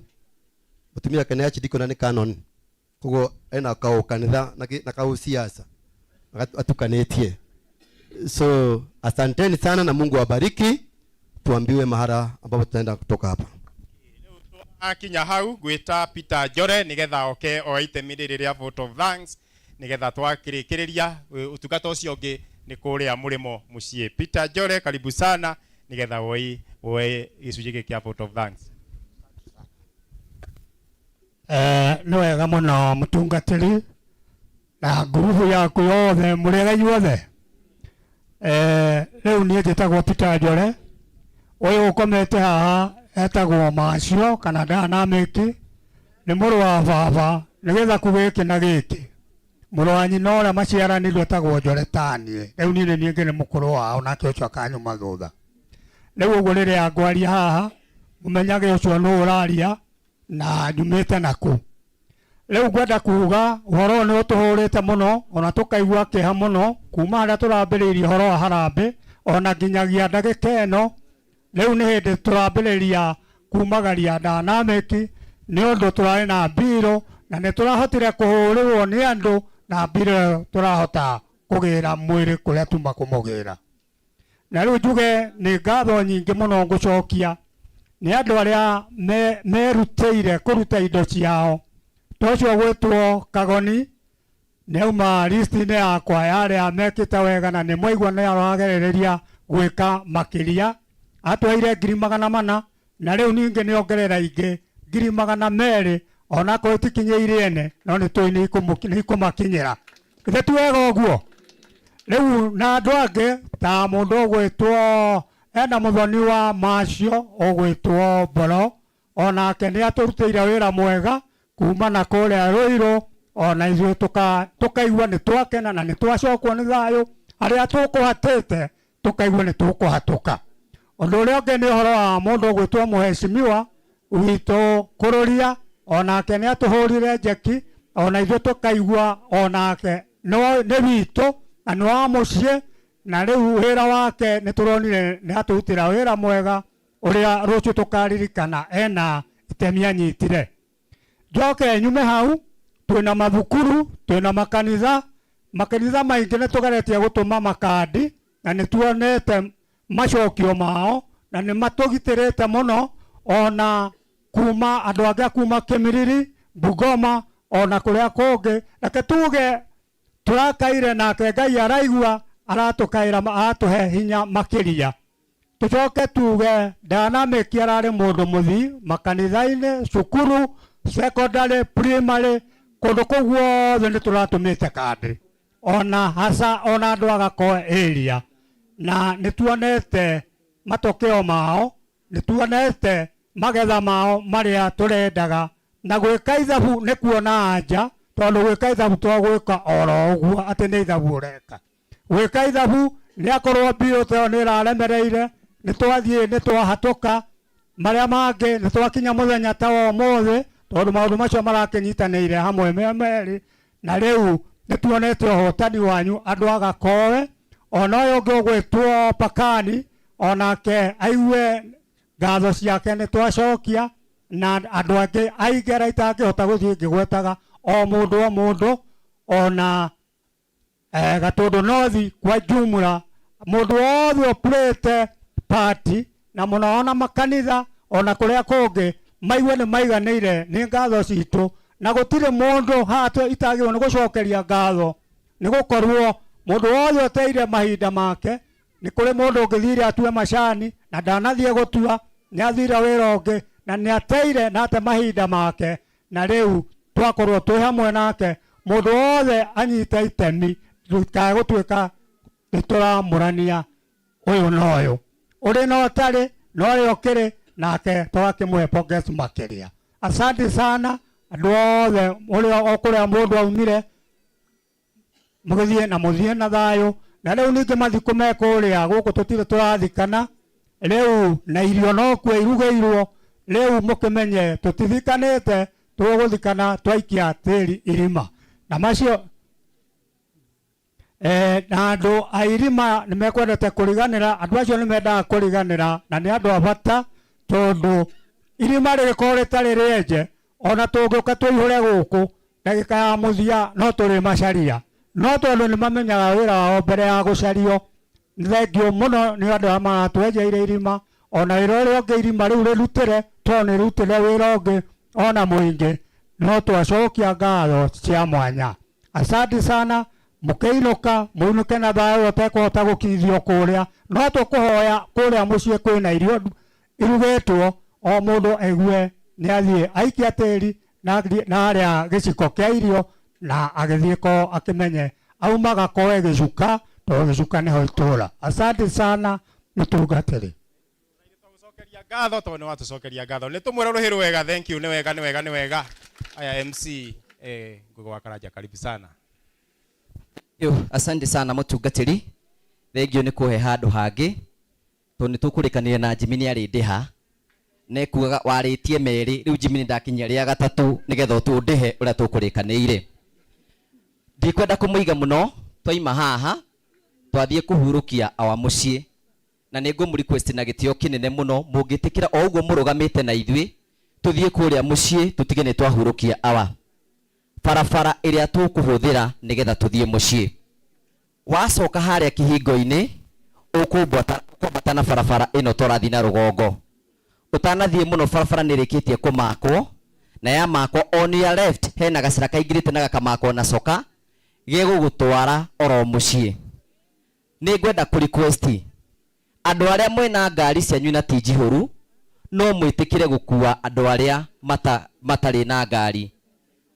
Mutumia kana Archdeacon ni canon. Kogo ena kao kanitha na kao siasa. Atukanetie. So asanteni sana na Mungu awabariki. Tuambiwe mahara ambapo tutaenda kutoka hapa. Akinya hau gwita Peter Njore nigetha oke oite miriri ria vote of thanks nigetha twakirikiria utugata ucio ngi ni kuria murimo mucie. Peter Njore, karibu sana nigetha woi gicunjĩ kia vote of thanks. Nĩ wega mũno mũtungatĩri na ngurubu yaku yothe mũrega inyuothe. Rĩu niĩ njĩtagwo Peter Njore, ũyũ ũkomete haha etagwo Macio kana Dynamic, nĩ mũrũ wa baba nĩgetha kugĩkĩ na gĩkĩ. Mũrũ wa nyina ũrĩa maciaranirwo etagwo Njore taniĩ, rĩu niĩ nĩ ngĩ nĩ mũkũrũ wao nake ũcio akanyuma thutha. Rĩu ũguo rĩrĩa ngwaria haha mũmenyage ũcio nĩ ũraria na nyumĩte naku. Rĩu ngwenda kuga ũhoro nĩ ũtũhũrĩte mũno ona tũkaigua kĩeha mũno kuma harĩa tũrambĩrĩirie ũhoro wa harambĩ ona nginyagia ndagĩka ĩno. Rĩu nĩ hĩndĩ tũrambĩrĩria kumagaria Dynamic nĩ ũndũ tũrarĩ na mbirũ na nĩ tũrahotire kũhũrĩrwo nĩ andũ na mbirũ tũrahota kũgĩra mwĩrĩ kũrĩa tuma kũmũgĩra. Na rĩu njuge nĩ ngatho nyingĩ mũno ngũcokia nĩ andũ arĩa merutĩire kũruta indo ciao. Tocio gwĩtwo Kagoni neuma listi-inĩ yakwa ya arĩa mekĩte wega na nĩ mwaigua nĩ aragerĩrĩria gwĩka makĩria. Atwaire 400 na rĩu ningĩ nĩ ongerera ingĩ 200 ona ko itikinyĩire ene no nĩ tũi nĩ ikũmakinyĩra. Githĩ ti wega ũguo? Rĩu na andũ angĩ ta mũndũ ũgwĩtwo ena mũthoni wa Macio ũgwĩtwo Mboro onake nĩ atũrutĩire wĩra mwega kuma na kũrĩa Rũirũ ona ithuĩ tũkaigua nĩ twakena na nĩ twacokwo nĩ thayũ. Arĩa tũkũhatĩte tũkaigua nĩ tũkũhatũka. Ũndũ ũrĩa ũngĩ nĩ ũhoro wa mũndũ ũgwĩtwo Mheshimiwa witũ Kũrũria onake nĩ atũhũrire njeki ona ithuĩ tũkaigua onake nĩ witũ na nĩ wa mũciĩ na rĩu wĩra wake nĩ tũronire nĩ atũrutĩra wĩra mwega ũrĩa rũciũ tũkaririkana ena itemi anyitire. Njoke nyume hau twĩna mathukuru twĩna makanitha maingĩ nĩ tũgeretie gũtũma makandi na nĩ tuonete macokio mao na nĩ matũgitĩrĩte mũno ona kuma andũ angĩ kuma Kĩmiriri, Bungoma ona kũrĩa kũngĩ. Reke tuge tũrakaire nake Ngai araigua aratũkaĩra aratũhe hinya makĩria. Tũcoke tuge Dynamic ararĩ mũndũ mũthii makanitha-inĩ, cukuru, secondary, primary, kũndũ kũu guothe nĩ tũratũmĩte kandi ona hasa ona andũ agakoe area na nĩ tuonete matokeo mao, nĩ tuonete magetha mao marĩa tũrendaga na gwĩka ithabu nĩ kuona anja tondũ gwĩka ithabu to gwĩka oro ũguo atĩ nĩ ithabu ũreka. Gwĩka ithabu nĩ akorwo mbirũ teo nĩ ĩraremereire nĩ twathiĩ nĩ twahatũka marĩa mangĩ nĩ twakinya mũthenya ta wa ũmũthĩ tondũ maũndũ macio marakĩnyitanĩire hamwe merĩ na rĩu nĩ tuonete ũhotani wanyu andũ agakoe. Ona ũyũ ũngĩ ũgwĩtwo Pakani onake aigue ngatho ciake nĩ twacokia na andũ angĩ aingĩ arĩa itangĩhota gũthiĩ ngĩgwetaga o mũndũ ona Gatũndũ North kwa jumla mũndũ wothe ũpũrĩte party na mũno ona makanitha ona kũrĩa kũngĩ maigue nĩ maiganĩire nĩ ngatho citũ na gũtirĩ mũndũ haha itagĩrĩirwo nĩ gũcokeria ngatho nĩ gũkorwo mũndũ wothe ũteire mahinda make. Nĩ kũrĩ mũndũ ũngĩthire atue macani na ndanathiĩ gũtua nĩ athire wĩra ũngĩ na nĩ ateire na ate mahinda make na rĩu twakorwo twĩ hamwe nake. Mũndũ wothe anyite itemi ndũkae gũtuĩka nĩ tũramũrania ũyũ na ũyũ, ũrĩ na ũtarĩ na ũrĩa ũkĩrĩ nake tũgakĩmũhe pongezi makĩria. Asante sana andũ othe ũrĩa kũrĩa mũndũ aumire mũgĩthiĩ na thayũ na rĩu ningĩ mathiko meko ũrĩa gũkũ tũtirĩ tũrathikana rĩu na irio no kuo irugĩirwo rĩu mũkĩmenye tũtithikanĩte tũgũthikana twaikia tĩri irima na macio na andũ a irima nĩ mekwendete kũriganĩra andũ acio nĩ mendaga kũriganĩra na nĩ andũ a bata tondũ irima rĩgĩkorwo rĩtarĩ rĩenje ona tũngĩũka tũihũre gũkũ ndagĩka ya mũthia no tũrĩ macaria no tondũ nĩ mamenyaga wĩra wao mbere ya gũcario thengio mũno nĩ andũ arĩa maratwenjeire irima ona wĩra ũrĩa ũngĩ irima rĩu rĩrutĩre to nĩ rutĩre wĩra ũngĩ ona mũingĩ no twacokia ngatho cia mwanya. Asante sana mũkĩinũka mũinũke na thayũ ũtekũhota gũkithio kũrĩa no tũkũhoya kũrĩa mũciĩ kwĩna irio irugĩtwo o mũndũ aigue nĩ athiĩ aikia tĩri na harĩa gĩciko kĩa irio na agĩthiĩ ko akĩmenye aumaga koe gĩcuka tondũ gĩcuka nĩho itũũra. Asante sana mũtungatĩri. Ngatho tondũ nĩ watũcokeria ngatho nĩ tũmwĩra rũhĩ rwega. Thank you. Nĩ wega aya MC Ngugi wa Karanja, karibu sana. Asante sana mũtungatĩri, thengio nĩ kũhe handũ hangĩ tondũ nĩ tũkũrĩkanĩire na Jimmy nĩ arĩ ndĩha nekuaga warĩtie merĩ rĩu Jimmy nĩ ndakinyia rĩa gatatũ nĩgetha ũtũndĩhe ũrĩa tũkũrĩkanĩire. Ndikwenda kũmũiga mũno, twaima haha twathiĩ kũhurũkia awa mũciĩ na nĩ ngũmũ-request na gĩtĩo kĩnene mũno mũngĩtĩkĩra o ũguo mũrũgamĩte na ithuĩ tũthiĩ kũrĩa mũciĩ tũtige nĩ twahurũkia awa barabara ĩrĩa tũkũhũthĩra nĩgetha tũthiĩ mũciĩ. Wacoka harĩa kĩhingo-inĩ ũkũmbata na barabara ĩno tũrathiĩ na rũgongo. Ũtanathiĩ mũno barabara nĩ ĩrĩkĩtie kũmakwo na ya makwo on your left hena gacĩra kaingĩrĩte na gakamakwo na coka gĩgũgũtwara oro mũciĩ. Nĩ ngwenda kũ-request andũ arĩa mwĩna ngari cianyu na ti njihũru no mwĩtĩkĩre gũkua andũ arĩa matarĩ na ngari.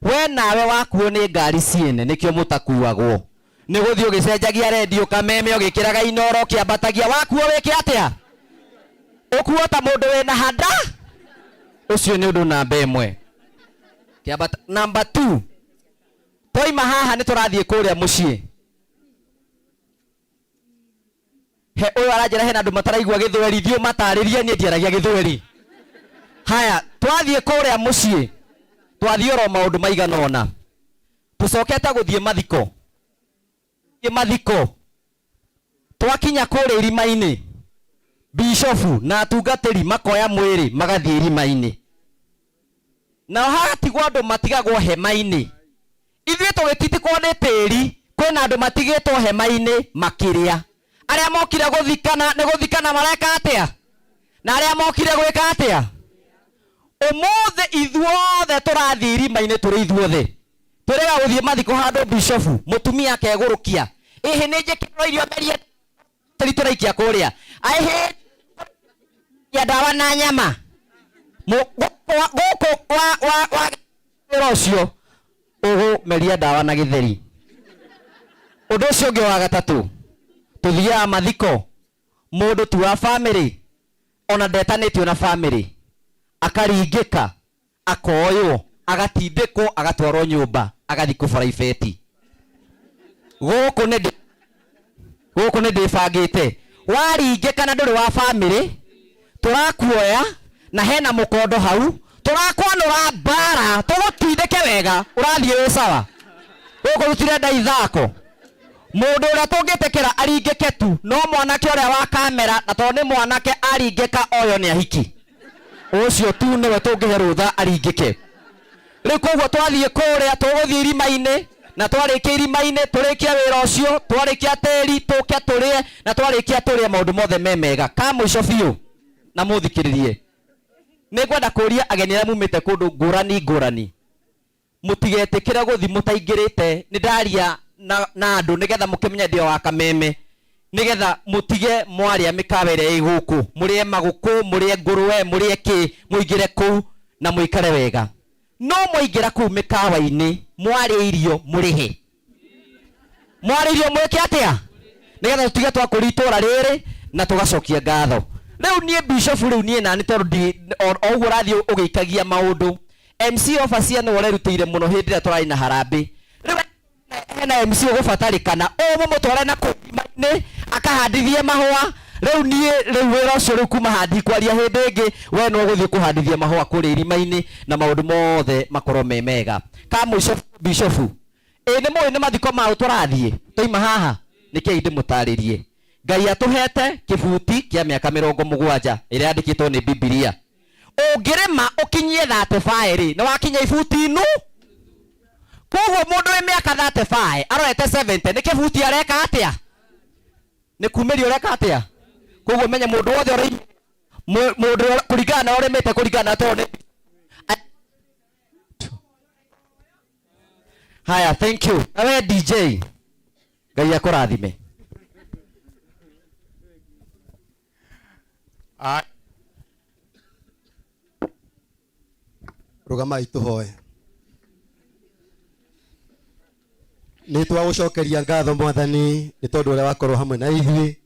We nawe wakuo nĩ ngari ciene nĩkĩo mũtakuagwo nĩ gũthiĩ ũgĩcenjagia redio kameme ũgĩkĩraga inoro kĩambatagia. Wakuo wĩke atĩa? Ũkuo ta mũndũ wĩna handa. Ũcio nĩ ũndũ namba ĩmwe. Kĩambata namba 2, twaima haha nĩ tũrathiĩ kũrĩa mũciĩ. He ũyũ aranjĩra hena andũ mataraigua gĩthweri, thiĩ matarĩrie niĩ ndiaragia gĩthweri. Haya, twathiĩ kũrĩa mũciĩ twathiĩ oro maũndũ maigana ũna tũcokete gũthiĩ mathiko twakinya kũrĩa irima-inĩ bishofu na atungatĩri makoya mwĩrĩ magathiĩ irima-inĩ nao hagatigwo andũ matigagwo hema-inĩ. Ithuĩ tũgĩtitikwo nĩ tĩri kwĩna andũ matigĩtwo hema-inĩ makĩrĩa. Arĩa mokire gũthikana nĩ gũthikana mareka atĩa na arĩa mokire gwĩka atĩa? Ũmũthĩ ithuothe tũrathiĩ irima-inĩ tũrĩ ithuothe tũrega gũthiĩ mathiko handũ bishofu mũtumia akegũrũkia ĩhĩ nĩ njĩkĩrwo irio merie tĩri tũraikia kũrĩa aĩhĩ ya ndawa na nyama gũkũ wĩra ũcio ũgũmeria ndawa na gĩtheri. Ũndũ ũcio ũngĩ wa gatatũ tuthiaga mathiko mũndũ tu wa family ona ndetanĩtio na family akaringĩka akoywo agatindĩkwo agatwarwo nyũmba agathikwo private. Gũkũ nĩ ndĩbangĩte waringĩka na ndũrĩ wa family tũrakuoya na hena mũkondo hau tũrakwanũra mbara tũgũtindĩke wega ũrathiĩ wĩ sawa. Gũkũ tũtirenda ithako. Mũndũ ũrĩa tũngĩtĩkĩra aringĩke tu no mwanake ũrĩa wa kamera na tondũ nĩ mwanake aringĩka oyo nĩ ahiki. Ũcio tu nĩwe tũngĩhe rũtha aringĩke. Rĩu koguo twathiĩ kũrĩa tũgũthiĩ irima-inĩ na twarĩkia irima-inĩ tũrĩkia wĩra ũcio twarĩkia tĩri tũke tũrĩe na twarĩkia tũrĩe maũndũ mothe me mega. Ka mũico biũ na mũthikĩrĩrie nĩ ngwenda kũria ageni arĩa mumĩte kũndũ ngũrani mũtigetĩkĩre gũthiĩ mũtaingĩrĩte. Nĩ ndaria na andũ nĩgetha mũkĩmenye ndĩ wa kameme nĩgetha mũtige mwarĩa mĩkawa ĩrĩa ĩ gũkũ mũrĩe magũkũ mũrĩe ngũrwe mũrĩe kĩ mũingĩre kũu na mũikare wega. No mũingĩra kũu mĩkawa-inĩ mwarĩa irio mũrĩhe. Mwarĩa irio mwĩke atĩa nĩgetha tũtige twakũria itũũra rĩrĩ na tũgacokia ngatho. Rĩu niĩ bishofu rĩu niĩ nani tondũ o ũguo ũrathiĩ ũgĩikagia maũndũ MC officer nĩ ũrerutĩire mũno hĩndĩ ĩrĩa tũrarĩ na harambĩ. Rĩu hena MC ugubatarikana umumutware na kuimaine akahandithie mahua riu nie riu wira ucio riu kuma handi kwaria hindi ingi we no guthie kuhandithia mahua kuri irimaini na maundu mothe makorwo me mega ka mwisho bishofu ni moyo ni mathiko ma uturathie toima haha niki indi mutaririe Ngai atuhete kibuti kia miaka 70 iria andikitwo ni Biblia ungirima ukinyie 35 ri ni wakinya ibuti nu koguo mundu wi miaka 35 arorete 70 ni kibuti areka atia ni kumiri ureka atia koguo menye mundu wothe uri mundu kuringana na urimite kuringana to ni haya thank you awe DJ Ngai akurathime rugamai tuhoe ni twagucokeria ngatho mwathani ni tondu uria wakorwo hamwe na ithui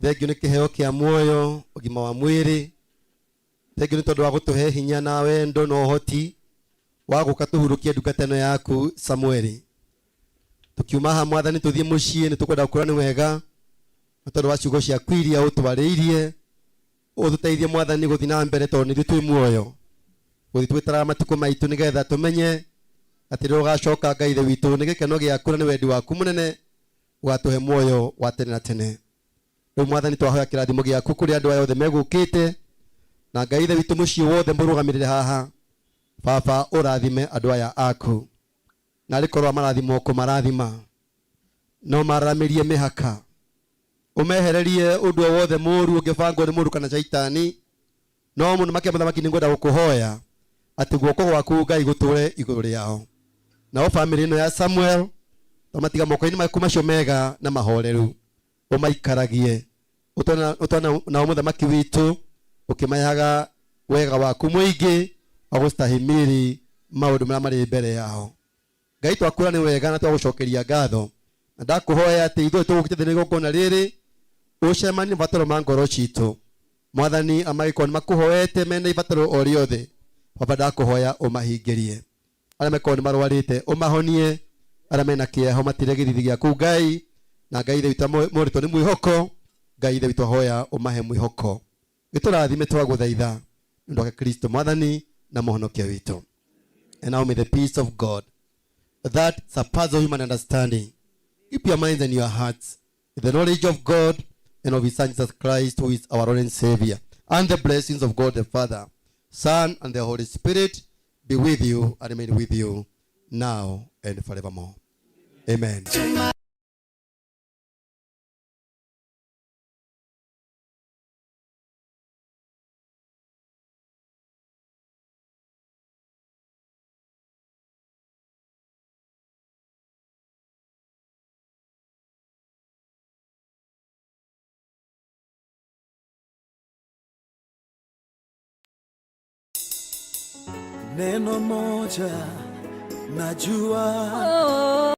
thengio ni kiheo kia muoyo ugima wa mwiri thengio ni tondu wa gutuhe hinya na wendo no hoti wa guka tuhurukie ndungata ino yaku Samueli tukiuma ha mwathani tuthie mucii ni tukwenda gukura ni wega tondu wa ciugo cia kwiria utubariirie ututeithie mwathani guthii na mbere tondu ni twi muoyo guthii twitara matuko maitu nigetha tumenye ati rugacoka Ngai ithe witu ni gikeno giaku na ni wendi waku munene watuhe muoyo wa tene na tene riu mwathani twahoya kirathimo giaku kuri andu aya othe megukite na Ngai ithe witu mucii wothe murugamirire haha baba urathime andu aya aku na rikorwa marathimo kumarathima no maramirie mihaka umehererie undu wothe muru ungibangwo ni mundu kana shaitani no mundu makemuthamaki ni ngwenda gukuhoya ati guoko gwaku Ngai guture iguru riao na family ino ya Samuel tomatiga moko-ini maku macio mega na mahoreru umaikaragie utona na umuthamaki witu ukimayaga wega waku muingi wa gustahimili maundu maria mari mbere yao Ngai twakura ni wega na twagucokeria ngatho na ndakuhoya ati ithuĩ tũgũkĩte thĩ igongona rĩrĩ ũcemanie mabataro ma ngoro citũ mwathani amagĩkorwo nĩmakũhoete mena ibataro o rĩothe baba ndakuhoya ũmahingĩrie arĩa makorwo nĩmarwarĩte ũmahonie arĩa mena kĩeho matire gĩthithi gĩaku Ngai na Ngai ithe witũ moritwo nĩ mwĩhoko Ngai ithe witũ hoya ũmahe mwĩhoko gĩtũrathime twagũthaitha nĩ ũndũ wa Kristo mwathani na mũhonokia witũ. And now may the peace of God that surpasses human understanding keep your minds and your hearts in the knowledge of God and of his Son Jesus Christ, who is our Lord and Savior, and the blessings of God the Father, Son, and the Holy Spirit be with you and remain with you now and forevermore. Amen. Neno moja najua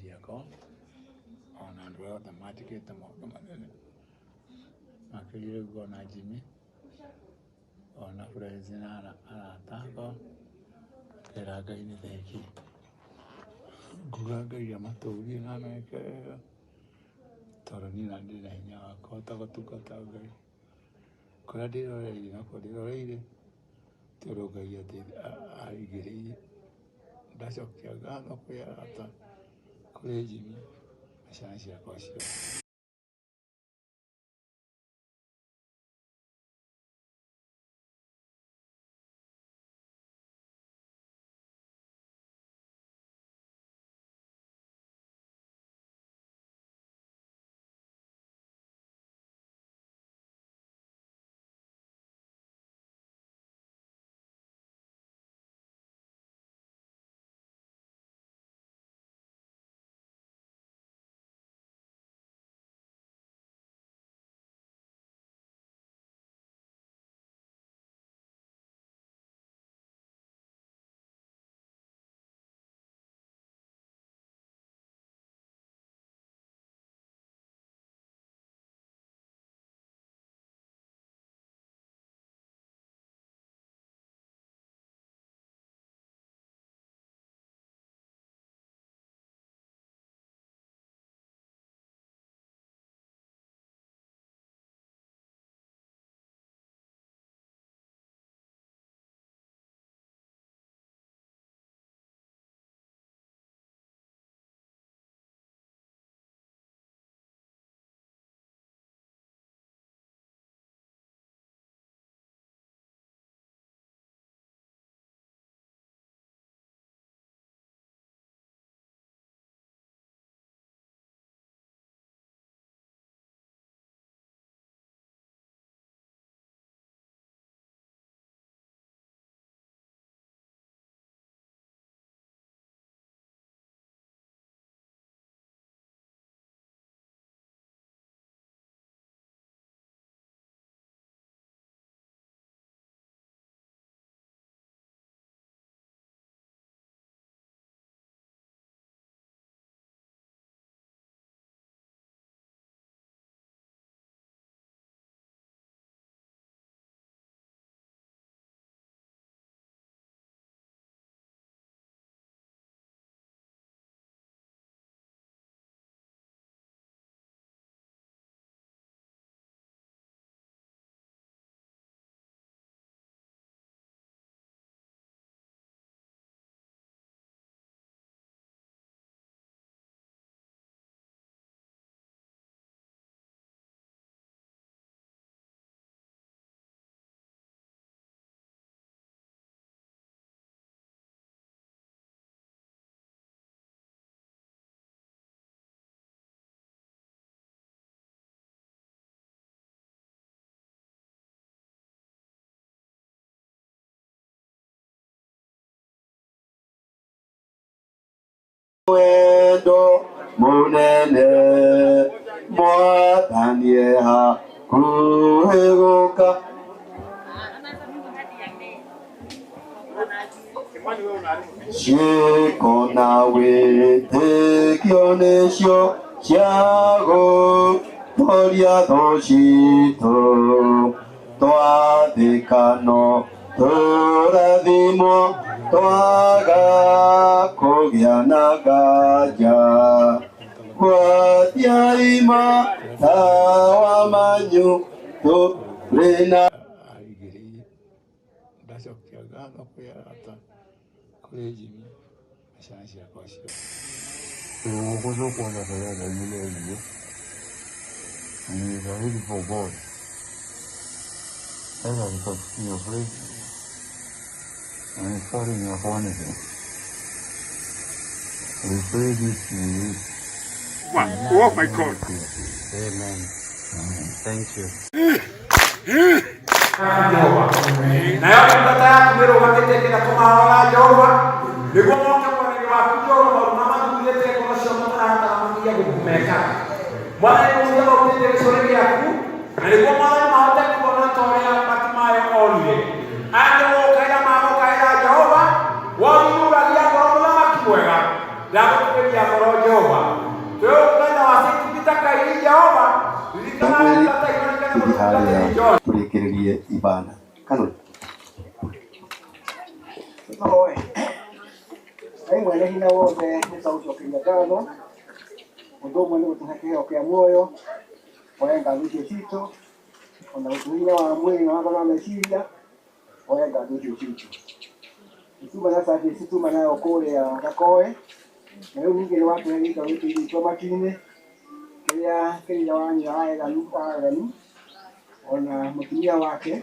ciakwa ona andũ arĩa othe matikĩte maũndũ manene makĩria rĩu ona Jimmy ona friends na arata akwa ngera Ngai nĩ thengiũ nguga Ngai amatũrie na ameke wega tondũ niĩ na ndĩ na hinya wa kũhota gũtungata Ngai kũrĩa ndĩroreire nakwo ndĩroreire ti ũndũ Ngai aigĩrĩire ndacokia ngatho kwĩ arata kũrĩ Jimmy na ciana ciakwa ciothe. Wendo munene mwathanie hakuhĩ gũka ciĩko na wĩtĩkio nĩcio cia gũtũũria thũ citũ twathĩkano tũrathimwo twaga kũgĩa na nganja gwatiaima tawa manyu tũrĩ na aigĩrĩire ndacokia ngatho kwĩ arata kũrĩ Jimmy na ciana ciakwa ciothe. Kuona fedha ile ile ni zaidi for God. Sasa nitakusikia fresh. I'm sorry in your honesty. We pray this to you. Oh my God. Amen. Thank you. Na yo ndata yako mwero wakete na kumahora Jehova niguo moke mwana waku Jehova mama tulete kwa shamba hata mkia kumeka mwana ndio ndio utende yaku na niguo mwana mahote kuona toya batimaye onye ande wokaira mahokaira Jehova wayuragia kwa mwana mwega ndagutugeria ngoro Jehova twĩũngana wasitupita kairi Jehova harĩa tũrĩkĩrĩrie ibada kanoni Ai mwene hinya wothe nĩtagũcokeria ngatho ũndũ ũmwe nĩ gũtũhe kĩheo kĩa muoyo oya ngatho icio citũ ona gũtũhe hinya wa mwĩrĩ na ngoro na meciria oya ngatho icio citũ ituma na service ituma nayo kũrĩa Gakoe na rĩu ningĩ nĩwatũhe gĩikaro gĩkĩ gĩtwo Matu-inĩ kĩrĩa kĩrĩa wanyua aganu ona mũtumia wake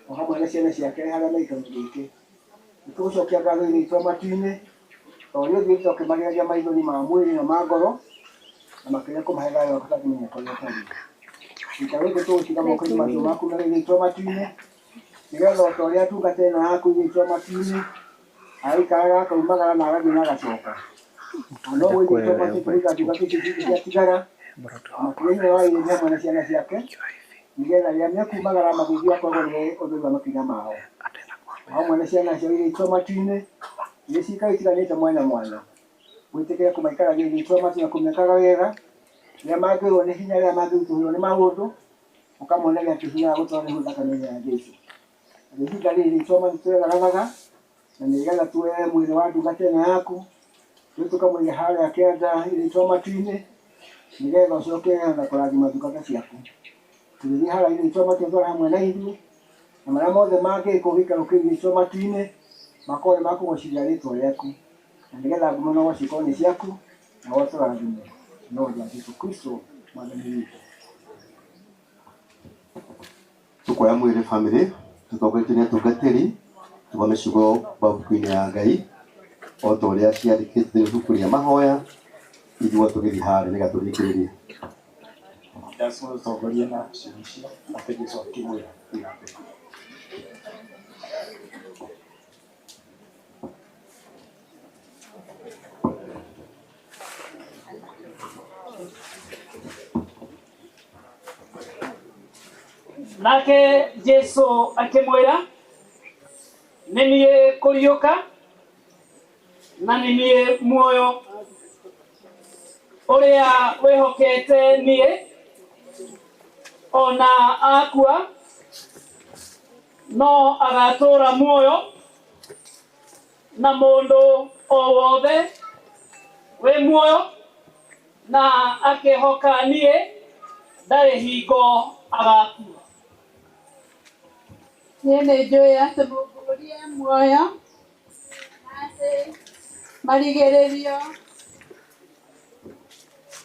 o hamwe na ciana ciake harĩa maikaro gĩkĩ nĩtũgũcokia ngatho gĩtwo Matu-inĩ tondũ rĩu tũkĩmagĩragia maithori ma mwĩrĩ na ma ngoro na makĩria kũmahe thayũ wa kũmenya kũrĩa tari gĩikaro gĩkĩ tũgũtiga moko-inĩ macio maku na gĩtwo Matu-inĩ nĩgetha o ta ũrĩa ndungata ĩno yaku gĩtwo Matu-inĩ aikaraga akaumagara na agathiĩ na agacoka no gĩtwo Matu-inĩ gĩgatigara makĩria wa iria hamwe na ciana ciake nĩgetha rĩrĩa mekumagara magĩthiĩ akorwo nĩ ũtheri wa makinya mao hamwe na ciana cio gĩtwo Matu-inĩ iria ciikaro itiganĩte mwanya mwanya gwĩtĩkĩra kũmaikaragia gĩtwo Matu na kũmekaga wega rĩrĩa mangĩrwo nĩ hinya rĩrĩa mangĩrutũrwo nĩ maũndũ ũkamoneria atĩ hinya wa gũtwarwo nĩ thakame-inĩ ya Jesũ ihinda rĩrĩ gĩtwo Matu twĩgaragaga na nĩgetha tuoe mwĩrĩ wa ndungata ĩno yaku rĩu tũkamũiga harĩa kĩanda gĩtwo Matu-inĩ nĩgetha ũcoke na kũrathima ndungata ciaku tũgĩthiĩ harĩa gĩtwo Matu twara hamwe na ithuĩ na marĩa mothe mangĩkwo gĩikaro kĩu gĩtwo Matu-inĩ makorwo makũgocithia rĩtwa rĩaku na nĩgetha ngumo no cikorwo nĩ ciaku na watũrathime no rĩa Jesũ Kristo mwathani witũ. Tũkoya mwĩrĩ family tũtongoretio nĩ atungatĩri tũgome ciugo mabuku-inĩ ya Ngai o ta ũrĩa ciandĩkĩtwo thĩinĩ ibuku rĩa mahoya ithuĩ tũgĩthiĩ harĩa nĩgetha tũrĩkĩrĩrie Tũtongorie na ciugo icio na tũgĩcokia mwĩrĩ na mbere. Nake Jesu akimwira nĩ niĩ kũriũka na nĩ niĩ muoyo ũrĩa wĩhokete niĩ ona akua no agatũũra muoyo na mũndũ o wothe wĩ muoyo na akĩhoka niĩ ndarĩ hingo agakua. Niĩ nĩ njũĩ atĩ Mũndũ ũrĩa muoyo atĩ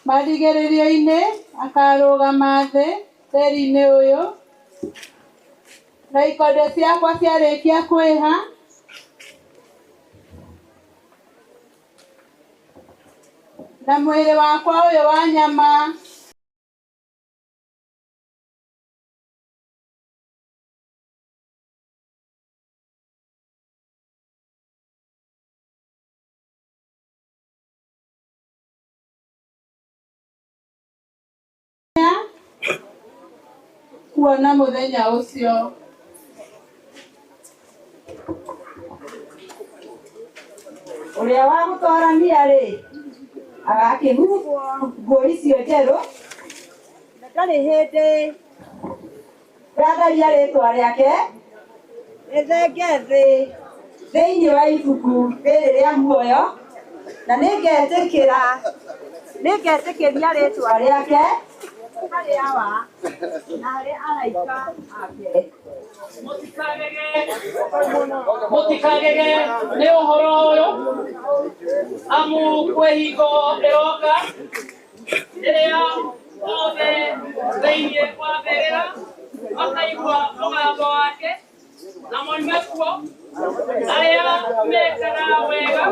marigĩrĩrio-inĩ akarũgama thĩ tĩri-inĩ ũyũ na ikonde ciakwa ciarĩkia kwĩha na mwĩrĩ wakwa ũyũ wa nyama kuona mũthenya ũcio. Ũrĩa wa gũtwarania rĩ agakĩhumbwo nguo icio njerũ na ndarĩ hĩndĩ ngatharia rĩtwa rĩake rĩthenge thĩ thĩinĩ wa ibuku rĩrĩ rĩa muoyo na nĩngetĩkĩria rĩtwa rĩake harĩ awa na harĩ araika ake. Mũtikagege nĩ ũhoro ũyũ amu kwĩ hingo ĩroka rĩrĩa othe thĩinĩ wa mbĩrĩra makaigua mũgambo wake na moime kuo arĩa mekaga wega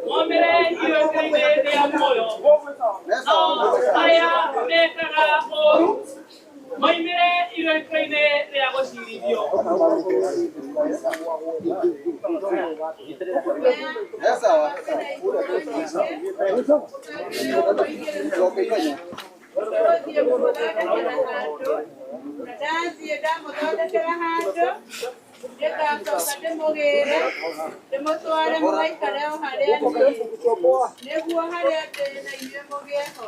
moimĩre irio-inĩ rĩa muoyo no arĩa mekaga ũũru moimĩre irio-inĩ rĩa gũcirithio. Ndathiĩ ndamũthondekera handũ Ndĩgacoka ndĩmũgĩre, ndĩmũtware mũgaikare o harĩa niĩ, nĩguo harĩa ndĩ na inyuĩ mũgĩe ho.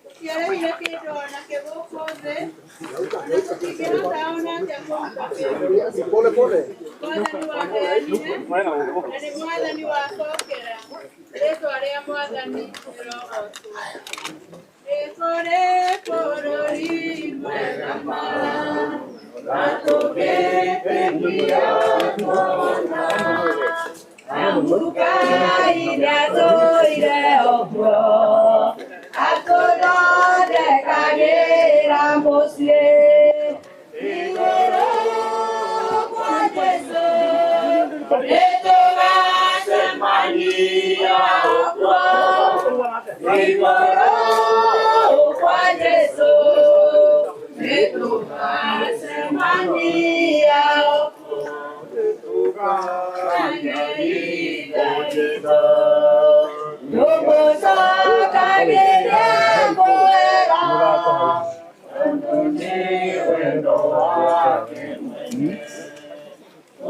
Tũtiareire kĩndũ ona kĩgũkũ thĩ, na tũtingĩhota ona atĩa kũruta kĩndũ. Mwathani waheanire, na nĩ Mwathani wacokera. Rĩĩtwa rĩa Mwathani rĩrogocwo. Tũrĩ bũrũri mwega ma, na tũgĩtĩkia kuona, amu Ngai nĩatũire ũguo, atũthondekagĩra mũciĩ igũrũ kwa Jesũ, nĩtũgacemania kuo igũrũ kwa Jesũ, nĩtũgacemania tũmũcokagĩre mwega, tondũ nĩ wendo wake mwene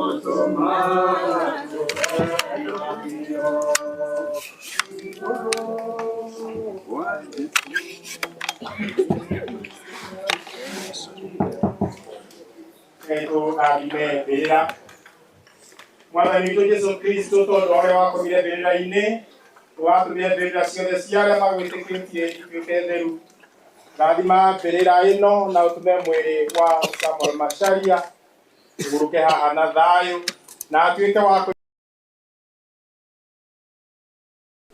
ũtũmaga tũhenogio. Tũrathime mbĩrĩra Mwathani witũ Jesũ Kristo, tondũ ũrĩa wakomire mbĩrĩra-inĩ, watũmire mbĩrĩra ciothe cia arĩa magwĩtĩkĩtie ituĩke theru. Rathima mbĩrĩra ĩno na ũtũme mwĩrĩ wa Samuel Macharia ũgũrũke haha na thayũ, na atuĩke wa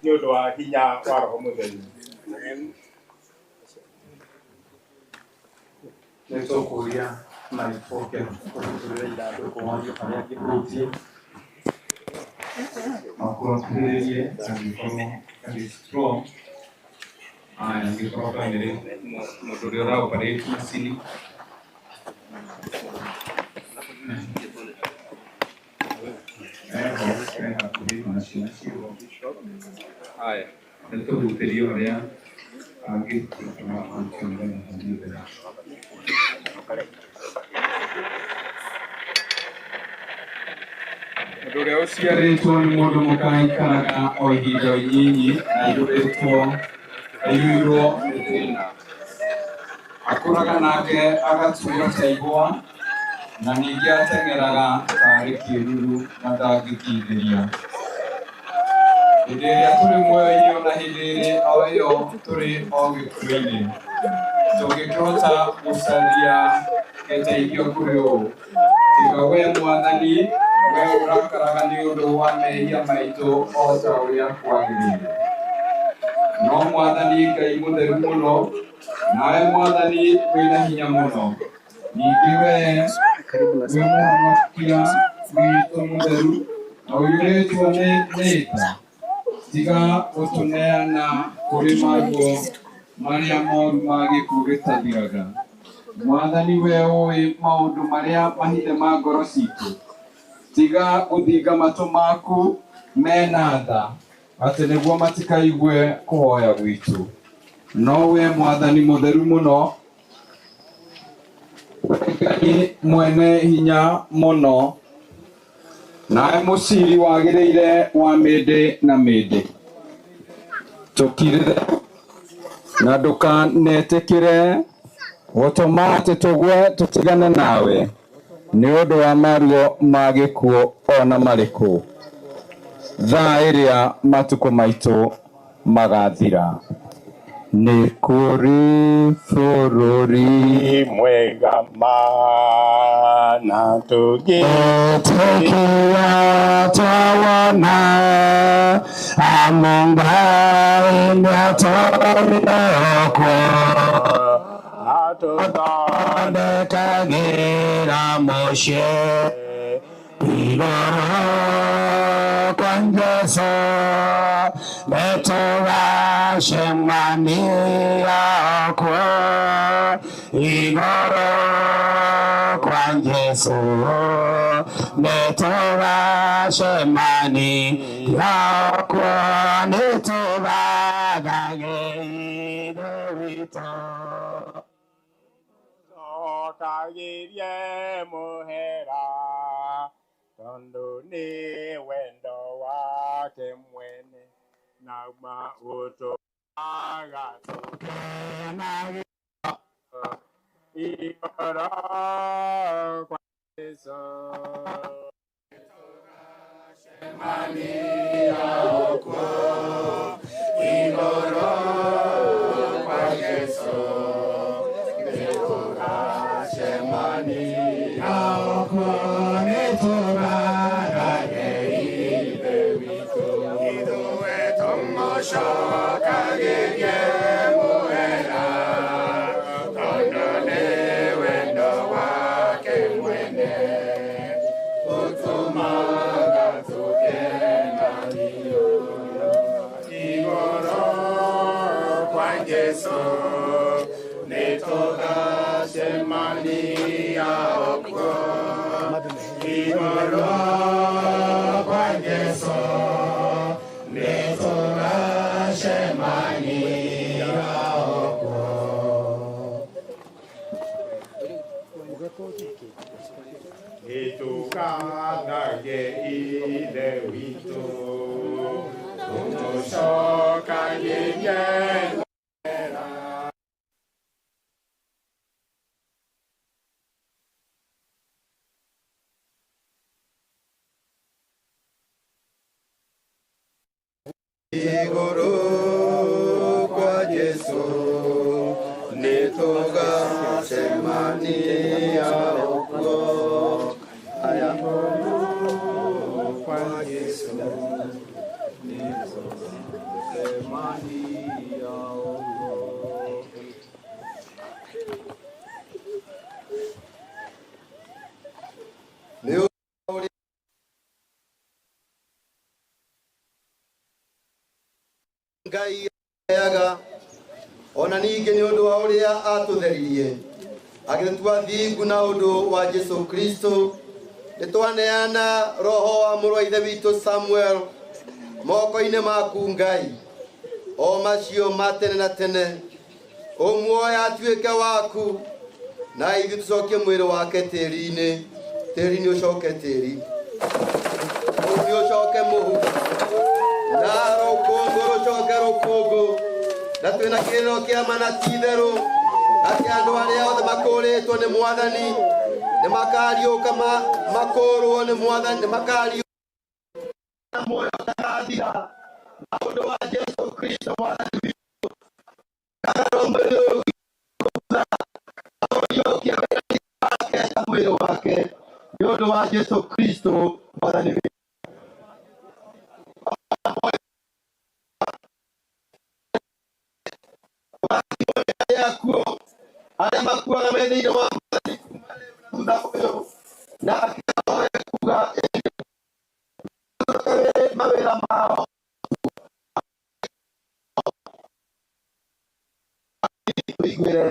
nĩ ũndũ wa hinya wa Roho Mũtheru. Nĩtũkũria na iboke kũrutĩrĩra ithandũkũ wario harĩa ngĩhutie makuratĩrĩrie angĩkorwo arĩ strong. Aya, angĩkorwo nĩ mũndũ ũrĩa ũra-operate macini. Aya, nĩtũhutĩrio harĩa mũndũ ũrĩa ũciarĩtwo nĩ mũndũ mũkaikaraga o ihinda inyinyi na aiyũirwo nĩ thĩna. Akũraga nake agatuĩra ta igwa, na ningĩ ateng'eraga tarĩ kĩruru na ndangĩkindĩria. Hĩndĩ ĩrĩa tũrĩ muoyo-inĩ ona hĩndĩ ĩrĩa o ĩyo tũrĩ o gĩkuũ-inĩ, tũngĩkĩhota gũcaria gĩteithio kũrĩ ũũ, tiga wee Mwathani, wee ũrakaraga nĩ ũndũ wa mehia maitũ o ta ũrĩa kwagĩrĩire. No Mwathani Ngai mũtheru mũno, nawe Mwathani wĩna hinya mũno, ningĩ wee wĩ mũhonokia witũ mũtheru na ũiyũrĩtwo nĩ tha, tiga gũtũneana kũrĩ maguo marĩa moru ma gĩkuũ gĩtathiraga. Mwathani wee ũĩ maũndũ marĩa mahithe ma ngoro citũ, tiga gũthinga matũ maku mena tha, atĩ nĩguo matikaigue kũhoya gwitũ. No wee Mwathani mũtheru mũno, Ngai mwene hinya mũno, nawe mũciri wagĩrĩire wa mĩndĩ na mĩndĩ, tũkirĩre na ndũkanetĩkĩre gũtũma atĩ tũgwe tũtigane nawe nĩ ũndũ wa maruo ma gĩkuũ ona marĩkũ, thaa ĩrĩa matukũ maitũ magathira. Nĩ kũrĩ bũrũri mwega mana tũgĩtĩkia twawona, amu Ngai nĩatũire kuo, atũthondekagĩra mũciĩ igũrũ kwa Jesũ, nĩtũgacemania kuo igũrũ kwa Jesũ, nĩtũgacemania kuo, nĩtũgagagĩire witũ. Tũkagĩrie mũhera Tondo ni wendo wake mwene na mauto agatukenagi igoro kwa Yesu Shemania okwo igoro kwa Yesu Netoga Shemania okwo Netoga Shoka gege muera Tondo ne wendo wake mwene Utumaga tukena niyo Igoro kwa Yesu Netoga Shemania okwo Igoro kwa Yesu Netoga Shemania okwo Itukadage ide witu Umushoka yeye Igoro kwa Yesu Netoga Shemania okwo Ayagoro kwa Yesu Netoga Shemania okwo Ngai yaga ona ninge ni undu wa uria atutheririe agitutua thingu na undu wa Yesu Kristo nitwaneana roho wa mũrũ wa ithe witũ Samuel moko-inĩ maku Ngai o macio matene na tene ũmuoya atuĩke waku na ithuĩ tũcokie mwĩrĩ wake tĩri-inĩ tĩri-inĩ ũcoke tĩri mũhu ũcoke mũhu na rũkũngũ rũcoke rũkũngũ na twĩna kĩrĩro kĩa mana ti itherũ atĩ andũ arĩa othe makũrĩtwo nĩ Mwathani nĩ makariũka makũrwo nĩ Mwathani nĩ makariũka na muoyo ũtagathira na ũndũ wa Jesu Kristo Mwathani witũ ũriũkia wake na mwĩrĩ wake nĩ ũndũ wa Jesu Kristo Mwathani witũ yakuo arĩa makuaga me thĩinĩ wa thutha ũyũ na akĩoe kuga mawĩra mao tũiguĩre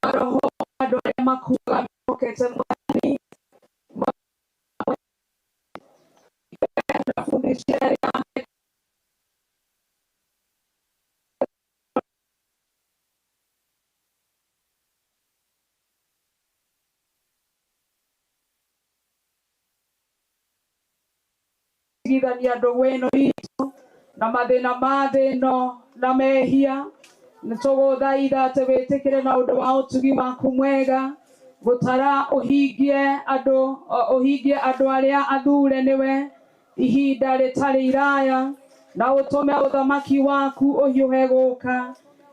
tha roho andũ arĩa makuaga mokete Mwathani fundishia githania andũ weno witũ na mathĩna ma thĩ ĩno na mehia nĩtũgũthaitha atĩ wĩtĩkĩre na ũndũ wa ũtugi waku mwega gũtara ũhingie andũ arĩa athure nĩwe ihinda rĩtarĩ iraya na ũtũme ũthamaki waku ũhiũhe gũka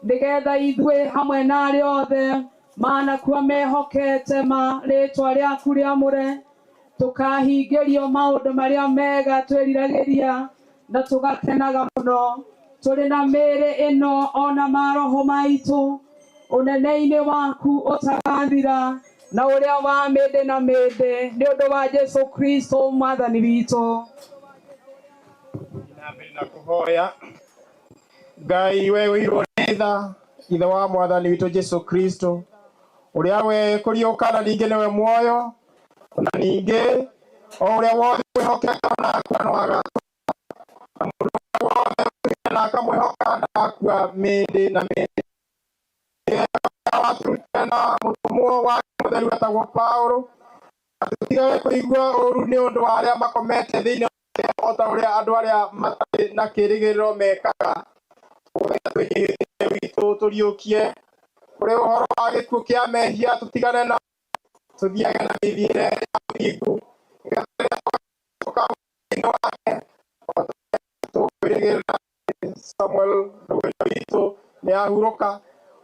nĩgetha ithuĩ hamwe na arĩa othe manakua mehokete rĩtwa rĩaku rĩamũre tukahingĩrio maũndũ marĩa mega twĩriragĩria na tũgakenaga mũno tũrĩ na mĩĩrĩ ĩno ona maroho maitũ ũnene-inĩ waku ũtagathira na uria wa mende na mende ni undu wa Jesu Kristo mwathani witũ. Na kuhoya Ngai we wĩirwo nĩ tha ithe wa mwathani witũ Jesu Kristo uria we kũriũka na ningĩ nĩwe muoyo na ningĩ o ũrĩa wothe wĩhokeka na akua na akamwĩhoka ndakua mĩndĩ na mĩndĩ na mũtũmwo wa mũtheru wetagwo Paulo atigae kũigua ũru nĩ ũndũ wa arĩa makomete thĩinĩ o ta ũrĩa andũ arĩa matarĩ na kĩĩrĩgĩrĩro mekaga witũ tũriũkie kũrĩ ũhoro wa gĩkuũ kĩa mehia tũtigane na tũthiage na mĩthiĩre ya ũthingu tũkwĩrĩgĩrĩra Samuel witũ nĩ ahurũka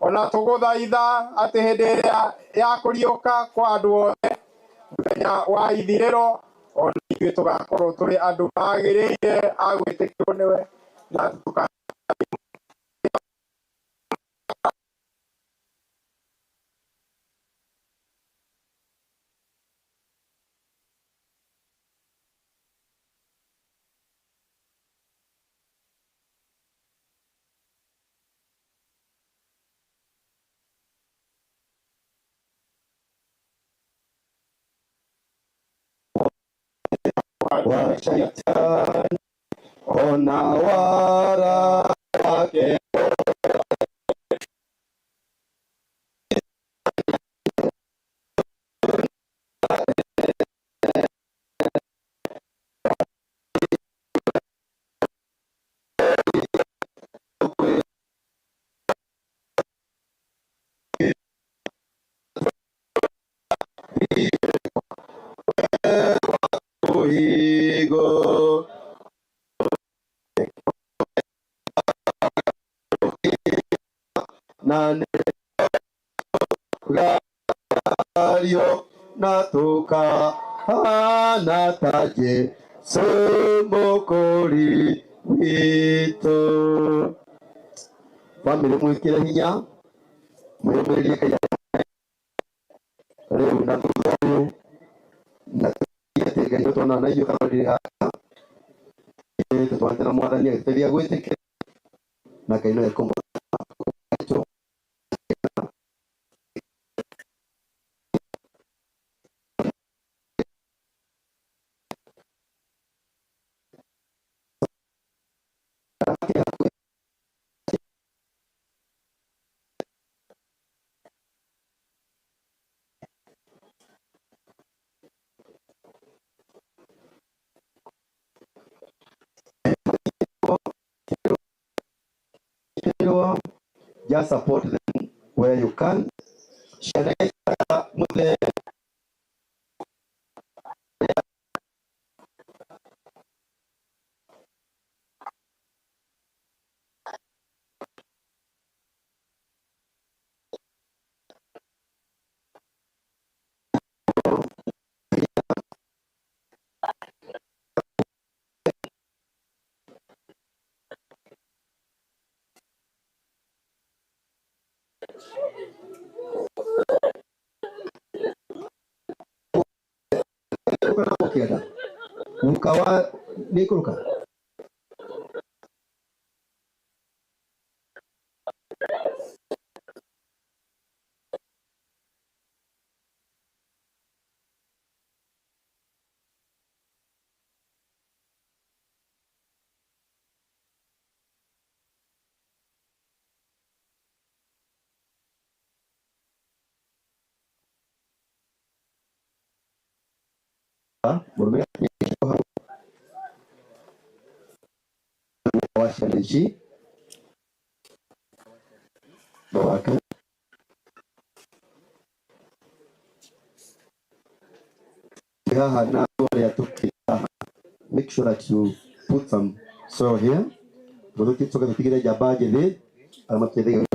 ona tũgũthaitha atĩ hĩndĩ ĩrĩa ya kũriũka kwa andũ othe mũthenya wa ithirĩro ona ithuĩ tũgakorwo tũrĩ andũ magĩrĩire a gwĩtĩkĩrwo nĩwe na wa shaitani ona wara wake Higo nane gario natuka anataje somokori wito family mwikire hinya mwemerie kaya leo na tuzo na tega yoto na nayo kama ndio tuanze na mwathani akiteria gwĩtĩkĩra na kaino ya kombo just support them where you can. Sherehe mule ukawa nikuruka washawishi watu haha na wale atoke. Make sure that you put some soil here. Ndio tutoke tupigile jabaje le ama kile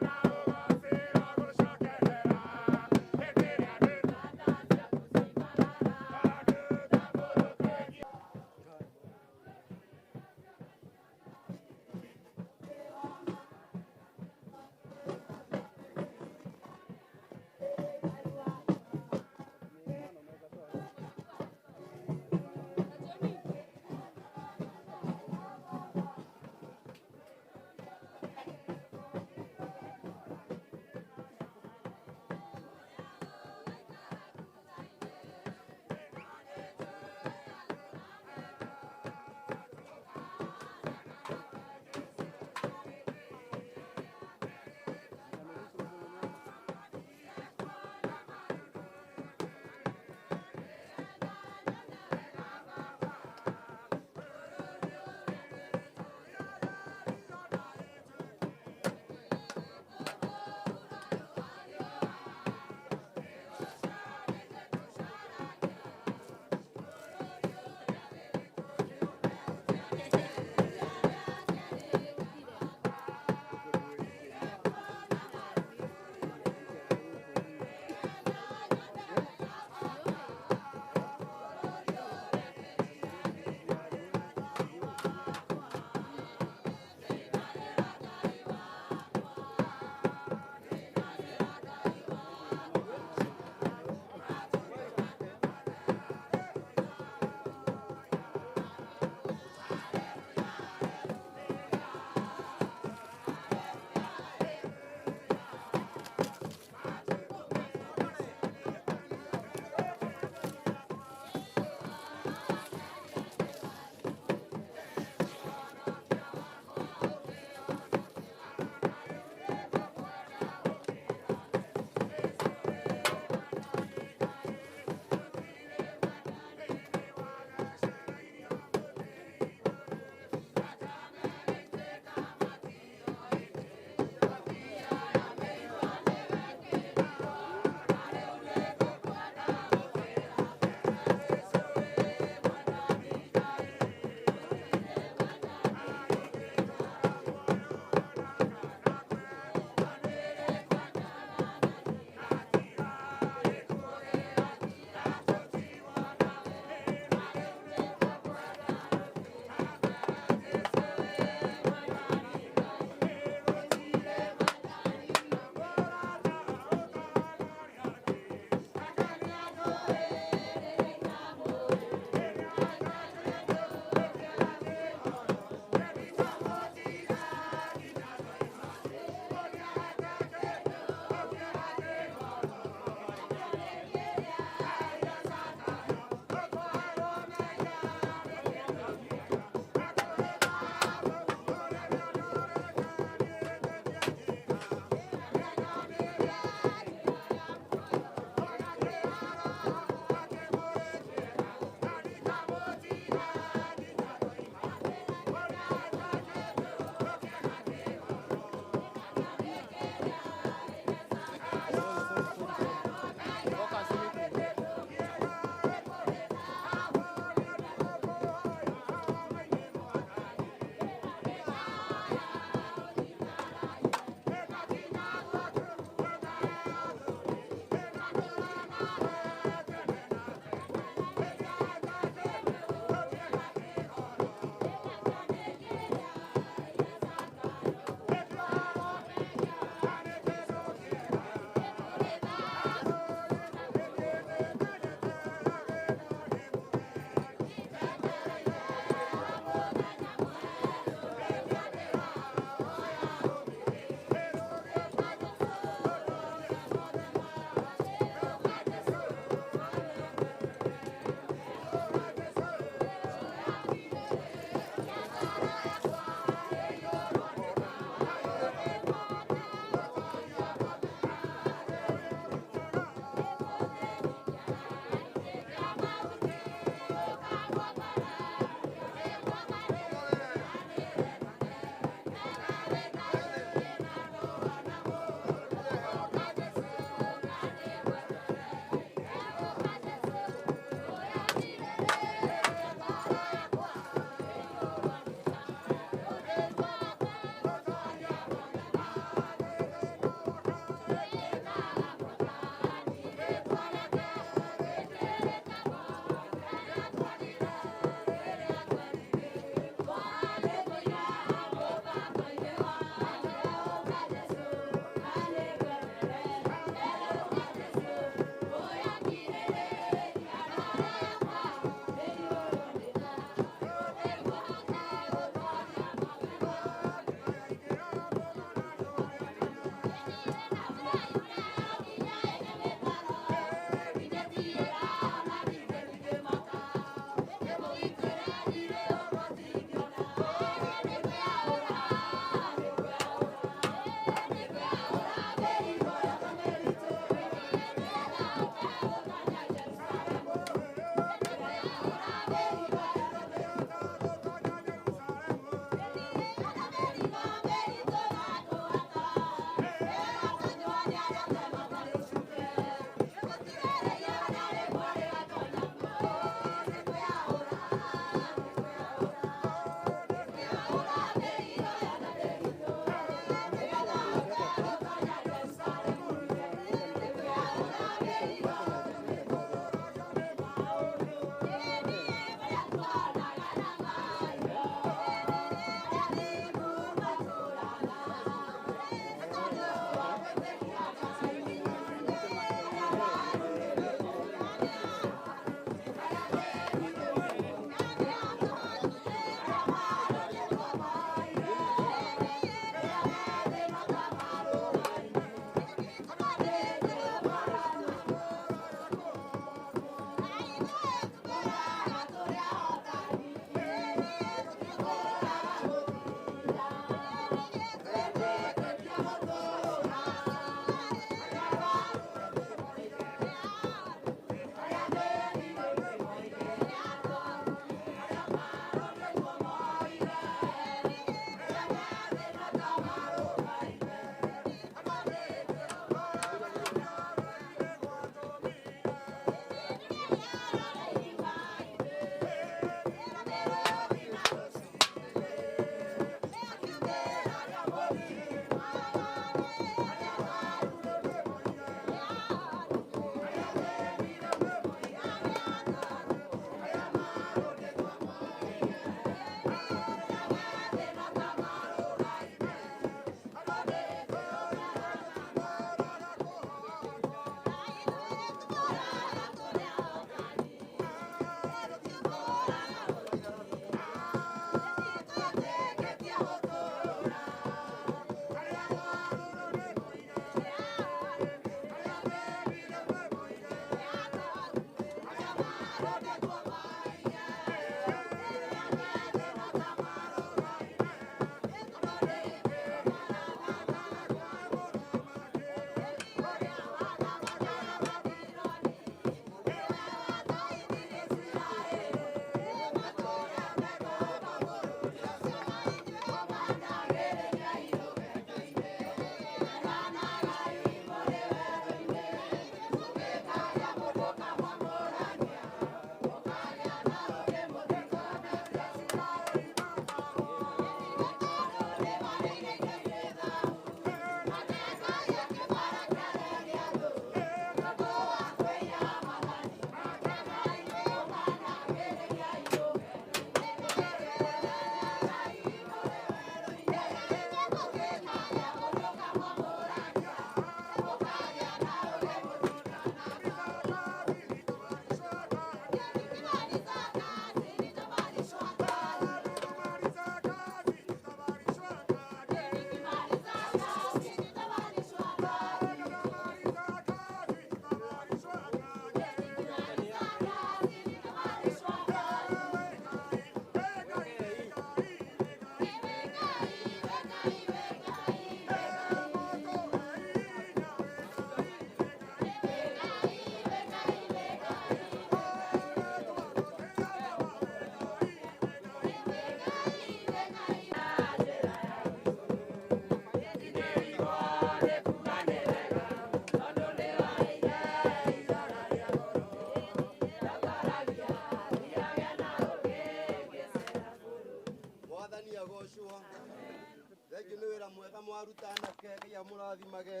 mwaruta anake Ngai amũrathimage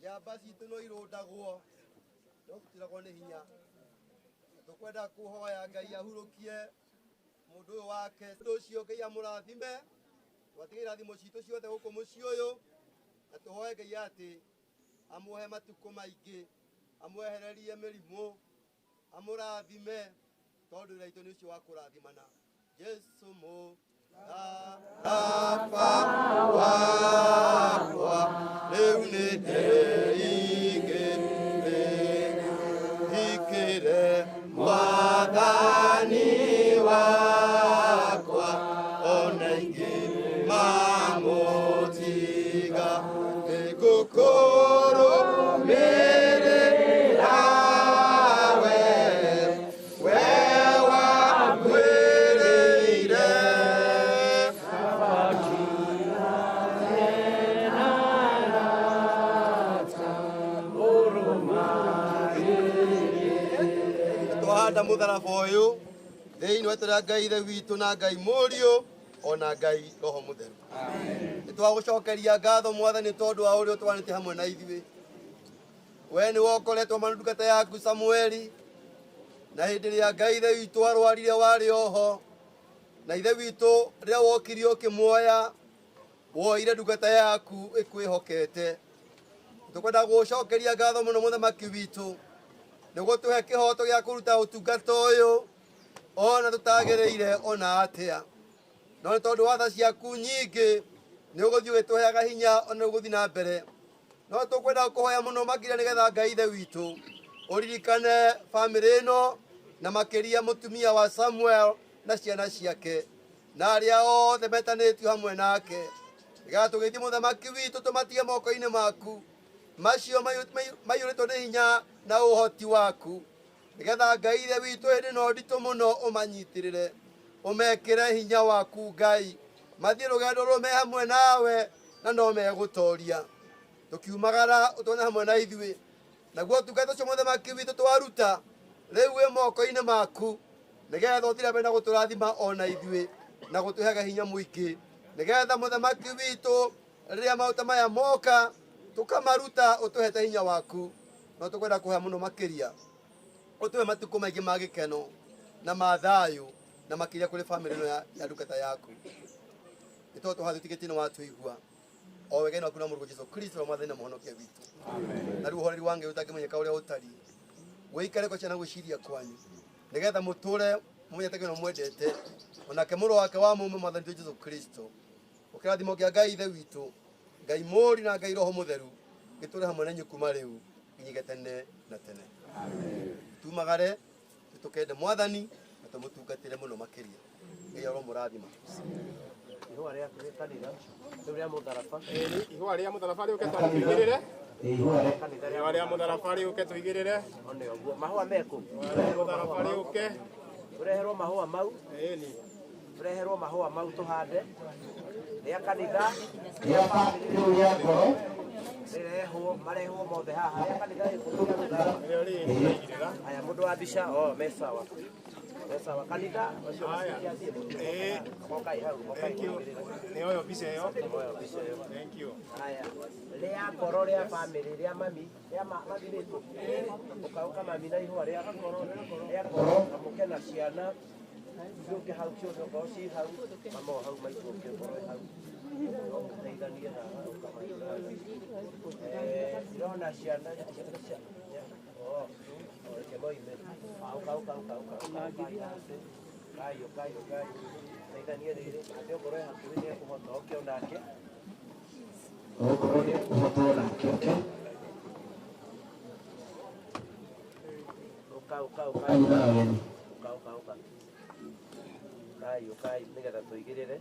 nyamba citũ no irũndagwo no tũtiragwo nĩ hinya tũkwenda kũhoya Ngai ahurũkie mũndũ ũyũ wake ũndũ ũcio Ngai amũrathime twatige irathimo citũ ciothe gũkũ mũciĩ ũyũ na tũhoe Ngai atĩ amũhe matukũ maingĩ amwehererie mĩrimũ amũrathime tondũ wĩra witũ nĩ ũcio wa kũrathimana Jesu mũrapa wakwa rĩu nĩ ndĩingĩrĩkĩre Mwathani wakwa ona ingĩ mamũtiga nĩngũkũrũmĩrĩra we wamwĩrĩire twahanda mũtharaba ũyũ thĩinĩ wa tũrĩa Ngai ithe witũ na Ngai mũriũ ona Ngai roho mũtheru nĩtwagũcokeria ngatho Mwathani tondũ wa ũrĩa ũtwanĩte hamwe na ithuĩ we nĩwe ũkoretwo ndungata yaku Samueli na hĩndĩ ĩrĩa Ngai ithe witũ arwarire warĩ oho na ithe witũ rĩrĩa wokire ũkĩmuoya woire ndungata yaku ĩkwĩhokete tũkwenda gũcokeria ngatho mũno mũthamaki witũ nĩguo tũhe kĩhoto gĩa kũruta ũtungata ũyũ ona tũtagĩrĩire ona atĩa no nĩ tondũ wa tha ciaku nyingĩ nĩ ũgũthiĩ ũgĩtũheaga hinya ona ũgũthiĩ na mbere no tũkwenda kũhoya mũno makĩria nĩgetha Ngai ithe witũ ũririkane bamĩrĩ ĩno na makĩria mũtumia wa Samuel na ciana ciake na arĩa othe metanĩtio hamwe nake nĩgetha tũgĩthiĩ mũthamaki witũ tũmatige moko-inĩ maku macio maiyũrĩtwo nĩ hinya na ũhoti waku nĩgetha Ngai ithe witũ hĩndĩ ĩno nditũ mũno ũmanyitĩrĩre ũmekĩre hinya waku Ngai mathiĩ rũgendo rũme hamwe nawe na no megũtoria tũkiumagara ũtũone hamwe na ithuĩ naguo ũtungata ũcio mũthamaki witũ twaruta rĩu wĩ moko-inĩ maku nĩgetha ũthiĩ mbere na gũtũrathima ona ithuĩ na gũtũheaga hinya mũingĩ nĩgetha mũthamaki witũ rĩrĩa maũndũ maya moka tũkamaruta ũtũhete hinya waku no tũkwenda kũhoya mũno makĩria ũtũhe matukũ maingĩ ma gĩkeno na ma thayũ na makĩria kũrĩ bamĩrĩ ĩno ya ndungata yaku nĩ tondũ tũhathiĩ ũtigĩtie nĩ watũigua o wega-inĩ waku na mũrũ Jesũ Kristo wa Mwathani na mũhonokia witũ na rĩu ũhoreri wa Ngai ũtangĩmenyeka ũrĩa ũtariĩ wĩikare kwa ciana gwĩciria kwanyu nĩgetha mũtũre mũmenyete Ngai na mwendete onake mũrũ wake wa mũmwe Mwathani witũ Jesũ Kristo ũkĩrathimo kĩa Ngai ithe witũ Ngai mũri na Ngai roho mũtheru gĩtũre hamwe na inyuĩ kuuma rĩu nginyĩke tene na tene tumagare tũkende Mwathani na tũmũtungatĩre mũno makĩria Ngai aromũrathima ihũa rĩa kanitha rĩu rĩa mũtharaba ihũa rĩa mũtharaba rĩũke tũigĩrĩre ihũa rĩa mũtharaba rĩũke tũigĩrĩre one ũguo mahũa mekũ mũtharaba rĩũke tũreherwo mahũa mau ĩni tũreherwo mahũa mau tũhande rĩa kanitha rĩa bamĩrĩ rĩa ngoro rĩrehwo marehwo mothe haha rĩa kanitha aya mũndũ wa mbica me sawa sawa kanitha ũcio mokai hau mokai nĩ oyo mbica ĩyo thank you haya rĩa ngoro rĩa bamĩrĩ rĩa mami rĩa mami rĩtũ ũkauka mami na ihũa rĩa ngoro kamũke na ciana ciũke hau ciothe okorwo ci hau mamo hau maitũke ngoro hau teithanie haha ndĩrona ciana reke moime uka kayo teithanie rĩrĩ ate ngoro hakuhĩ nĩ ekũhota oke onake ngoro nĩ ekũhota onake uka kayo nĩgetha tũigĩrĩre